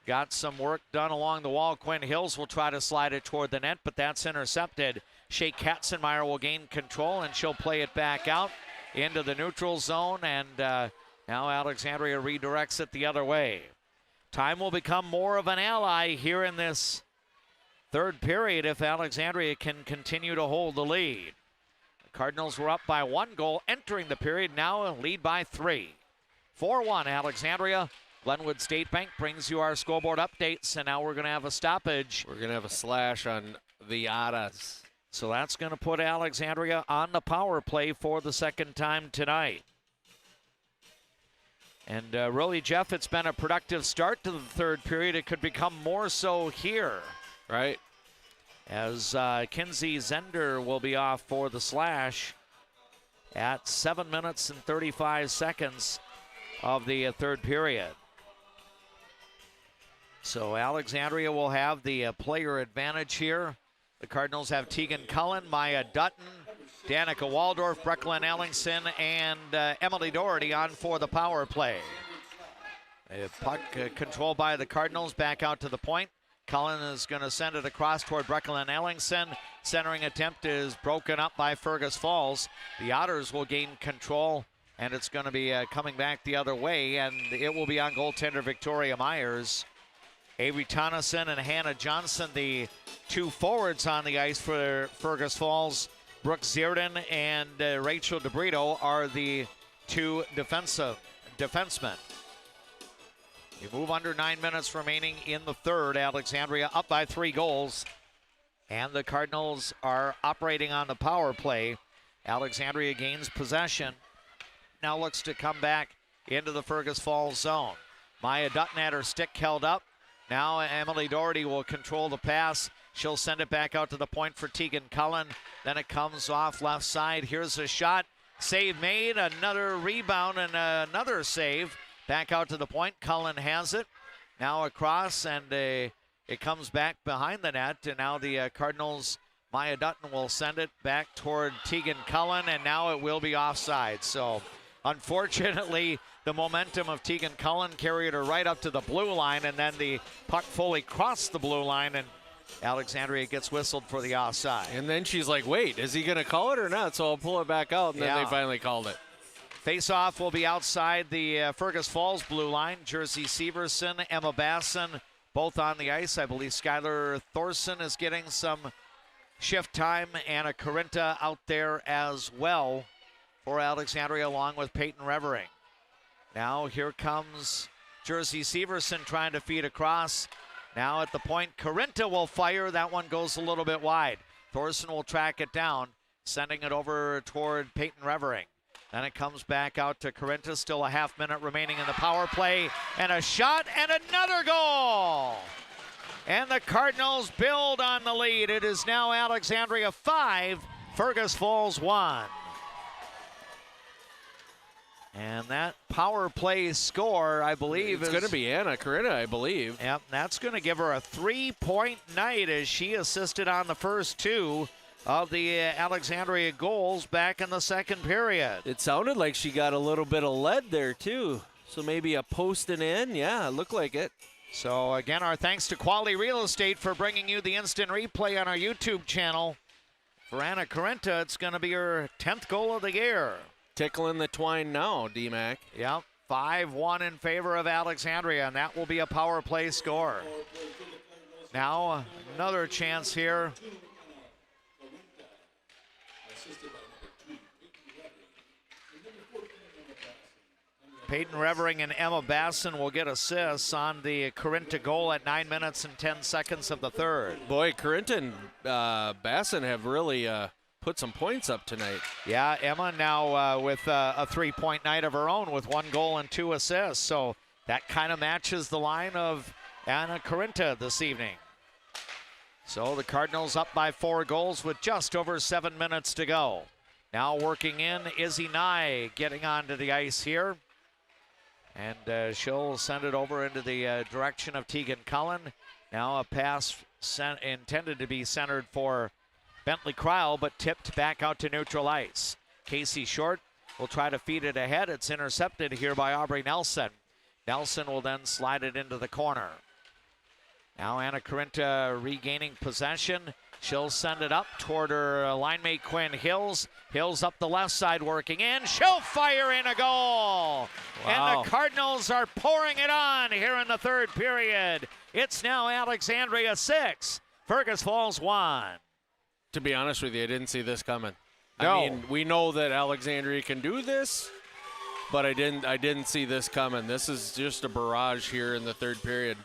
got some work done along the wall. Quinn Hills will try to slide it toward the net, but that's intercepted. Shea Katzenmeyer will gain control, and she'll play it back out into the neutral zone, and Now Alexandria redirects it the other way. Time will become more of an ally here in this third period if Alexandria can continue to hold the lead. The Cardinals were up by 1 goal entering the period, now a lead by 3. 4-1 Alexandria. Glenwood State Bank brings you our scoreboard updates, and now we're going to have a stoppage. We're going to have a slash on the Ottas. So that's going to put Alexandria on the power play for the second time tonight. And really, Jeff, it's been a productive start to the third period. It could become more so here. Right. As Kinsey Zender will be off for the slash at 7 minutes and 35 seconds of the third period. So Alexandria will have the player advantage here. The Cardinals have Tegan Cullen, Maya Dutton, Danica Waldorf, Brecklin Ellingson, and Emily Doherty on for the power play. A puck controlled by the Cardinals back out to the point. Cullen is going to send it across toward Brecklin Ellingson. Centering attempt is broken up by Fergus Falls. The Otters will gain control, and it's going to be coming back the other way, and it will be on goaltender Victoria Myers. Avery Tonneson and Hannah Johnson, the two forwards on the ice for Fergus Falls. Brooke Zierden and Rachel DeBrito are the two defensemen. We move under 9 minutes remaining in the third. Alexandria up by 3 goals. And the Cardinals are operating on the power play. Alexandria gains possession. Now looks to come back into the Fergus Falls zone. Maya Dutton had her stick held up. Now Emily Doherty will control the pass. She'll send it back out to the point for Tegan Cullen. Then it comes off left side. Here's a shot. Save made. Another rebound and another save. Back out to the point. Cullen has it. Now across, and it comes back behind the net. And now the Cardinals, Maya Dutton will send it back toward Tegan Cullen, and now it will be offside. So unfortunately, the momentum of Tegan Cullen carried her right up to the blue line, and then the puck fully crossed the blue line, and Alexandria gets whistled for the offside. And then she's like, wait, is he going to call it or not? So I'll pull it back out, and then they finally called it. Face-off will be outside the Fergus Falls blue line. Jersey Severson, Emma Basson, both on the ice. I believe Skylar Thorson is getting some shift time. Anna Corinta out there as well for Alexandria, along with Peyton Revering. Now here comes Jersey Severson trying to feed across. Now at the point, Corinta will fire. That one goes a little bit wide. Thorson will track it down, sending it over toward Peyton Revering. Then it comes back out to Corinta. Still a half minute remaining in the power play. And a shot and another goal. And the Cardinals build on the lead. It is now Alexandria 5, Fergus Falls 1. And that power play score, I believe, it's going to be Anna Corinta, I believe. Yep, that's going to give her a 3-point night as she assisted on the first 2 of the Alexandria goals back in the second period. It sounded like she got a little bit of lead there, too. So maybe a post and in. Yeah, it looked like it. So, again, our thanks to Quality Real Estate for bringing you the instant replay on our YouTube channel. For Anna Corinta, it's going to be her 10th goal of the year. Tickling the twine now, D-Mac. Yep, 5-1 in favor of Alexandria, and that will be a power play score. Now, another chance here. Peyton Revering and Emma Basson will get assists on the Corinta goal at 9 minutes and 10 seconds of the third. Boy, Corinta and Basson have really put some points up tonight. Yeah, Emma now with a 3-point night of her own with 1 goal and 2 assists. So that kind of matches the line of Anna Corinta this evening. So the Cardinals up by 4 goals with just over 7 minutes to go. Now working in, Izzy Nye getting onto the ice here. And she'll send it over into the direction of Tegan Cullen. Now a pass intended to be centered for Bentley Cryle, but tipped back out to neutral ice. Casey Short will try to feed it ahead. It's intercepted here by Aubrey Nelson. Nelson will then slide it into the corner. Now Anna Corinta regaining possession. She'll send it up toward her line mate Quinn Hills. Hills up the left side working in. She'll fire in a goal. Wow. And the Cardinals are pouring it on here in the third period. It's now Alexandria 6, Fergus Falls 1. To be honest with you, I didn't see this coming. No. I mean, we know that Alexandria can do this, but I didn't see this coming. This is just a barrage here in the third period.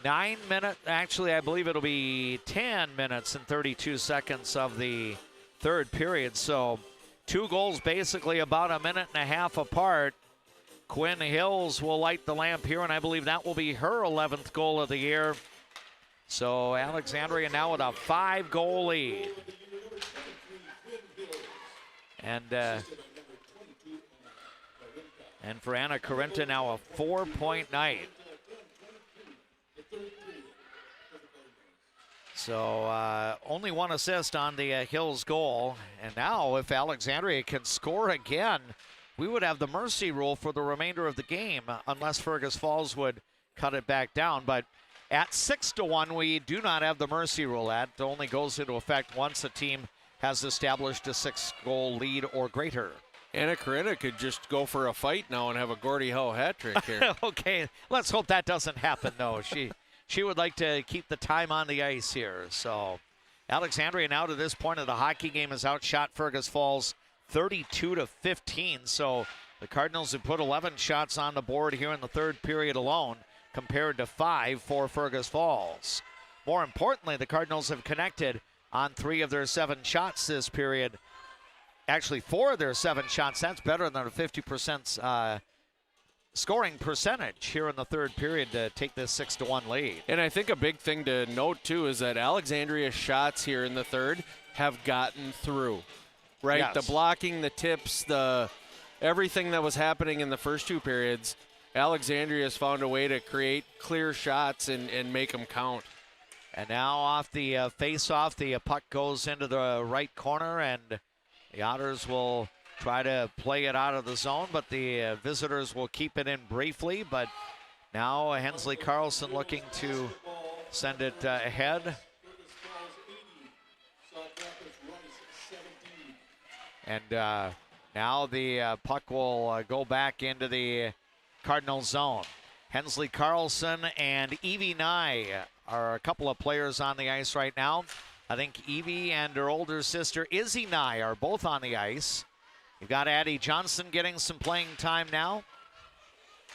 9 minutes, actually I believe it'll be 10 minutes and 32 seconds of the third period. So 2 goals basically about a minute and a half apart. Quinn Hills will light the lamp here, and I believe that will be her 11th goal of the year. So Alexandria now with a 5-goal lead. And for Anna Corinta now a 4-point night. So only 1 assist on the Hills goal. And now if Alexandria can score again, we would have the mercy rule for the remainder of the game unless Fergus Falls would cut it back down. But at 6-1, we do not have the mercy rule. That only goes into effect once a team has established a 6-goal lead or greater. Anna Corinta could just go for a fight now and have a Gordie Howe hat trick here. Okay, let's hope that doesn't happen, though. She would like to keep the time on the ice here. So Alexandria now to this point of the hockey game has outshot Fergus Falls 32-15. So the Cardinals have put 11 shots on the board here in the third period alone compared to 5 for Fergus Falls. More importantly, the Cardinals have connected on 3 of their 7 shots this period. Actually, 4 of their 7 shots. That's better than a 50% scoring percentage here in the third period to take this 6-1 lead. And I think a big thing to note, too, is that Alexandria's shots here in the third have gotten through, right? Yes. The blocking, the tips, everything that was happening in the first 2 periods, Alexandria has found a way to create clear shots and make them count. And now off the face-off, the puck goes into the right corner, and the Otters will try to play it out of the zone, but the visitors will keep it in briefly. But now Hensley Carlson looking to send it ahead. And now the puck will go back into the Cardinal zone. Hensley Carlson and Evie Nye are a couple of players on the ice right now. I think Evie and her older sister Izzy Nye are both on the ice. You've got Addie Johnson getting some playing time now.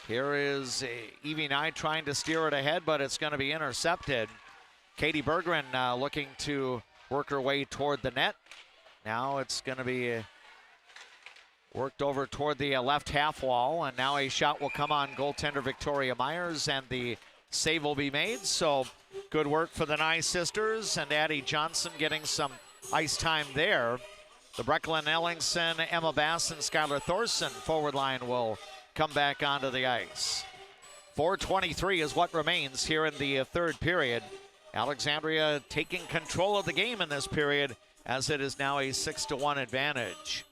Here is Evie Nye trying to steer it ahead, but it's going to be intercepted. Katie Berggren looking to work her way toward the net. Now it's going to be worked over toward the left half wall, and now a shot will come on goaltender Victoria Myers, and the save will be made. So good work for the Nye sisters, and Addie Johnson getting some ice time there. The Brecklin Ellingson, Emma Bass, and Skylar Thorson forward line will come back onto the ice. 4:23 is what remains here in the third period. Alexandria taking control of the game in this period, as it is now a 6-1 advantage.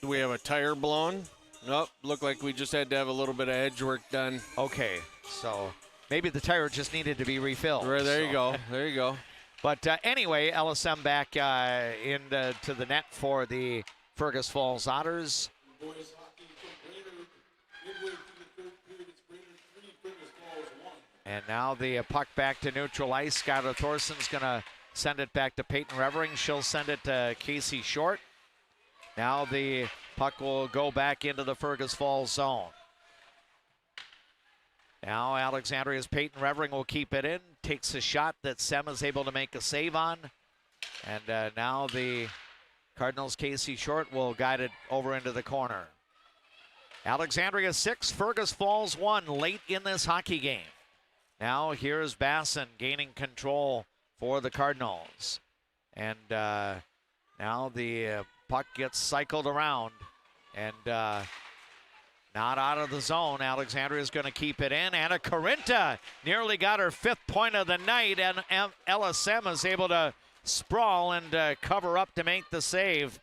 Do we have a tire blown? Nope, looked like we just had to have a little bit of edge work done. Okay, so maybe the tire just needed to be refilled. Right, there you go, there you go. But anyway, LSM back into the net for the Fergus Falls Otters. And now the puck back to neutral ice. Skylar Thorson's going to send it back to Peyton Revering. She'll send it to Casey Short. Now the puck will go back into the Fergus Falls zone. Now Alexandria's Peyton Revering will keep it in. Takes a shot that Sem is able to make a save on. And now the Cardinals' Casey Short will guide it over into the corner. Alexandria 6, Fergus Falls 1 late in this hockey game. Now here's Basson gaining control for the Cardinals. And now the puck gets cycled around. And not out of the zone. Alexandria is going to keep it in. Anna Corinta nearly got her 5th point of the night, and LSM is able to sprawl and cover up to make the save.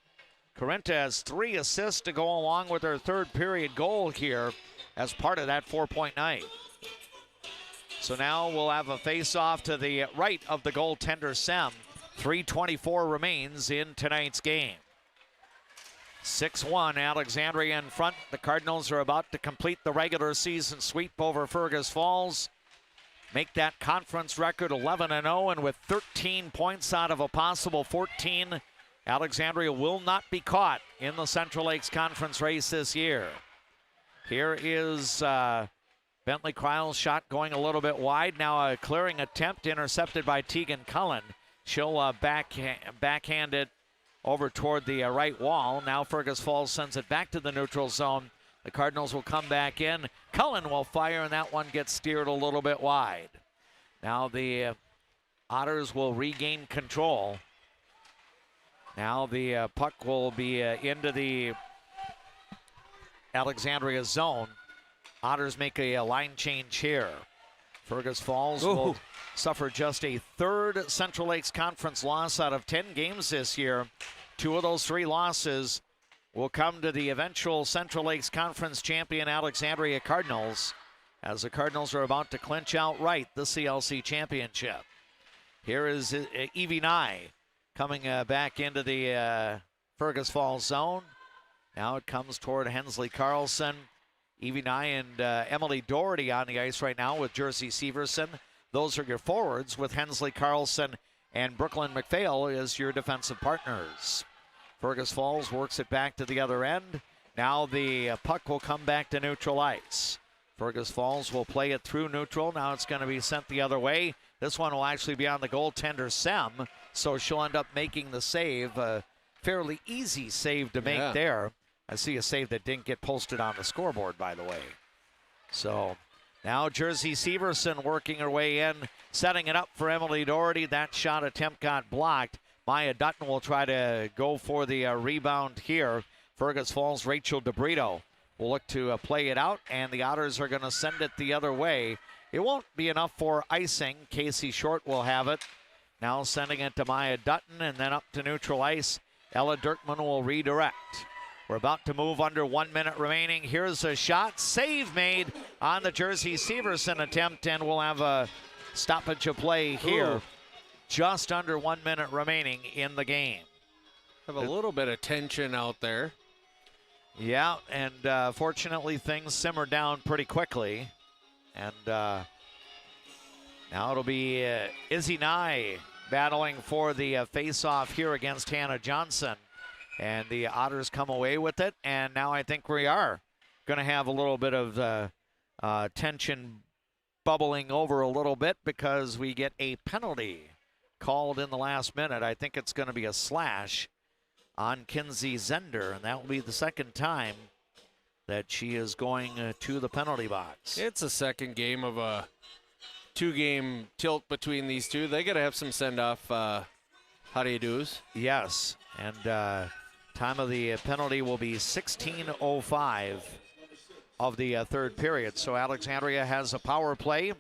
Corinta has 3 assists to go along with her third period goal here as part of that 4-point night. So now we'll have a face-off to the right of the goaltender Sem. 3:24 remains in tonight's game. 6-1, Alexandria in front. The Cardinals are about to complete the regular season sweep over Fergus Falls, make that conference record 11-0, and with 13 points out of a possible 14, Alexandria will not be caught in the Central Lakes Conference race this year. Here is Bentley Kryle's shot going a little bit wide. Now a clearing attempt intercepted by Tegan Cullen. She'll backhand it over toward the right wall. Now Fergus Falls sends it back to the neutral zone. The Cardinals will come back in. Cullen will fire, and that one gets steered a little bit wide. Now the Otters will regain control. Now the puck will be into the Alexandria zone. Otters make a line change here. Fergus Falls will suffer just a third Central Lakes Conference loss out of 10 games this year. 2 of those 3 losses will come to the eventual Central Lakes Conference champion Alexandria Cardinals, as the Cardinals are about to clinch outright the CLC championship. Here is Evie Nye coming back into the Fergus Falls zone. Now it comes toward Hensley Carlson. Evie Nye and Emily Doherty on the ice right now with Jersey Severson. Those are your forwards, with Hensley Carlson and Brooklyn McPhail as your defensive partners. Fergus Falls works it back to the other end. Now the puck will come back to neutral ice. Fergus Falls will play it through neutral. Now it's going to be sent the other way. This one will actually be on the goaltender, Sem, so she'll end up making the save. A fairly easy save to make there. I see a save that didn't get posted on the scoreboard, by the way. So now Jersey Severson working her way in, setting it up for Emily Doherty. That shot attempt got blocked. Maya Dutton will try to go for the rebound here. Fergus Falls' Rachel DeBrito will look to play it out, and the Otters are going to send it the other way. It won't be enough for icing. Casey Short will have it. Now sending it to Maya Dutton, and then up to neutral ice. Ella Dirkman will redirect. We're about to move under 1 minute remaining. Here's a shot. Save made on the Jersey Severson attempt, and we'll have a stoppage of play here. Ooh. Just under 1 minute remaining in the game. Have a little bit of tension out there. Yeah, and fortunately things simmered down pretty quickly. And now it'll be Izzy Nye battling for the face-off here against Hannah Johnson. And the Otters come away with it, and now I think we are going to have a little bit of tension bubbling over a little bit, because we get a penalty called in the last minute. I think it's going to be a slash on Kinsey Zender, and that will be the second time that she is going to the penalty box. It's a second game of a 2-game tilt between these two. They got to have some send-off how do you do's. Yes, and time of the penalty will be 16:05 of the third period. So Alexandria has a power play,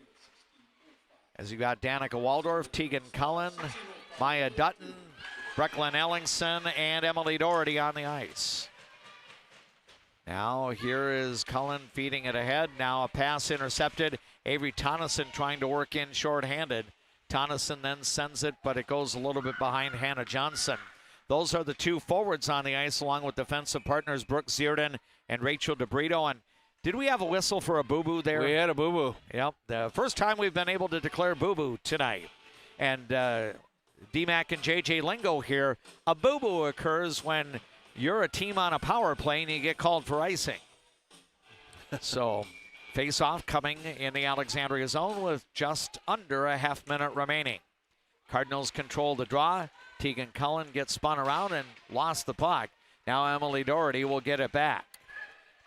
as you got Danica Waldorf, Tegan Cullen, Maya Dutton, Brecklin Ellingson, and Emily Doherty on the ice. Now here is Cullen feeding it ahead. Now a pass intercepted. Avery Tonneson trying to work in shorthanded. Tonneson then sends it, but it goes a little bit behind Hannah Johnson. Those are the 2 forwards on the ice, along with defensive partners Brooke Zierden and Rachel DeBrito. And did we have a whistle for a boo-boo there? We had a boo-boo. Yep, the first time we've been able to declare boo-boo tonight. And DMAC and JJ Lingo here, a boo-boo occurs when you're a team on a power play and you get called for icing. So face-off coming in the Alexandria zone with just under a half-minute remaining. Cardinals control the draw. Tegan Cullen gets spun around and lost the puck. Now Emily Doherty will get it back.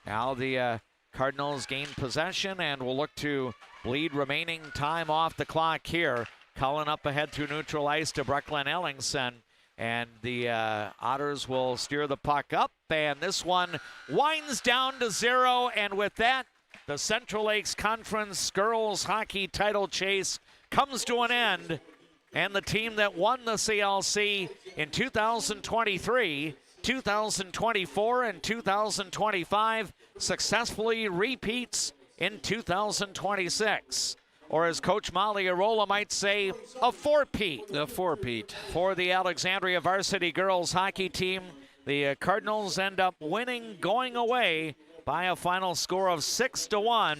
Now the Cardinals gain possession and will look to bleed remaining time off the clock here. Cullen up ahead through neutral ice to Brecklin Ellingson. And the Otters will steer the puck up. And this one winds down to 0. And with that, the Central Lakes Conference Girls Hockey title chase comes to an end. And the team that won the CLC in 2023, 2024, and 2025 successfully repeats in 2026. or as Coach Molly Arola might say, a four-peat. A four-peat. For the Alexandria varsity girls hockey team, the Cardinals end up winning going away by a final score of 6-1.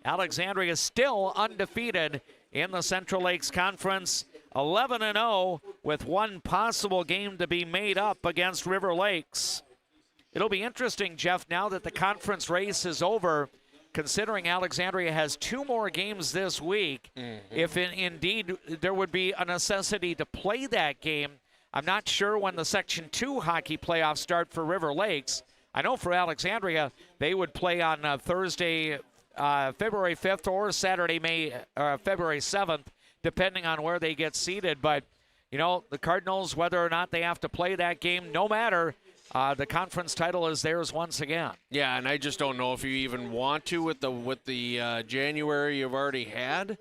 Alexandria is still undefeated in the Central Lakes Conference, 11-0 with one possible game to be made up against River Lakes. It'll be interesting, Jeff, now that the conference race is over, considering Alexandria has 2 more games this week, if indeed there would be a necessity to play that game. I'm not sure when the Section 2 hockey playoffs start for River Lakes. I know for Alexandria, they would play on Thursday, February 5th or Saturday, February 7th, depending on where they get seated. But, you know, the Cardinals, whether or not they have to play that game, no matter, the conference title is theirs once again. Yeah, and I just don't know if you even want to with the January you've already had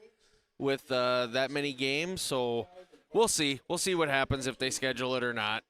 with that many games. So we'll see. We'll see what happens if they schedule it or not.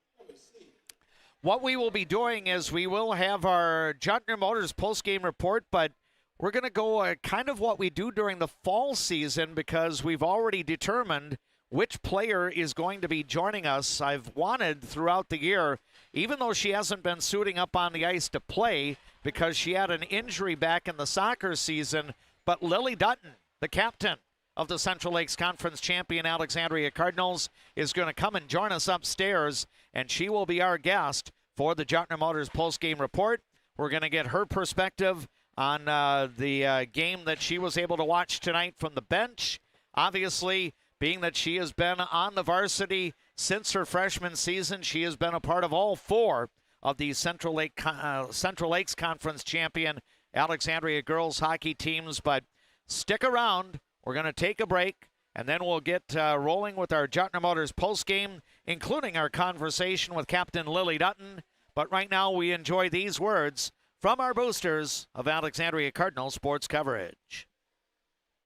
What we will be doing is we will have our Juntner Motors post-game report, but we're going to go kind of what we do during the fall season because we've already determined which player is going to be joining us. I've wanted throughout the year, even though she hasn't been suiting up on the ice to play because she had an injury back in the soccer season, but Lily Dutton, the captain of the Central Lakes Conference champion Alexandria Cardinals, is going to come and join us upstairs, and she will be our guest for the Juntner Motors post-game report. We're going to get her perspective on the game that she was able to watch tonight from the bench. Obviously, being that she has been on the varsity since her freshman season, she has been a part of all 4 of the Central Lakes Conference champion Alexandria girls hockey teams. But stick around. We're going to take a break, and then we'll get rolling with our Juntner Motors postgame, including our conversation with Captain Lily Dutton. But right now, we enjoy these words from our boosters of Alexandria Cardinals sports coverage.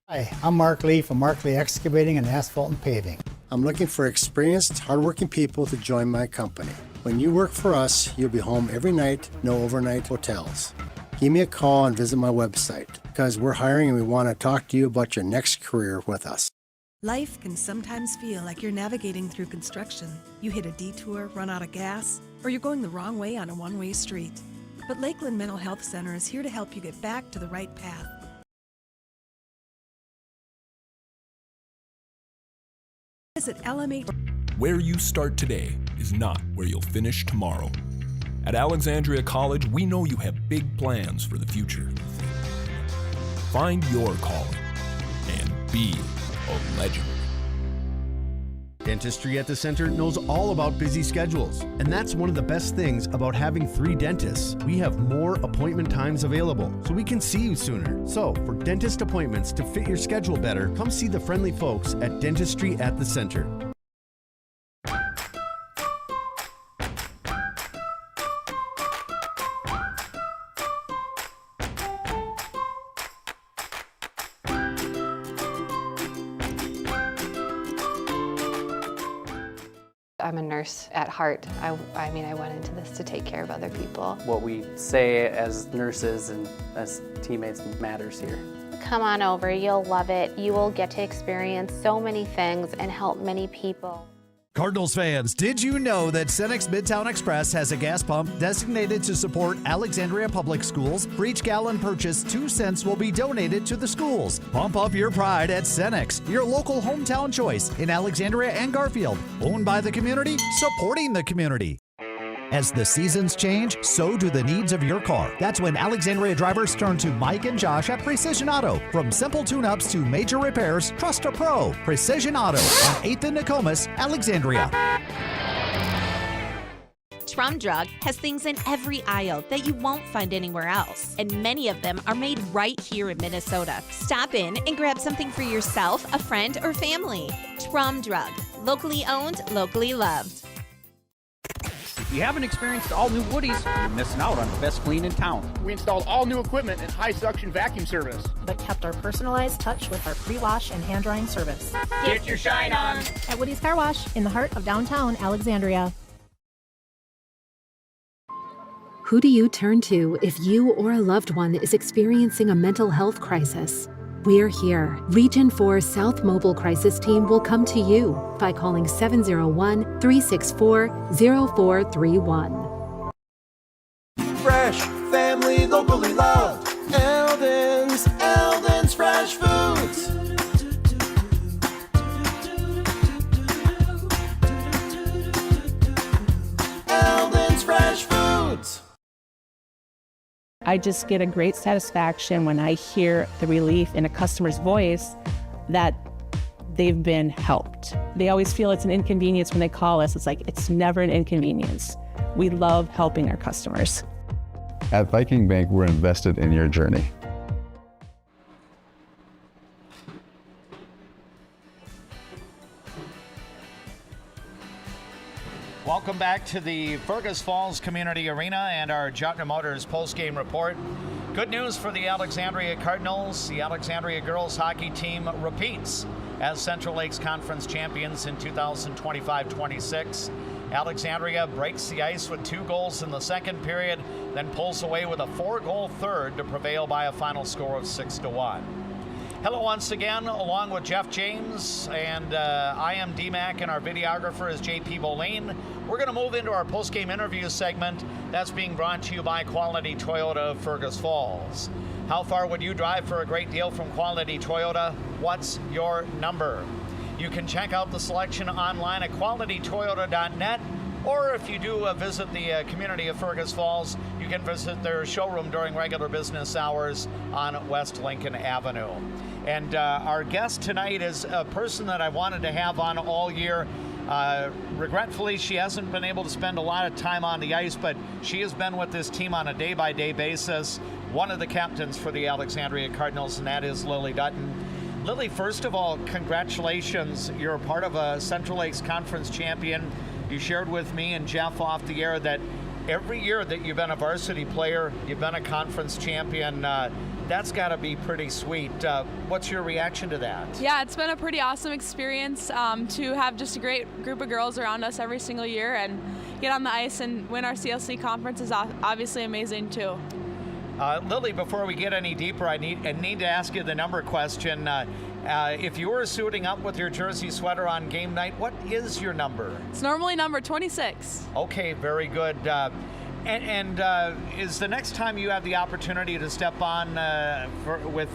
Hi, I'm Mark Lee from Mark Lee Excavating and Asphalt and Paving. I'm looking for experienced, hardworking people to join my company. When you work for us, you'll be home every night, no overnight hotels. Give me a call and visit my website because we're hiring and we want to talk to you about your next career with us. Life can sometimes feel like you're navigating through construction. You hit a detour, run out of gas, or you're going the wrong way on a one-way street. But Lakeland Mental Health Center is here to help you get back to the right path. Visit LMA. Where you start today is not where you'll finish tomorrow. At Alexandria College, we know you have big plans for the future. Find your calling and be a legend. Dentistry at the Center knows all about busy schedules, and that's one of the best things about having 3 dentists. We have more appointment times available, so we can see you sooner. So, for dentist appointments to fit your schedule better, come see the friendly folks at Dentistry at the Center. I'm a nurse at heart. I mean, I went into this to take care of other people. What we say as nurses and as teammates matters here. Come on over, you'll love it. You will get to experience so many things and help many people. Cardinals fans, did you know that Cenex Midtown Express has a gas pump designated to support Alexandria Public Schools? For each gallon purchased, 2 cents will be donated to the schools. Pump up your pride at Cenex, your local hometown choice in Alexandria and Garfield. Owned by the community, supporting the community. As the seasons change, so do the needs of your car. That's when Alexandria drivers turn to Mike and Josh at Precision Auto. From simple tune-ups to major repairs, trust a pro. Precision Auto on 8th and Nokomis, Alexandria. Trum Drug has things in every aisle that you won't find anywhere else, and many of them are made right here in Minnesota. Stop in and grab something for yourself, a friend, or family. Trum Drug, locally owned, locally loved. If you haven't experienced all new Woodies, you're missing out on the best clean in town. We installed all new equipment and high suction vacuum service, but kept our personalized touch with our pre-wash and hand drying service. Get your shine on at Woody's Car Wash in the heart of downtown Alexandria. Who do you turn to if you or a loved one is experiencing a mental health crisis? We're here. Region 4 South Mobile Crisis Team will come to you by calling 701-364-0431. Fresh, family, locally loved. Eldon's Fresh Foods. Eldon's Fresh Foods. I just get a great satisfaction when I hear the relief in a customer's voice that they've been helped. They always feel it's an inconvenience when they call us. It's like, it's never an inconvenience. We love helping our customers. At Viking Bank, we're invested in your journey. Welcome back to the Fergus Falls Community Arena and our Jutner Motors post-game report. Good news for the Alexandria Cardinals. The Alexandria Girls hockey team repeats as Central Lakes Conference champions in 2025-26. Alexandria breaks the ice with 2 goals in the second period, then pulls away with a 4-goal third to prevail by a final score of 6-1. Hello once again, along with Jeff James, and I am DMAC, and our videographer is JP Boline. We're going to move into our post-game interview segment. That's being brought to you by Quality Toyota of Fergus Falls. How far would you drive for a great deal from Quality Toyota? What's your number? You can check out the selection online at qualitytoyota.net, or if you do visit the community of Fergus Falls, you can visit their showroom during regular business hours on West Lincoln Avenue. And our guest tonight is a person that I wanted to have on all year. Regretfully, she hasn't been able to spend a lot of time on the ice, but she has been with this team on a day-by-day basis. One of the captains for the Alexandria Cardinals, and that is Lily Dutton. Lily, first of all, congratulations. You're a part of a Central Lakes Conference champion. You shared with me and Jeff off the air that every year that you've been a varsity player, you've been a conference champion. That's got to be pretty sweet. What's your reaction to that? Yeah, it's been a pretty awesome experience to have just a great group of girls around us every single year, and get on the ice and win our CLC conference is obviously amazing too. Lily, before we get any deeper, I need to ask you the number question. If you were suiting up with your jersey sweater on game night, what is your number? It's normally number 26. Okay, very good. And is the next time you have the opportunity to step on with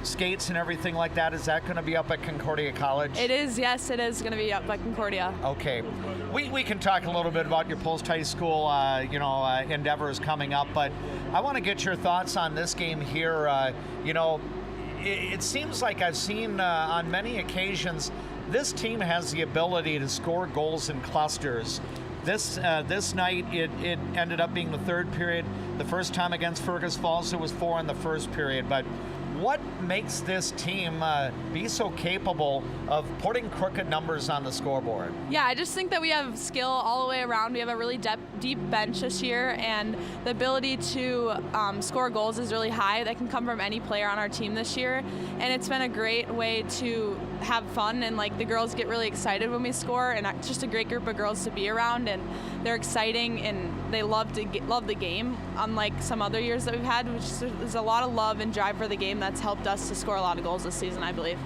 skates and everything like that, is that going to be up at Concordia College? It is, yes, it is going to be up at Concordia. Okay. We can talk a little bit about your post-high school endeavors coming up, but I want to get your thoughts on this game here. It seems like I've seen on many occasions this team has the ability to score goals in clusters. This night, it ended up being the third period. The first time against Fergus Falls, it was 4 in the first period. But what makes this team be so capable of putting crooked numbers on the scoreboard? Yeah, I just think that we have skill all the way around. We have a really deep bench this year, and the ability to score goals is really high. That can come from any player on our team this year, and it's been a great way to have fun, and the girls get really excited when we score, and it's just a great group of girls to be around, and they're exciting and they love the game, unlike some other years that we've had, which is a lot of love and drive for the game that's helped us to score a lot of goals this season, I believe.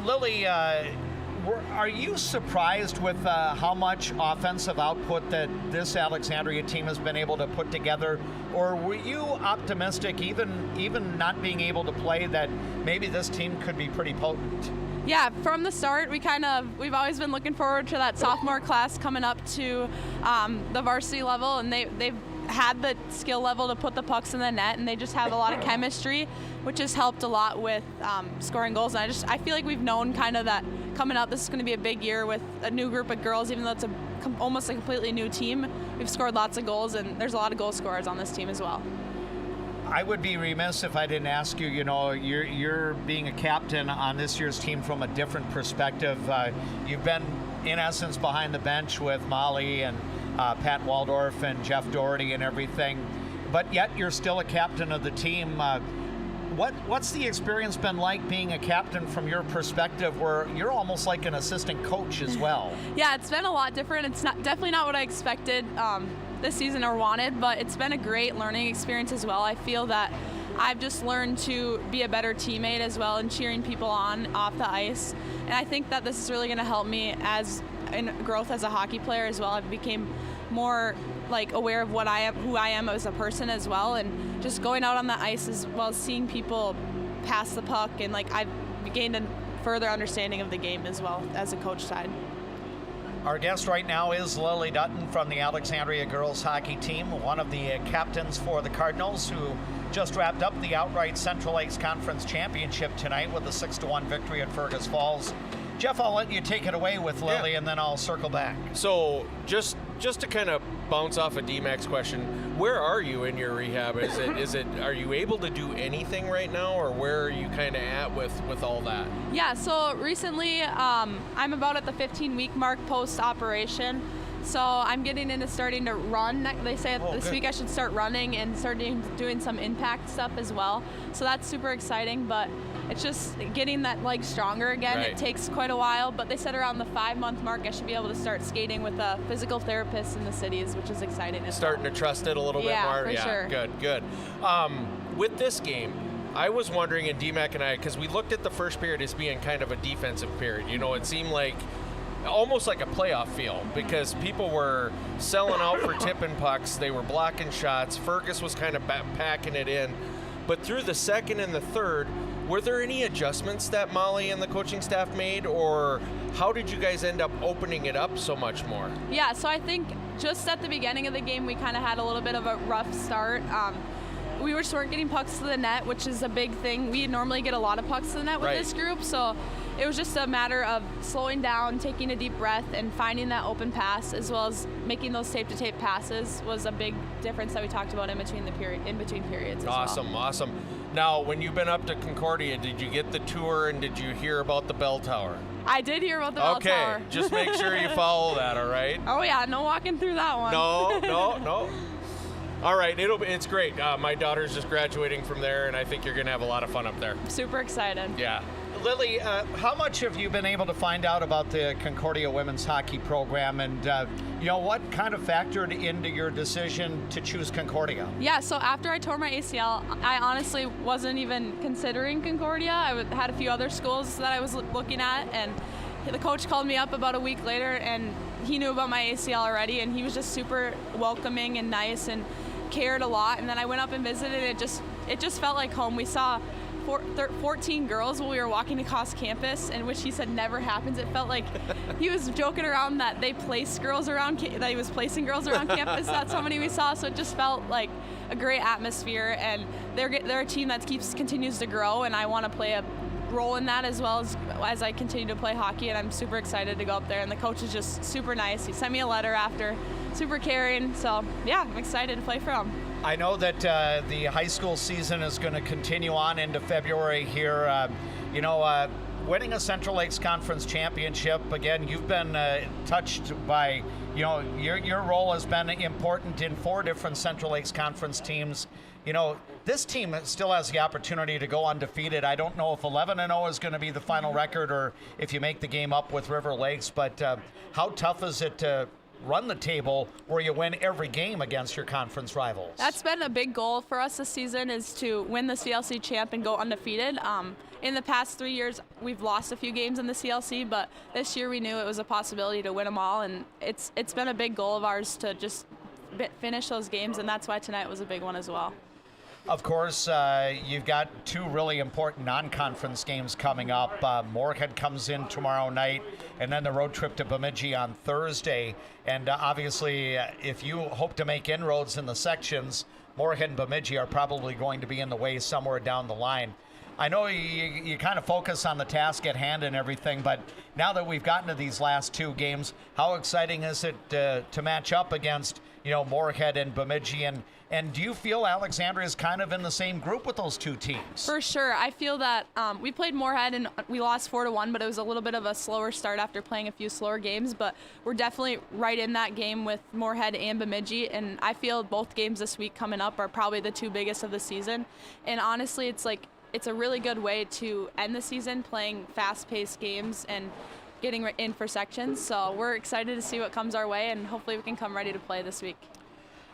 Lily, are you surprised with how much offensive output that this Alexandria team has been able to put together, or were you optimistic, even not being able to play, that maybe this team could be pretty potent? Yeah, from the start, we've always been looking forward to that sophomore class coming up to the varsity level, and they've had the skill level to put the pucks in the net, and they just have a lot of chemistry, which has helped a lot with scoring goals. And I feel like we've known kind of that coming up, this is going to be a big year with a new group of girls, even though it's almost a completely new team. We've scored lots of goals, and there's a lot of goal scorers on this team as well. I would be remiss if I didn't ask you, you're being a captain on this year's team from a different perspective. You've been, in essence, behind the bench with Molly and Pat Waldorf and Jeff Doherty and everything, but yet you're still a captain of the team. What's the experience been like being a captain from your perspective, where you're almost like an assistant coach as well? Yeah, it's been a lot different. It's definitely not what I expected this season or wanted, but it's been a great learning experience as well. I feel that I've just learned to be a better teammate as well and cheering people on off the ice. And I think that this is really going to help me in growth as a hockey player as well. I've became more aware of what I am, who I am as a person as well, and just going out on the ice as well as seeing people pass the puck, and I've gained a further understanding of the game as well as a coach side. Our guest right now is Lily Dutton from the Alexandria Girls hockey team, one of the captains for the Cardinals, who just wrapped up the outright Central Lakes Conference Championship tonight with a 6-1 victory at Fergus Falls. Jeff, I'll let you take it away with Lily, and then I'll circle back. So just to kind of bounce off a D-Max question, where are you in your rehab? Are you able to do anything right now, or where are you kind of at with all that? Yeah, so recently I'm about at the 15-week mark post-operation. So I'm getting into starting to run. They say this week I should start running and doing some impact stuff as well. So that's super exciting, but it's just getting that leg stronger again. Right. It takes quite a while, but they said around the 5-month mark I should be able to start skating with a physical therapist in the cities, which is exciting. Starting to trust it a little bit more? For sure. Good. With this game, I was wondering, and DMAC and I, because we looked at the first period as being kind of a defensive period. It seemed like almost like a playoff feel, because people were selling out for tipping pucks. They were blocking shots. Fergus was kind of packing it in. But through the second and the third, were there any adjustments that Molly and the coaching staff made, or how did you guys end up opening it up so much more? Yeah, so I think just at the beginning of the game, we kind of had a little bit of a rough start. We weren't getting pucks to the net, which is a big thing. We normally get a lot of pucks to the net with this group, so it was just a matter of slowing down, taking a deep breath, and finding that open pass, as well as making those tape-to-tape passes was a big difference that we talked about in between periods. Awesome. Now, when you've been up to Concordia, did you get the tour, and did you hear about the bell tower? I did hear about the bell tower. Okay, just make sure you follow that, all right? Oh yeah, no walking through that one. No. All right, it's great. My daughter's just graduating from there, and I think you're going to have a lot of fun up there. Super excited. Yeah. Lily, how much have you been able to find out about the Concordia women's hockey program, and what kind of factored into your decision to choose Concordia? Yeah, so after I tore my ACL, I honestly wasn't even considering Concordia. I had a few other schools that I was looking at, and the coach called me up about a week later, and he knew about my ACL already, and he was just super welcoming and nice and cared a lot. And then I went up and visited, and it just felt like home. We saw 14 girls while we were walking across campus, and which he said never happens. It felt like he was joking around that he was placing girls around campus. That's how many we saw. So it just felt like a great atmosphere, and they're a team that continues to grow, and I want to play a role in that as well as I continue to play hockey, and I'm super excited to go up there. And the coach is just super nice. He sent me a letter after, super caring. So yeah, I'm excited to play for him. I know that the high school season is going to continue on into February here. Winning a Central Lakes Conference Championship, again, you've been touched by, your role has been important in 4 different Central Lakes Conference teams. This team still has the opportunity to go undefeated. I don't know if 11-0 is going to be the final record, or if you make the game up with River Lakes, but how tough is it to run the table where you win every game against your conference rivals? That's been a big goal for us this season, is to win the CLC champ and go undefeated. In the past 3 years, we've lost a few games in the CLC, but this year we knew it was a possibility to win them all, and it's been a big goal of ours to just finish those games, and that's why tonight was a big one as well. Of course, you've got 2 really important non-conference games coming up. Moorhead comes in tomorrow night, and then the road trip to Bemidji on Thursday. And obviously, if you hope to make inroads in the sections, Moorhead and Bemidji are probably going to be in the way somewhere down the line. I know you kind of focus on the task at hand and everything, but now that we've gotten to these last 2 games, how exciting is it to match up against Moorhead and Bemidji, and do you feel Alexandria is kind of in the same group with those 2 teams? For sure. I feel that we played Moorhead and we lost 4-1, but it was a little bit of a slower start after playing a few slower games, but we're definitely right in that game with Moorhead and Bemidji, and I feel both games this week coming up are probably the 2 biggest of the season. And honestly, it's a really good way to end the season, playing fast-paced games and getting in for sections. So we're excited to see what comes our way, and hopefully we can come ready to play this week.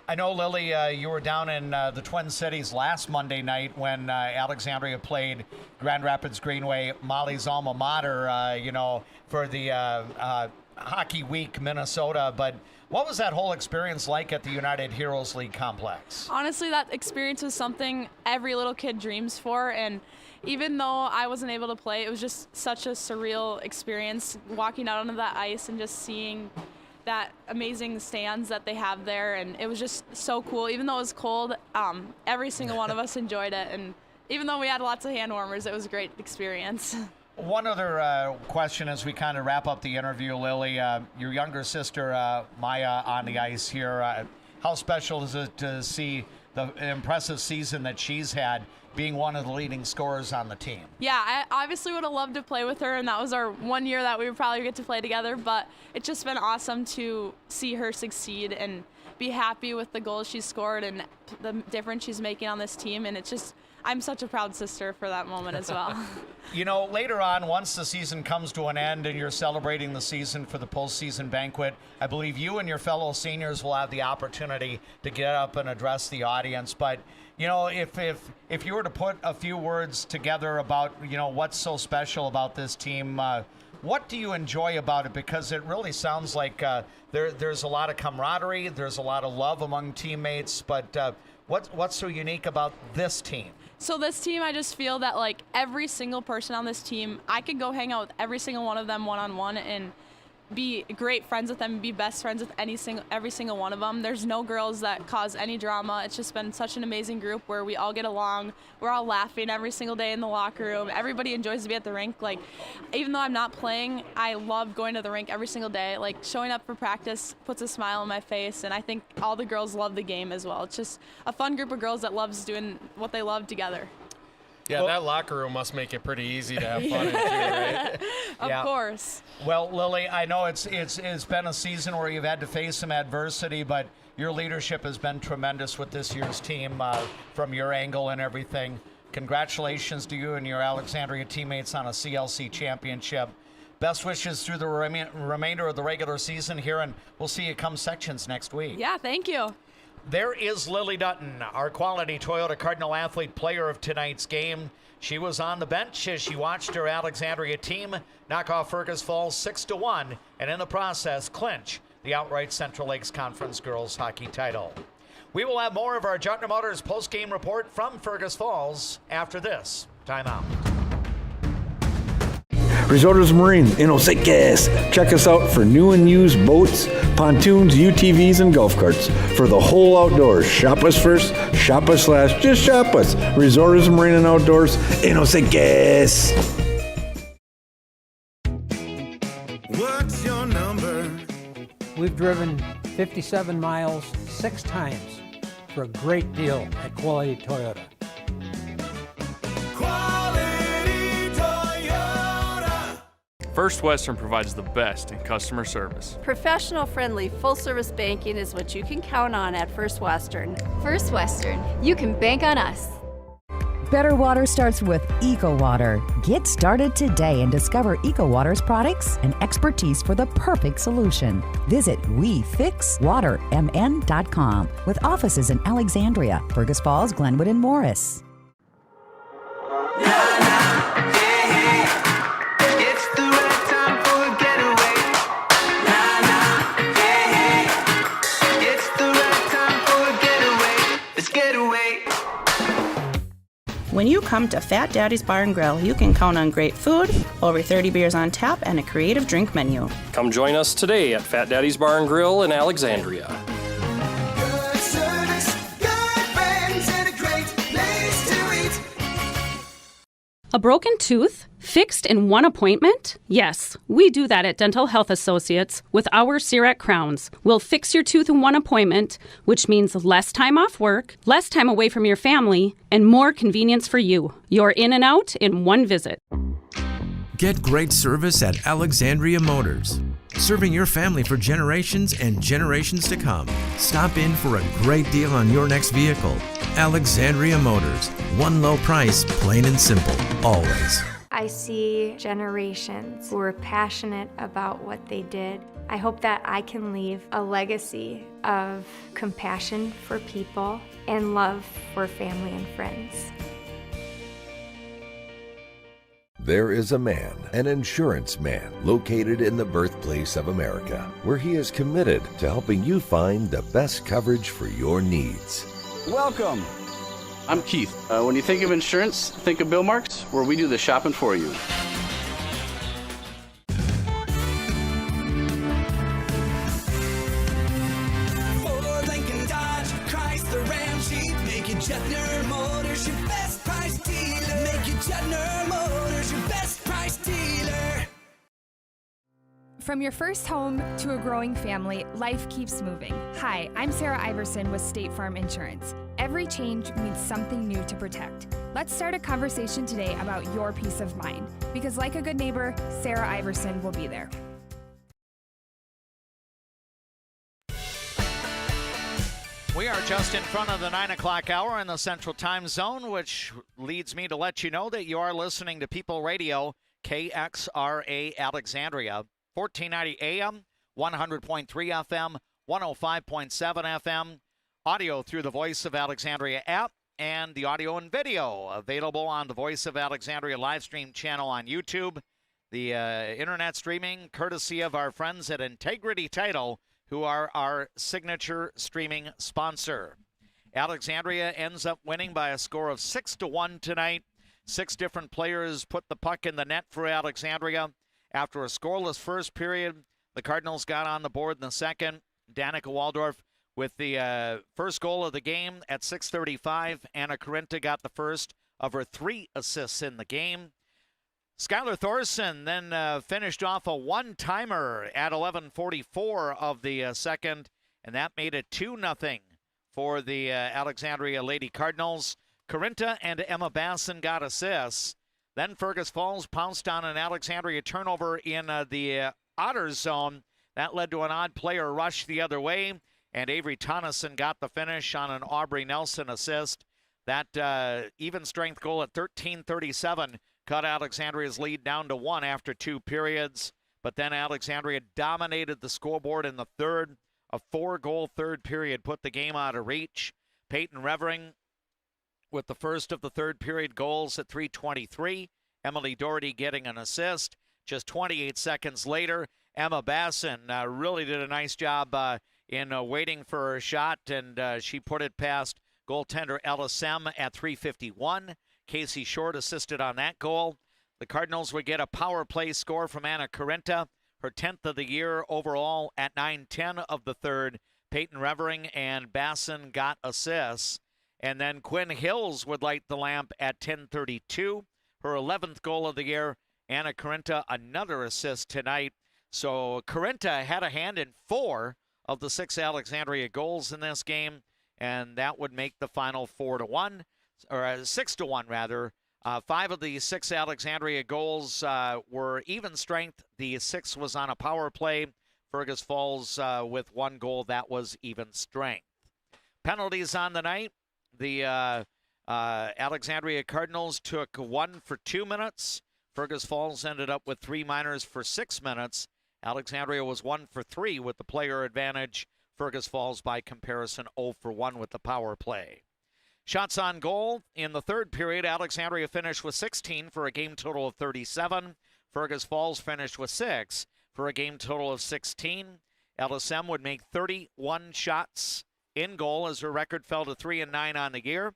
I know, Lily, you were down in the Twin Cities last Monday night when Alexandria played Grand Rapids Greenway, Molly's alma mater, for the Hockey Week Minnesota. But what was that whole experience like at the United Heroes League complex? Honestly, that experience was something every little kid dreams for, and even though I wasn't able to play, it was just such a surreal experience walking out onto that ice and just seeing that amazing stands that they have there, and it was just so cool. Even though it was cold, every single one of us enjoyed it, and even though we had lots of hand warmers, it was a great experience. One other question as we kind of wrap up the interview, Lily. Your younger sister, Maya, on the ice here. How special is it to see the impressive season that she's had, being one of the leading scorers on the team? Yeah, I obviously would have loved to play with her, and that was our one year that we would probably get to play together, but it's just been awesome to see her succeed and be happy with the goals she's scored and the difference she's making on this team, and it's just, I'm such a proud sister for that moment as well. Later on, once the season comes to an end and you're celebrating the season for the postseason banquet, I believe you and your fellow seniors will have the opportunity to get up and address the audience. But, if you were to put a few words together about, what's so special about this team, what do you enjoy about it? Because it really sounds like there's a lot of camaraderie, there's a lot of love among teammates, but what's so unique about this team? So this team, I just feel that like every single person on this team, I could go hang out with every single one of them one-on-one and be great friends with them and be best friends with every single one of them. There's no girls that cause any drama. It's just been such an amazing group where we all get along. We're all laughing every single day in the locker room. Everybody enjoys to be at the rink. Like, even though I'm not playing, I love going to the rink every single day. Like, showing up for practice puts a smile on my face, and I think all the girls love the game as well. It's just a fun group of girls that loves doing what they love together. Yeah, that locker room must make it pretty easy to have fun in too, right? Of course. Well, Lily, I know it's been a season where you've had to face some adversity, but your leadership has been tremendous with this year's team from your angle and everything. Congratulations to you and your Alexandria teammates on a CLC championship. Best wishes through the remainder of the regular season here, and we'll see you come sections next week. Yeah, thank you. There is Lily Dutton, our quality Toyota Cardinal Athlete player of tonight's game. She was on the bench as she watched her Alexandria team knock off Fergus Falls 6-1, and in the process clinch the outright Central Lakes Conference girls hockey title. We will have more of our Jartner Motors post-game report from Fergus Falls after this timeout. Resorts Marine in Osakis. Check us out for new and used boats, pontoons, UTVs, and golf carts. For the whole outdoors, shop us first, shop us last, just shop us. Resorts Marine and Outdoors in Osakis. What's your number? We've driven 57 miles 6 times for a great deal at Quality Toyota. First Western provides the best in customer service. Professional, friendly, full-service banking is what you can count on at First Western. First Western, you can bank on us. Better water starts with EcoWater. Get started today and discover EcoWater's products and expertise for the perfect solution. Visit WeFixWaterMN.com with offices in Alexandria, Fergus Falls, Glenwood, and Morris. When you come to Fat Daddy's Bar and Grill, you can count on great food, over 30 beers on tap, and a creative drink menu. Come join us today at Fat Daddy's Bar and Grill in Alexandria. Good service, good friends, and a great place to eat. A broken tooth? Fixed in one appointment? Yes, we do that at Dental Health Associates with our CEREC crowns. We'll fix your tooth in one appointment, which means less time off work, less time away from your family, and more convenience for you. You're in and out in one visit. Get great service at Alexandria Motors. Serving your family for generations and generations to come. Stop in for a great deal on your next vehicle. Alexandria Motors. One low price, plain and simple, always. I see generations who are passionate about what they did. I hope that I can leave a legacy of compassion for people and love for family and friends. There is a man, an insurance man, located in the birthplace of America, where he is committed to helping you find the best coverage for your needs. Welcome. I'm Keith. When you think of insurance, think of Bill Marks, where we do the shopping for you. Ford, Lincoln, Dodge, Chrysler, Ram, Jeep, make it Jetner Motors your best price dealer. Make it Jetner Motors your best price dealer. From your first home to a growing family, life keeps moving. Hi, I'm Sarah Iverson with State Farm Insurance. Every change means something new to protect. Let's start a conversation today about your peace of mind, because like a good neighbor, Sarah Iverson will be there. We are just in front of the 9 o'clock hour in the Central Time Zone, which leads me to let you know that you are listening to People Radio, KXRA Alexandria, 1490 AM, 100.3 FM, 105.7 FM, audio through the Voice of Alexandria app, and the audio and video available on the Voice of Alexandria live stream channel on YouTube. The internet streaming courtesy of our friends at Integrity Title, who are our signature streaming sponsor. Alexandria ends up winning by a score of 6-1 tonight. 6 different players put the puck in the net for Alexandria. After a scoreless first period, the Cardinals got on the board in the second. Danica Waldorf with the first goal of the game at 6:35. Anna Corinta got the first of her 3 assists in the game. Skylar Thorson then finished off a one-timer at 11:44 of the second, and that made it 2-0 for the Alexandria Lady Cardinals. Corinta and Emma Basson got assists. Then Fergus Falls pounced on an Alexandria turnover in the Otters zone. That led to an odd player rush the other way, and Avery Tonneson got the finish on an Aubrey Nelson assist. That even strength goal at 13:37 cut Alexandria's lead down to 1 after 2 periods. But then Alexandria dominated the scoreboard in the third. A 4-goal third period put the game out of reach. Peyton Revering with the first of the third period goals at 3:23. Emily Doherty getting an assist. Just 28 seconds later, Emma Basson really did a nice job in waiting for her shot, and she put it past goaltender Ellis M at 3:51. Casey Short assisted on that goal. The Cardinals would get a power play score from Anna Corinta, her 10th of the year overall at 9:10 of the third. Peyton Revering and Basson got assists. And then Quinn Hills would light the lamp at 10:32. Her 11th goal of the year. Anna Corinta, another assist tonight. So Corinta had a hand in 4 of the 6 Alexandria goals in this game, and that would make the final 4-1, or 6-1 rather. 5 of the 6 Alexandria goals were even strength. The 6th was on a power play. Fergus Falls with 1 goal, that was even strength. Penalties on the night. The Alexandria Cardinals took 1 for 2 minutes. Fergus Falls ended up with 3 minors for 6 minutes. Alexandria was 1 for 3 with the player advantage. Fergus Falls, by comparison, 0 for 1 with the power play. Shots on goal. In the third period, Alexandria finished with 16 for a game total of 37. Fergus Falls finished with 6 for a game total of 16. LSM would make 31 shots in goal as her record fell to 3-9 on the year.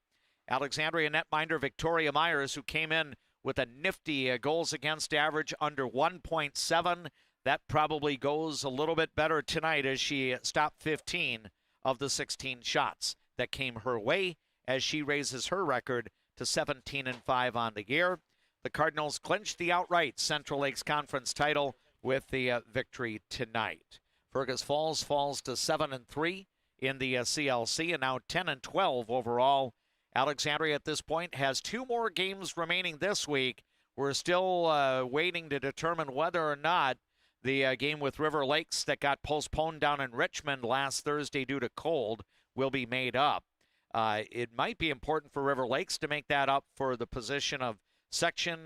Alexandria netminder Victoria Myers, who came in with a nifty goals against average under 1.7. That probably goes a little bit better tonight as she stopped 15 of the 16 shots that came her way as she raises her record to 17-5 on the year. The Cardinals clinched the outright Central Lakes Conference title with the victory tonight. Fergus Falls falls to 7-3 in the CLC and now 10-12 overall. Alexandria at this point has 2 more games remaining this week. We're still waiting to determine whether or not the game with River Lakes that got postponed down in Richmond last Thursday due to cold will be made up. It might be important for River Lakes to make that up for the position of section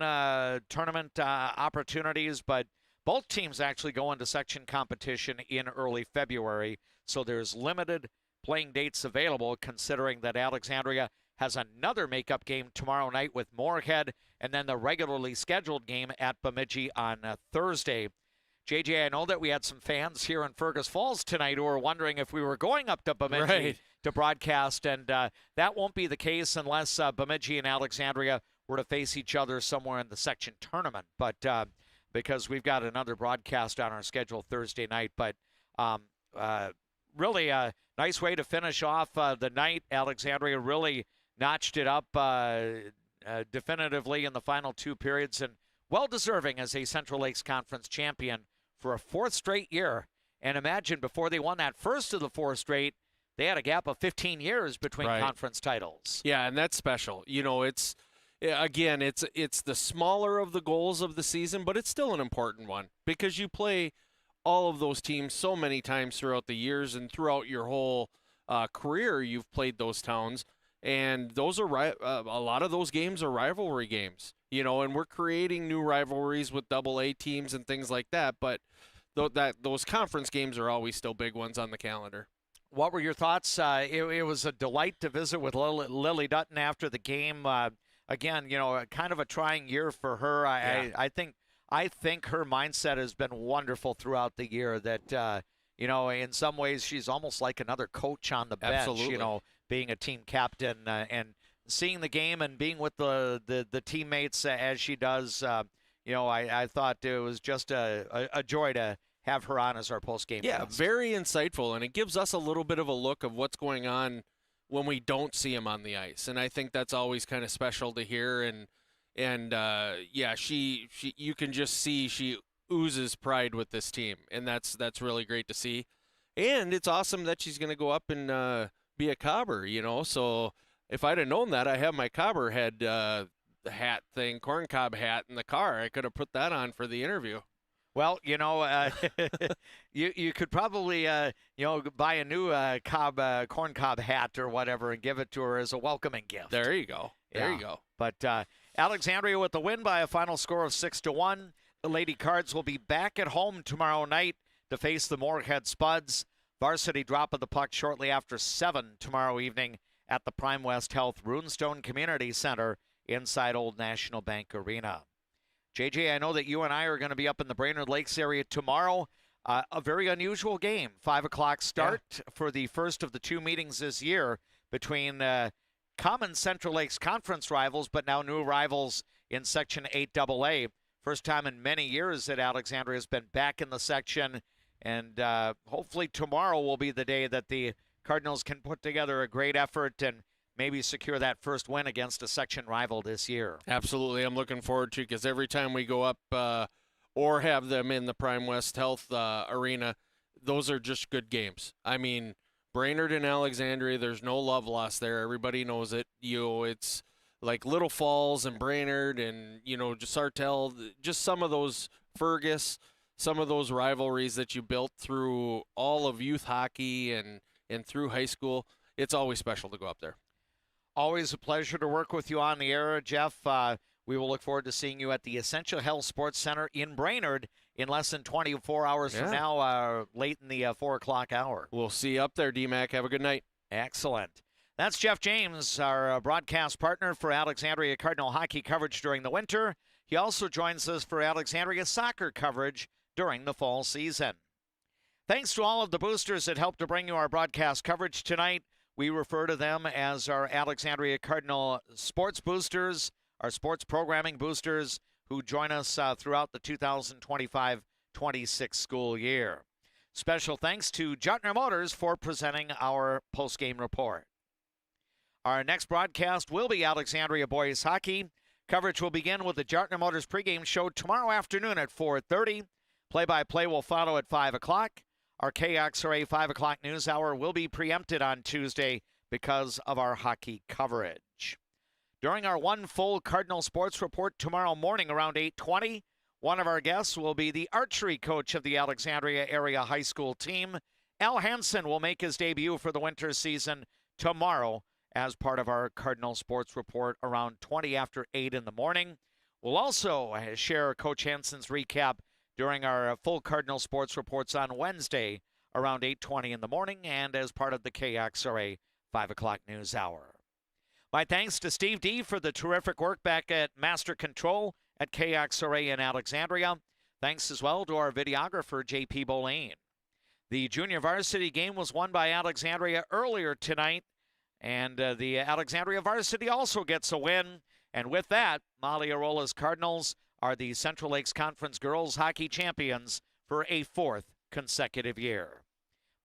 tournament opportunities, but both teams actually go into section competition in early February, so there's limited playing dates available, considering that Alexandria has another makeup game tomorrow night with Moorhead, and then the regularly scheduled game at Bemidji on Thursday. JJ, I know that we had some fans here in Fergus Falls tonight who were wondering if we were going up to Bemidji to broadcast, and that won't be the case unless Bemidji and Alexandria were to face each other somewhere in the section tournament. But because we've got another broadcast on our schedule Thursday night. But really a nice way to finish off the night. Alexandria really notched it up definitively in the final two periods, and well-deserving as a Central Lakes Conference champion for a fourth straight year. And imagine, before they won that first of the four straight, they had a gap of 15 years between conference titles. Yeah, and that's special. You know, it's the smaller of the goals of the season, but it's still an important one because you play all of those teams so many times throughout the years, and throughout your whole career you've played those towns, and those are a lot of those games are rivalry games, you know, and we're creating new rivalries with AA teams and things like that, but those conference games are always still big ones on the calendar. What were your thoughts? It was a delight to visit with Lily Dutton after the game. Again, you know, kind of a trying year for her. I think her mindset has been wonderful throughout the year. That you know, in some ways, she's almost like another coach on the bench. Absolutely. You know, being a team captain and seeing the game and being with the teammates as she does. You know, I thought it was just a joy to have her on as our post-game guest. Very insightful, and it gives us a little bit of a look of what's going on when we don't see him on the ice, and I think that's always kind of special to hear. And she you can just see she oozes pride with this team, and that's really great to see. And it's awesome that she's going to go up and be a Cobber, you know. So if I'd have known that, I have my Cobber head hat thing, corncob hat in the car. I could have put that on for the interview. Well, you know, you could probably, you know, buy a new corncob hat or whatever and give it to her as a welcoming gift. There you go. There you go. But Alexandria with the win by a final score of 6-1. The Lady Cards will be back at home tomorrow night to face the Moorhead Spuds. Varsity drop of the puck shortly after 7 tomorrow evening at the Prime West Health Runestone Community Center inside Old National Bank Arena. JJ, I know that you and I are going to be up in the Brainerd Lakes area tomorrow. A very unusual game, 5 o'clock start for the first of the two meetings this year between common Central Lakes Conference rivals, but now new rivals in Section 8AA. First time in many years that Alexandria has been back in the section, and hopefully tomorrow will be the day that the Cardinals can put together a great effort and maybe secure that first win against a section rival this year. Absolutely. I'm looking forward to it because every time we go up or have them in the Prime West Health Arena, those are just good games. I mean, Brainerd and Alexandria, there's no love lost there. Everybody knows it. You know, it's like Little Falls and Brainerd and, you know, just Sartell, just some of those Fergus, some of those rivalries that you built through all of youth hockey and through high school. It's always special to go up there. Always a pleasure to work with you on the air, Jeff. We will look forward to seeing you at the Essential Health Sports Center in Brainerd in less than 24 hours from now, late in the 4 o'clock hour. We'll see you up there, D-Mac. Have a good night. Excellent. That's Jeff James, our broadcast partner for Alexandria Cardinal hockey coverage during the winter. He also joins us for Alexandria soccer coverage during the fall season. Thanks to all of the boosters that helped to bring you our broadcast coverage tonight. We refer to them as our Alexandria Cardinal sports boosters, our sports programming boosters, who join us throughout the 2025-26 school year. Special thanks to Juttner Motors for presenting our postgame report. Our next broadcast will be Alexandria boys hockey. Coverage will begin with the Juttner Motors pregame show tomorrow afternoon at 4:30. Play-by-play will follow at 5 o'clock. Our KXRA 5 o'clock news hour will be preempted on Tuesday because of our hockey coverage. During our one full Cardinal Sports Report tomorrow morning around 8:20, one of our guests will be the archery coach of the Alexandria area high school team. Al Hansen will make his debut for the winter season tomorrow as part of our Cardinal Sports Report around 20 after 8 in the morning. We'll also share Coach Hansen's recap during our full Cardinal Sports Reports on Wednesday around 8:20 in the morning and as part of the KXRA 5 o'clock news hour. My thanks to Steve D for the terrific work back at Master Control at KXRA in Alexandria. Thanks as well to our videographer, JP Boline. The junior varsity game was won by Alexandria earlier tonight, and the Alexandria varsity also gets a win. And with that, Molly Arola's Cardinals are the Central Lakes Conference Girls Hockey Champions for a 4th consecutive year.